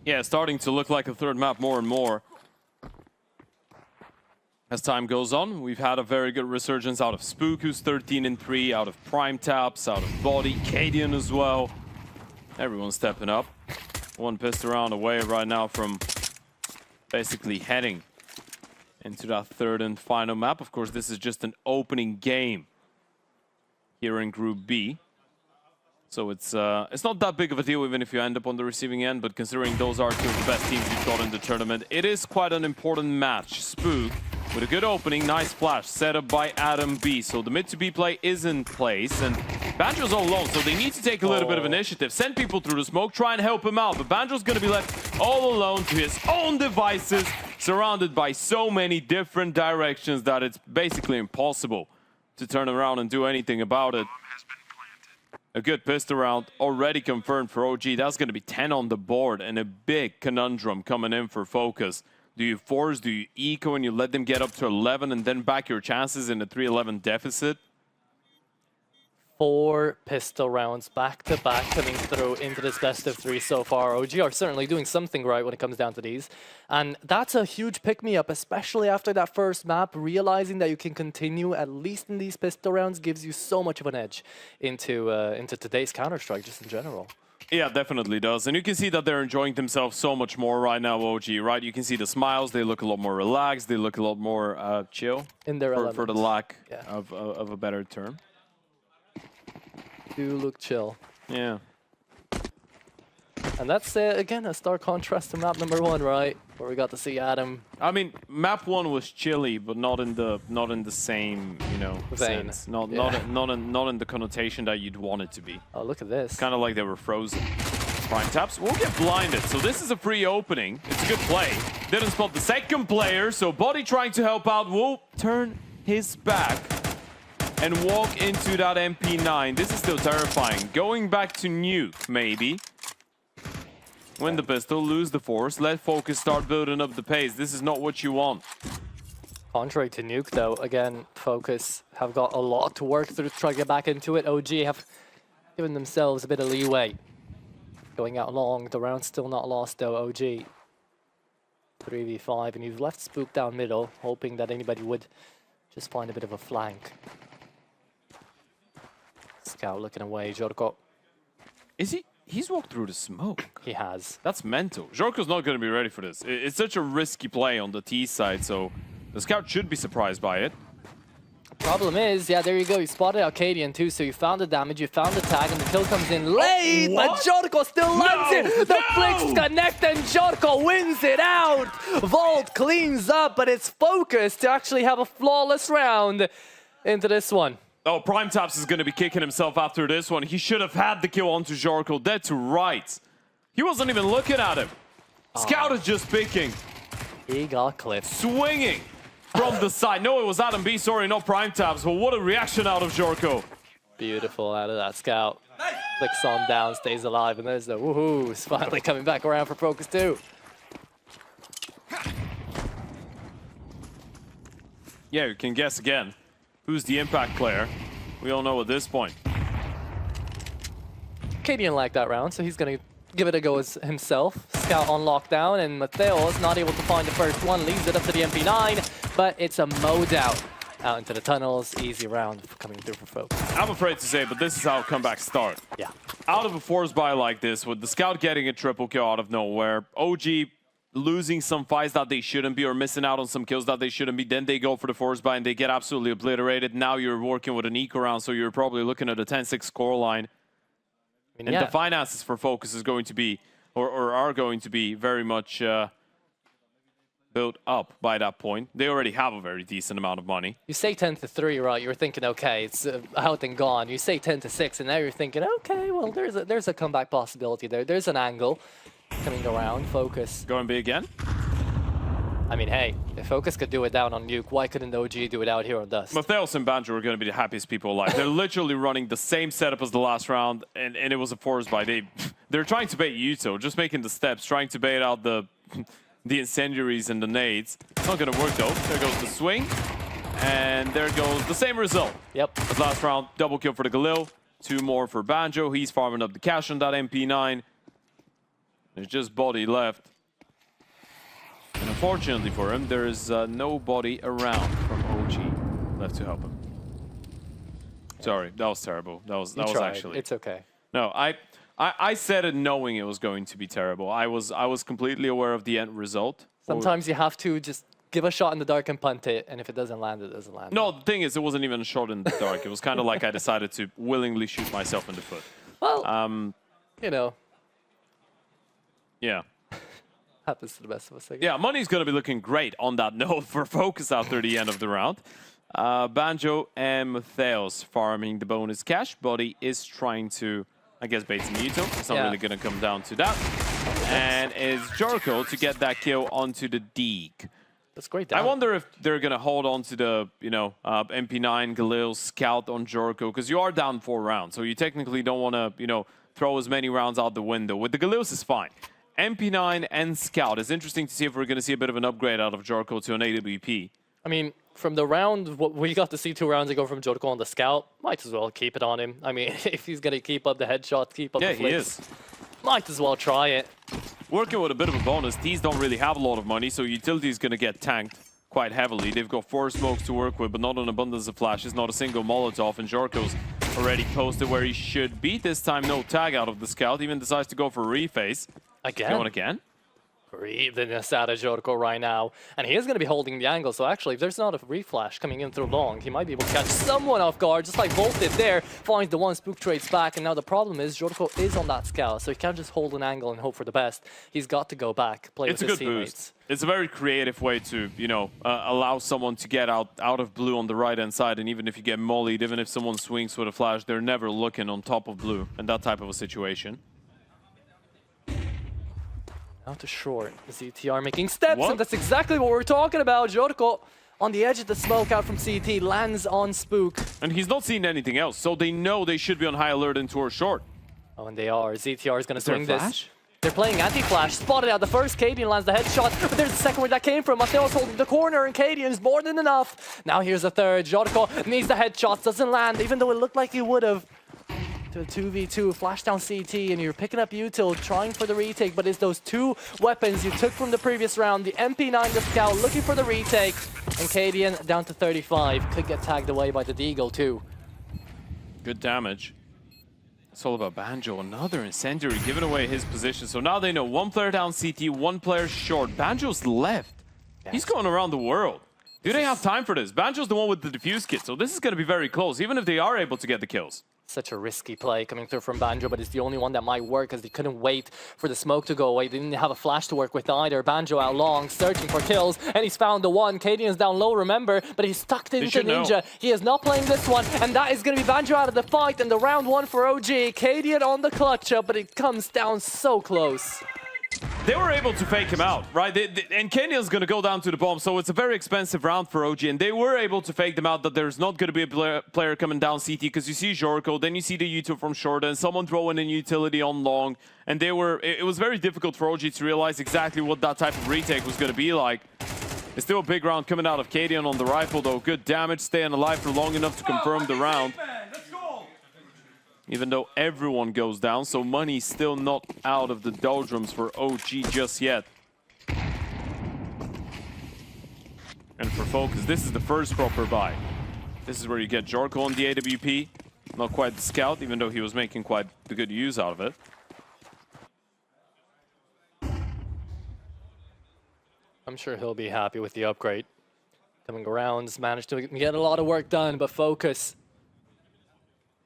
Yeah, starting to look like a third map more and more. As time goes on, we've had a very good resurgence out of Spook, who's 13-3, out of Prime Taps, out of Body, Cadian as well. Everyone's stepping up. One pistol round away right now from basically heading into that third and final map. Of course, this is just an opening game here in Group B. So it's not that big of a deal even if you end up on the receiving end, but considering those are two of the best teams you've got in the tournament, it is quite an important match. Spook with a good opening, nice flash set up by Adam B. So the mid to B play is in place, and Banjo's all alone, so they need to take a little bit of initiative, send people through the smoke, try and help him out, but Banjo's gonna be left all alone to his own devices, surrounded by so many different directions that it's basically impossible to turn around and do anything about it. A good pistol round already confirmed for OG. That's going to be 10 on the board, and a big conundrum coming in for FOKUS. Do you force, do you eco, and you let them get up to 11 and then back your chances in a 3-11 deficit? 4 pistol rounds back-to-back coming through into this best of 3 so far. OG are certainly doing something right when it comes down to these. And that's a huge pick-me-up, especially after that first map. Realizing that you can continue, at least in these pistol rounds, gives you so much of an edge into today's Counter-Strike, just in general. Yeah, definitely does. And you can see that they're enjoying themselves so much more right now, OG, right? You can see the smiles. They look a lot more relaxed. They look a lot more chill. In their for element. the lack Yeah. of a better term. Do look chill. Yeah. And that's, again, a stark contrast to map number 1, right? Where we got to see Adam. I mean, map 1 was chilly, but not in the same, you know, Vein. sense. Not in the connotation that you'd want it to be. Oh, look at this. Kind of like they were frozen. Prime Taps will get blinded, so this is a free opening. It's a good play. Didn't spot the second player, so Body trying to help out will turn his back and walk into that MP9. This is still terrifying. Going back to nuke, maybe. Win the pistol, lose the force, let FOKUS start building up the pace. This is not what you want. Contrary to nuke, though, again, FOKUS have got a lot to work through to try to get back into it. OG have given themselves a bit of leeway. Going out long, the round's still not lost, though. OG 3v5, and you've left Spook down middle, hoping that anybody would just find a bit of a flank. Scout looking away, Jorko. Is he? He's walked through the smoke. He has. That's mental. Jorko's not going to be ready for this. It's such a risky play on the T side, so the scout should be surprised by it. Problem is, yeah, there you go. You spotted Arcadian too, so you found the damage, you found the tag, and the kill comes in late, but Jorko still lands it. The flicks connect, and Jorko wins it out. Vault cleans up, but it's FOKUS to actually have a flawless round into this one. Oh, Prime Taps is going to be kicking himself after this one. He should have had the kill onto Jorko. Dead to right. He wasn't even looking at him. Scout is just picking. He got clipped. Swinging from the side. No, it was Adam B. Sorry, not Prime Taps. But what a reaction out of Jorko. Beautiful out of that Scout. Flicks on down, stays alive, and there's the woohoo. It's finally coming back around for FOKUS too. Yeah, you can guess again. Who's the impact player? We all know at this point. Cadian liked that round, so he's going to give it a go as himself. Scout on lockdown, and Mateo is not able to find the first one. Leaves it up to the MP9, but it's a mode out into the tunnels. Easy round coming through for FOKUS. I'm afraid to say, but this is how comebacks start. Yeah. Out of a force buy like this, with the scout getting a triple kill out of nowhere, OG losing some fights that they shouldn't be or missing out on some kills that they shouldn't be, then they go for the force buy and they get absolutely obliterated. Now you're working with an eco round, so you're probably looking at a 10-6 scoreline. And the finances for FOKUS is going to be, or are going to be, very much built up by that point. They already have a very decent amount of money. You say 10-3, right? You're thinking, okay, it's out and gone. You say 10-6, and now you're thinking, okay, well, there's a comeback possibility there. There's an angle coming around. FOKUS. Going B again? I mean, hey, if FOKUS could do it down on nuke, why couldn't OG do it out here on Dust? Matheus and Banjo are going to be the happiest people alive. They're literally running the same setup as the last round, and it was a force buy. they're trying to bait Yuto, just making the steps, trying to bait out the the incendiaries and the nades. It's not going to work though. There goes the swing, and there goes the same result. Yep. But last round, double kill for the Galil. 2 more for Banjo. He's farming up the cash on that MP9. There's just body left. And unfortunately for him, there is nobody around from OG left to help him. Sorry, that was terrible. That was actually. It's okay. No, I said it knowing it was going to be terrible. I was completely aware of the end result. Sometimes you have to just give a shot in the dark and punt it, and if it doesn't land, it doesn't land. No, the thing is, it wasn't even a shot in the dark. It was kind of like I decided to willingly shoot myself in the foot. Well, you know. Yeah. Happens to the best of us, I guess. Yeah, money's going to be looking great on that note for FOKUS after the end of the round. Banjo and Matheos farming the bonus cash. Body is trying to, I guess, bait some Yuto. It's not really going to come down to that. And it's Jorko to get that kill onto the Deke. That's great. I wonder if they're going to hold on to the, MP9, Galil, Scout on Jorko, because you are down 4 rounds. So you technically don't want to, throw as many rounds out the window. With the Galils, it's fine. MP9 and Scout. It's interesting to see if we're going to see a bit of an upgrade out of Jorko to an AWP. I mean, from the round, what we got to see 2 rounds ago from Jorko on the Scout, might as well keep it on him. I mean, if he's going to keep up the headshots, keep up the flicks. Yeah, he is. Might as well try it. Working with a bit of a bonus, these don't really have a lot of money, so utility is going to get tanked quite heavily. They've got 4 smokes to work with, but not an abundance of flashes, not a single Molotov, and Jorko's already posted where he should be. This time, no tag out of the Scout, even decides to go for reface. Again? Going again? Breathiness out of Jorko right now. And he is going to be holding the angle, so actually, if there's not a reflash coming in through long, he might be able to catch someone off guard, just like Volt did there. Finds the one, Spook trades back, and now the problem is Jorko is on that Scout, so he can't just hold an angle and hope for the best. He's got to go back, play with his teammates. Boost. It's a very creative way to, allow someone to get out of blue on the right-hand side, and even if you get mollied, even if someone swings with a flash, they're never looking on top of blue in that type of a situation. Out to short, ZTR making steps, and that's exactly what we're talking about. Jorko on the edge of the smoke out from CT, lands on Spook. And he's not seeing anything else, so they know they should be on high alert into our short. Oh, and they are. ZTR is going to swing this. Flash? They're playing anti-flash, spotted out the first, Cadian lands the headshot, but there's the second where that came from. Mateo's holding the corner, and Cadian's more than enough. Now here's the third. Jorko needs the headshots, doesn't land, even though it looked like he would have. To a 2v2, flash down CT, and you're picking up Util, trying for the retake, but it's those 2 weapons you took from the previous round, the MP9, the Scout, looking for the retake, and Cadian down to 35, could get tagged away by the Deagle too. Good damage. It's all about Banjo, another incendiary, giving away his position, so now they know 1 player down CT, 1 player short. Banjo's left. Yes. He's going around the world. Do they have time for this? Banjo's the one with the defuse kit, so this is going to be very close, even if they are able to get the kills. Such a risky play coming through from Banjo, but it's the only one that might work because they couldn't wait for the smoke to go away. They didn't have a flash to work with either. Banjo out long, searching for kills, and he's found the one. Cadian's down low, remember, but he's tucked into Ninja. He is not playing this one, and that is going to be Banjo out of the fight, and the round 1 for OG. Cadian on the clutch up, but it comes down so close. They were able to fake him out, right? And Kenya's going to go down to the bomb, so it's a very expensive round for OG, and they were able to fake them out that there's not going to be a player coming down CT, because you see Jorko, then you see the U2 from short, and someone throwing in utility on long, and it was very difficult for OG to realize exactly what that type of retake was going to be like. It's still a big round coming out of Cadian on the rifle, though. Good damage, staying alive for long enough to confirm the round. Even though everyone goes down, so money's still not out of the doldrums for OG just yet. And for FOKUS, this is the first proper buy. This is where you get Jorko on the AWP. Not quite the Scout, even though he was making quite the good use out of it. I'm sure he'll be happy with the upgrade. Coming around, has managed to get a lot of work done, but FOKUS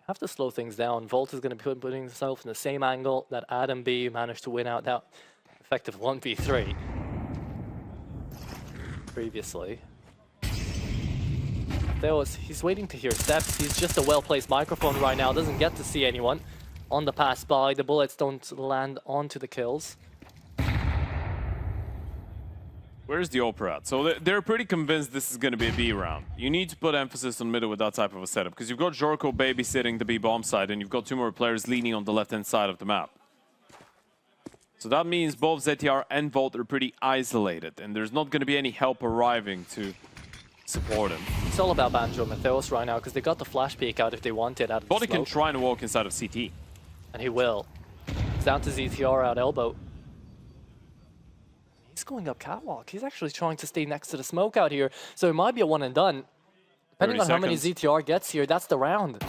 have to slow things down. Volt is going to be putting himself in the same angle that Adam B managed to win out that effective 1v3 previously. He's waiting to hear steps. He's just a well-placed microphone right now. Doesn't get to see anyone on the pass by. The bullets don't land onto the kills. Where's the Opera at? So they're pretty convinced this is going to be a B round. You need to put emphasis on middle with that type of a setup, because you've got Jorko babysitting the B bomb side, and you've got 2 more players leaning on the left-hand side of the map. So that means both ZTR and Volt are pretty isolated, and there's not going to be any help arriving to support him. It's all about Banjo Matheus right now, because they got the flash peek out if they wanted out of the Body can smoke. try and walk inside of CT. And he will. It's down to ZTR out elbow. He's going up catwalk. He's actually trying to stay next to the smoke out here, so it might be a one and done. Depending on how many ZTR gets here, that's the round.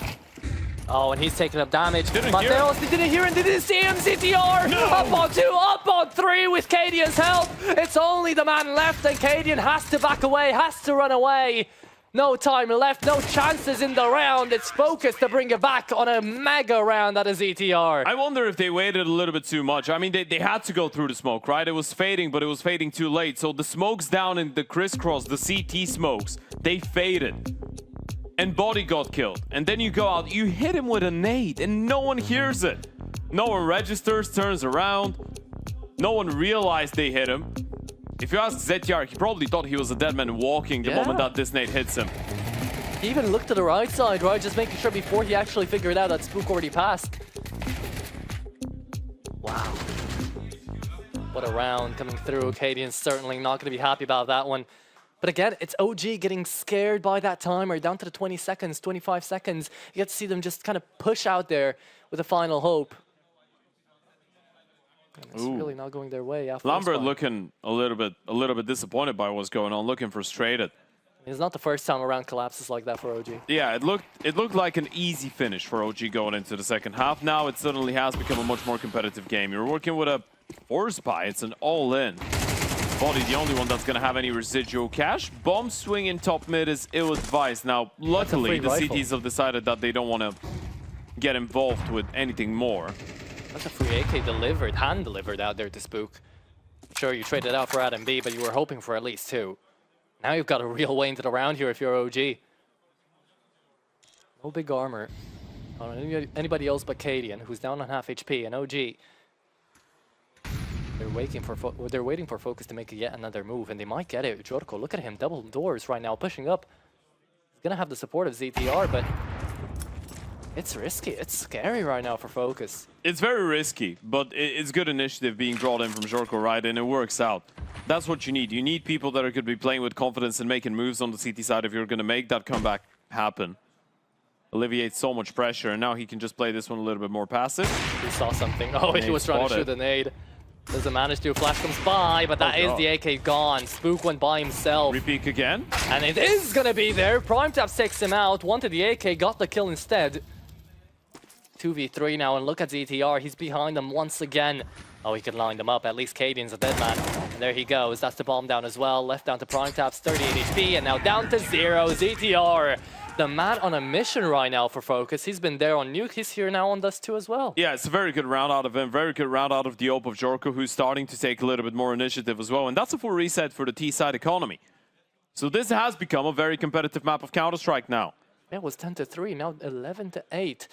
Oh, and he's taking up damage. Matheus, they didn't hear him, they didn't see him. ZTR up on 2, up on 3 with Cadian's help. It's only the man left, and Cadian has to back away, has to run away. No time left, no chances in the round. It's FOKUS to bring it back on a mega round at a ZTR. I wonder if they waited a little bit too much. I mean, they had to go through the smoke, right? It was fading, but it was fading too late. So the smokes down in the crisscross, the CT smokes, they faded. And Body got killed. And then you go out, you hit him with a nade, and no one hears it. No one registers, turns around. No one realized they hit him. If you ask ZTR, he probably thought he was a dead man walking the moment that this nade hits him. He even looked to the right side, right? Just making sure before he actually figured out that Spook already passed. Wow. What a round coming through. Cadian's certainly not going to be happy about that one. But again, it's OG getting scared by that timer, down to the 20 seconds, 25 seconds. You get to see them just kind of push out there with a final hope. And it's really not going their way. Lambert looking a little bit disappointed by what's going on, looking frustrated. It's not the first time around collapses like that for OG. Yeah, it looked like an easy finish for OG going into the second half. Now it suddenly has become a much more competitive game. You're working with a force buy. It's an all-in. Body, the only one that's going to have any residual cash. Bomb swing in top mid is ill-advised. Now, luckily, the CTs have decided that they don't want to get involved with anything more. That's a free AK delivered, hand-delivered out there to Spook. Sure, you traded out for Adam B, but you were hoping for at least 2. Now you've got a real way into the round here if you're OG. No big armor on anybody else but Cadian, who's down on half HP, and OG. They're waiting for FOKUS to make yet another move, and they might get it. Jorko, look at him, double doors right now, pushing up. He's gonna have the support of ZTR, but it's risky. It's scary right now for FOKUS. It's very risky, but it's good initiative being brought in from Jorko, right? And it works out. That's what you need. You need people that are going to be playing with confidence and making moves on the CT side if you're going to make that comeback happen. Alleviates so much pressure, and now he can just play this one a little bit more passive. He saw something. Oh, he was trying to shoot a nade. Doesn't manage to. Flash comes by, but that is the AK gone. Spook went by himself. Repeat again. And it is going to be there. PrimeTap takes him out. Wanted the AK, got the kill instead. 2v3 now, and look at ZTR. He's behind them once again. Oh, he could line them up. At least Cadian's a dead man. And there he goes. That's the bomb down as well. Left down to PrimeTap's 38 HP, and now down to 0. ZTR, the man on a mission right now for FOKUS. He's been there on Nuke. He's here now on Dust 2 as well. Yeah, it's a very good round out of him. Very good round out of the Ope of Jorko, who's starting to take a little bit more initiative as well. And that's a full reset for the T-side economy. So this has become a very competitive map of Counter-Strike now. It was 10-3, now 11-8.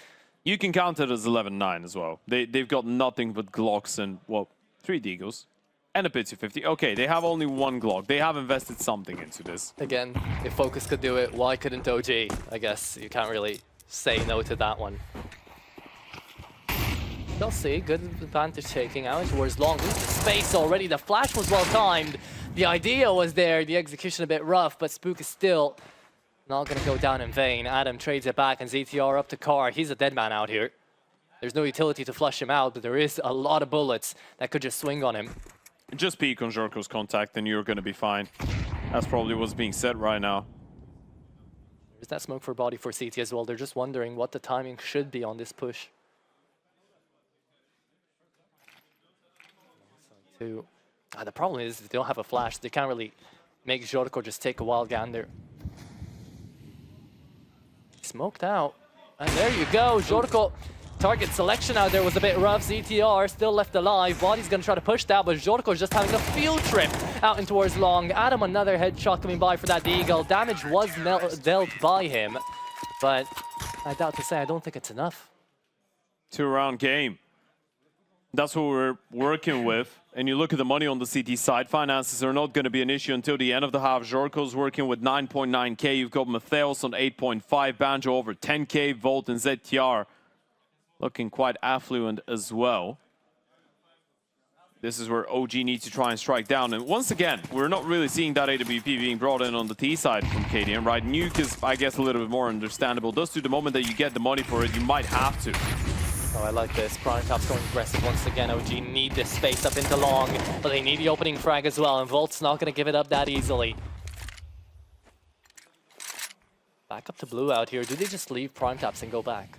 You can count it as 11-9 as well. They've got nothing but Glocks and, well, 3 Deagles. And a Pitsy 50. Okay, they have only 1 Glock. They have invested something into this. Again, if FOKUS could do it, why couldn't OG? I guess you can't really say no to that one. They'll see. Good advantage taking out towards long. Lose the space already. The flash was well timed. The idea was there. The execution a bit rough, but Spook is still not going to go down in vain. Adam trades it back, and ZTR up to Car. He's a dead man out here. There's no utility to flush him out, but there is a lot of bullets that could just swing on him. Just peek on Jorko's contact and you're going to be fine. That's probably what's being said right now. There's that smoke for body for CT as well. They're just wondering what the timing should be on this push. The problem is they don't have a flash. They can't really make Jorko just take a wild gander. Smoked out. And there you go. Jorko. Target selection out there was a bit rough. ZTR still left alive. Body's gonna try to push that, but Jorko's just having a field trip out in towards long. Adam, another headshot coming by for that Deagle. Damage was dealt by him, but I doubt to say, I don't think it's enough. 2-round game. That's what we're working with. And you look at the money on the CT side, finances are not going to be an issue until the end of the half. Jorko's working with 9.9k. You've got Matheus on 8.5, Banjo over 10k, Volt and ZTR looking quite affluent as well. This is where OG needs to try and strike down. And once again, we're not really seeing that AWP being brought in on the T side from KDM, right? Nuke is, I guess, a little bit more understandable. Thus, to the moment that you get the money for it, you might have to. Oh, I like this. Prime Top's going aggressive once again. OG need this space up into long, but they need the opening frag as well, and Volt's not going to give it up that easily. Back up to blue out here. Do they just leave Prime Tops and go back?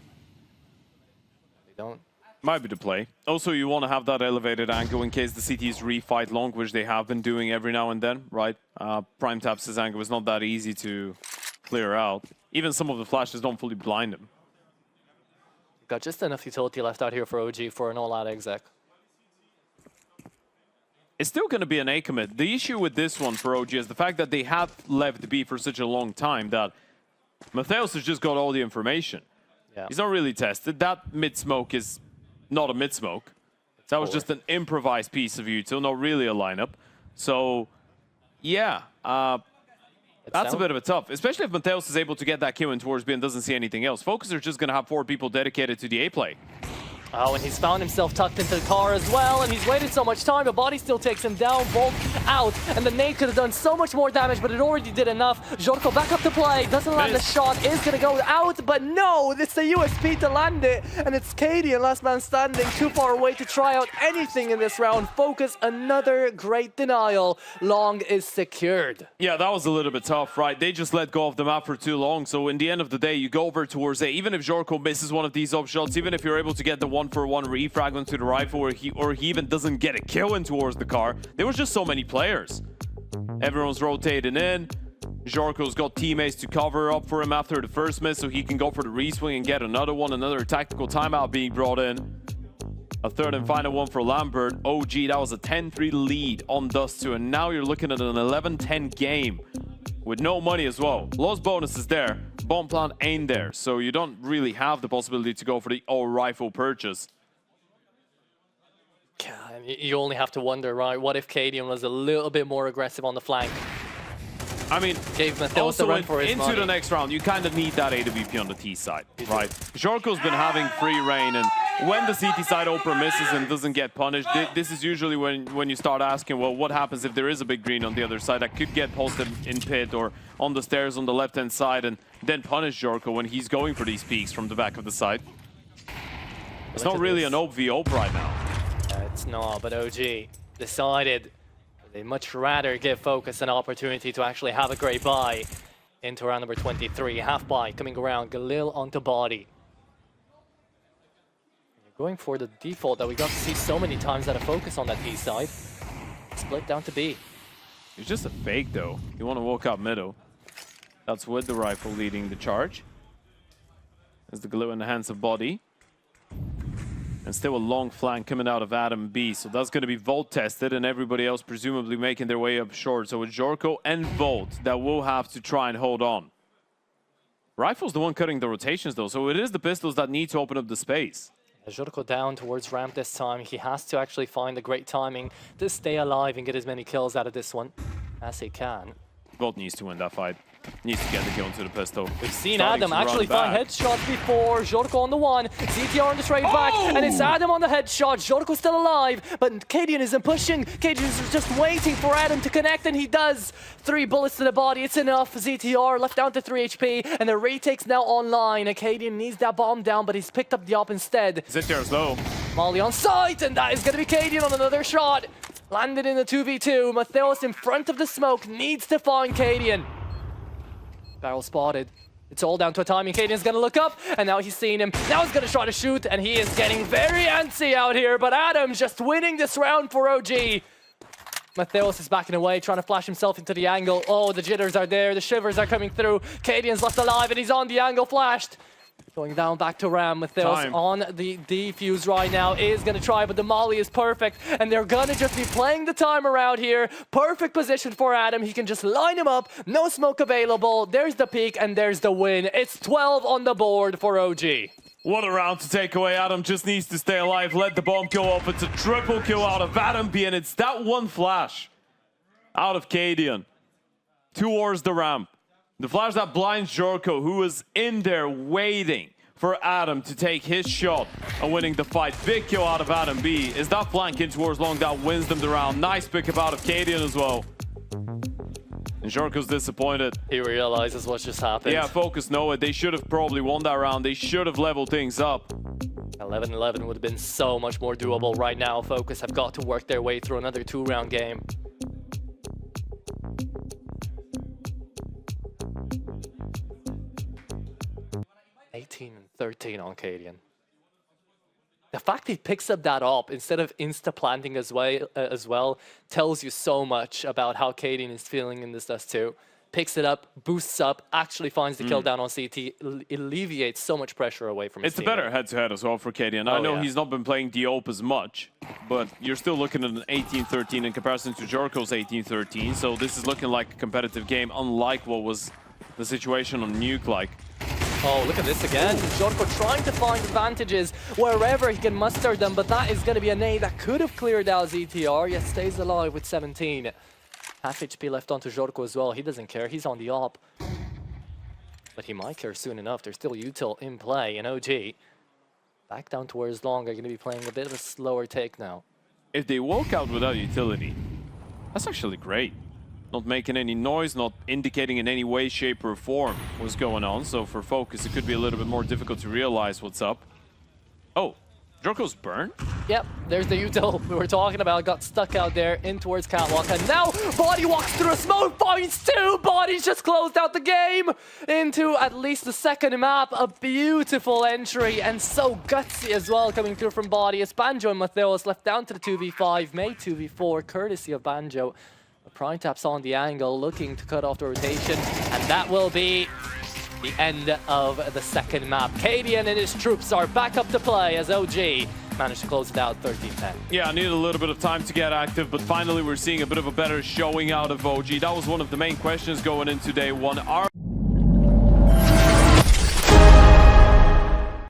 They don't. Might be the play. Also, you want to have that elevated angle in case the CTs refight long, which they have been doing every now and then, right? Prime Taps' angle is not that easy to clear out. Even some of the flashes don't fully blind him. Got just enough utility left out here for OG for an all-out exec. It's still going to be an A commit. The issue with this one for OG is the fact that they have left B for such a long time that Matthäus has just got all the information. Yeah. He's not really tested. That mid-smoke is not a mid-smoke. That was just an improvised piece of util, not really a lineup. So, yeah, that's a bit of a tough, especially if Matthäus is able to get that kill in towards B and doesn't see anything else. FOKUS are just going to have 4 people dedicated to the A play. Oh, and he's found himself tucked into the car as well, and he's waited so much time, the body still takes him down, Volt out, and the nade could have done so much more damage, but it already did enough. Jorko back up to play, doesn't land the shot, is gonna go out, but no, it's the USP to land it, and it's KD and last man standing, too far away to try out anything in this round. FOKUS, another great denial. Long is secured. Yeah, that was a little bit tough, right? They just let go of the map for too long, so in the end of the day, you go over towards A. Even if Jorko misses one of these up shots, even if you're able to get the 1-for-1 refragment to the rifle, or he even doesn't get a kill in towards the car, there was just so many players. Everyone's rotating in. Jorko's got teammates to cover up for him after the first miss, so he can go for the reswing and get another one, another tactical timeout being brought in. A third and final one for Lambert. OG, that was a 10-3 lead on Dust2, and now you're looking at an 11-10 game with no money as well. Lost bonus is there, bomb plant ain't there, so you don't really have the possibility to go for the all rifle purchase. You only have to wonder, right, what if KDM was a little bit more aggressive on the flank? I mean, Gave Matthäus also the run for his into money. the next round, you kind of need that AWP on the T side, right? Jorko's been having free reign, and when the CT side opener misses and doesn't get punished, this is usually when you start asking, well, what happens if there is a big green on the other side that could get posted in pit or on the stairs on the left-hand side and then punish Jorko when he's going for these peaks from the back of the side. It's not really an OP v OP right now. It's not, but OG decided they'd much rather give FOKUS an opportunity to actually have a great buy into round number 23. Half buy coming around, Galil onto body. Going for the default that we got to see so many times out of FOKUS on that T side. Split down to B. It's just a fake though. You want to walk out middle. That's with the rifle leading the charge. There's the glue in the hands of body. And still a long flank coming out of Adam B. So that's going to be Volt tested and everybody else presumably making their way up short. So it's Jorko and Volt that will have to try and hold on. Rifle's the one cutting the rotations though. So it is the pistols that need to open up the space. Jorko down towards ramp this time. He has to actually find the great timing to stay alive and get as many kills out of this one as he can. Volt needs to win that fight. Needs to get the kill into the pistol. We've seen Adam actually find headshots before. Jorko on the one, ZTR on the straight back, and it's Adam on the headshot. Jorko still alive, but KDN isn't pushing. KDN is just waiting for Adam to connect, and he does. 3 bullets to the body, it's enough. ZTR left down to 3 HP, and the retake's now online. And KDN needs that bomb down, but he's picked up the op instead. ZTR's low. Molly on site, and that is going to be KDN on another shot. Landed in the 2v2. Matthäus in front of the smoke, needs to find KDN. Barrel spotted. It's all down to a timing. KDN's gonna look up, and now he's seen him. Now he's gonna try to shoot, and he is getting very antsy out here, but Adam's just winning this round for OG. Matthäus is backing away, trying to flash himself into the angle. Oh, the jitters are there, the shivers are coming through. KDN's left alive, and he's on the angle, flashed. Going down back to Ram. Matthäus on the defuse right now is going to try, but the molly is perfect. And they're going to just be playing the time around here. Perfect position for Adam. He can just line him up. No smoke available. There's the peak and there's the win. It's 12 on the board for OG. What a round to take away. Adam just needs to stay alive. Let the bomb go off. It's a triple kill out of Adam B. And it's that one flash out of KDN towards the ramp. The flash that blinds Jorko, who was in there waiting for Adam to take his shot on winning the fight. Big kill out of Adam B. Is that flank in towards long that wins them the round? Nice pick up out of KDN as well. And Jorko's disappointed. He realizes what just happened. Yeah, FOKUS know it. They should have probably won that round. They should have leveled things up. 11-11 would have been so much more doable right now. FOKUS have got to work their way through another 2-round game. (18-13) on KDN. The fact he picks up that op instead of insta-planting as well tells you so much about how KDN is feeling in this dust too. Picks it up, boosts up, actually finds the kill down on CT, alleviates so much pressure away from his It's a better head-to-head as well for KDN. I know he's not been playing the op as much, but you're still looking at an 18-13 in comparison to Jorko's 18-13, so this is looking like a competitive game, unlike what was the situation on Nuke like. Oh, look at this again. Jorko trying to find advantages wherever he can muster them, but that is going to be a nade that could have cleared out ZTR, yet stays alive with 17. Half HP left onto Jorko as well. He doesn't care. He's on the op. But he might care soon enough. There's still util in play, and OG back down towards long are going to be playing a bit of a slower take now. If they walk out without utility, that's actually great. Not making any noise, not indicating in any way, shape, or form what's going on. So for FOKUS, it could be a little bit more difficult to realize what's up. Oh, Jorko's burned? Yep, there's the util we were talking about. Got stuck out there in towards Catwalk. And now Body walks through a smoke, finds two. Body's just closed out the game into at least the second map. A beautiful entry and so gutsy as well coming through from Body. As Banjo and Matheus left down to the 2v5, made 2v4 courtesy of Banjo. Prime Tap's on the angle, looking to cut off the rotation, and that will be the end of the second map. KDN and his troops are back up to play as OG managed to close it out 13-10. Yeah, I needed a little bit of time to get active, but finally we're seeing a bit of a better showing out of OG. That was one of the main questions going into day one.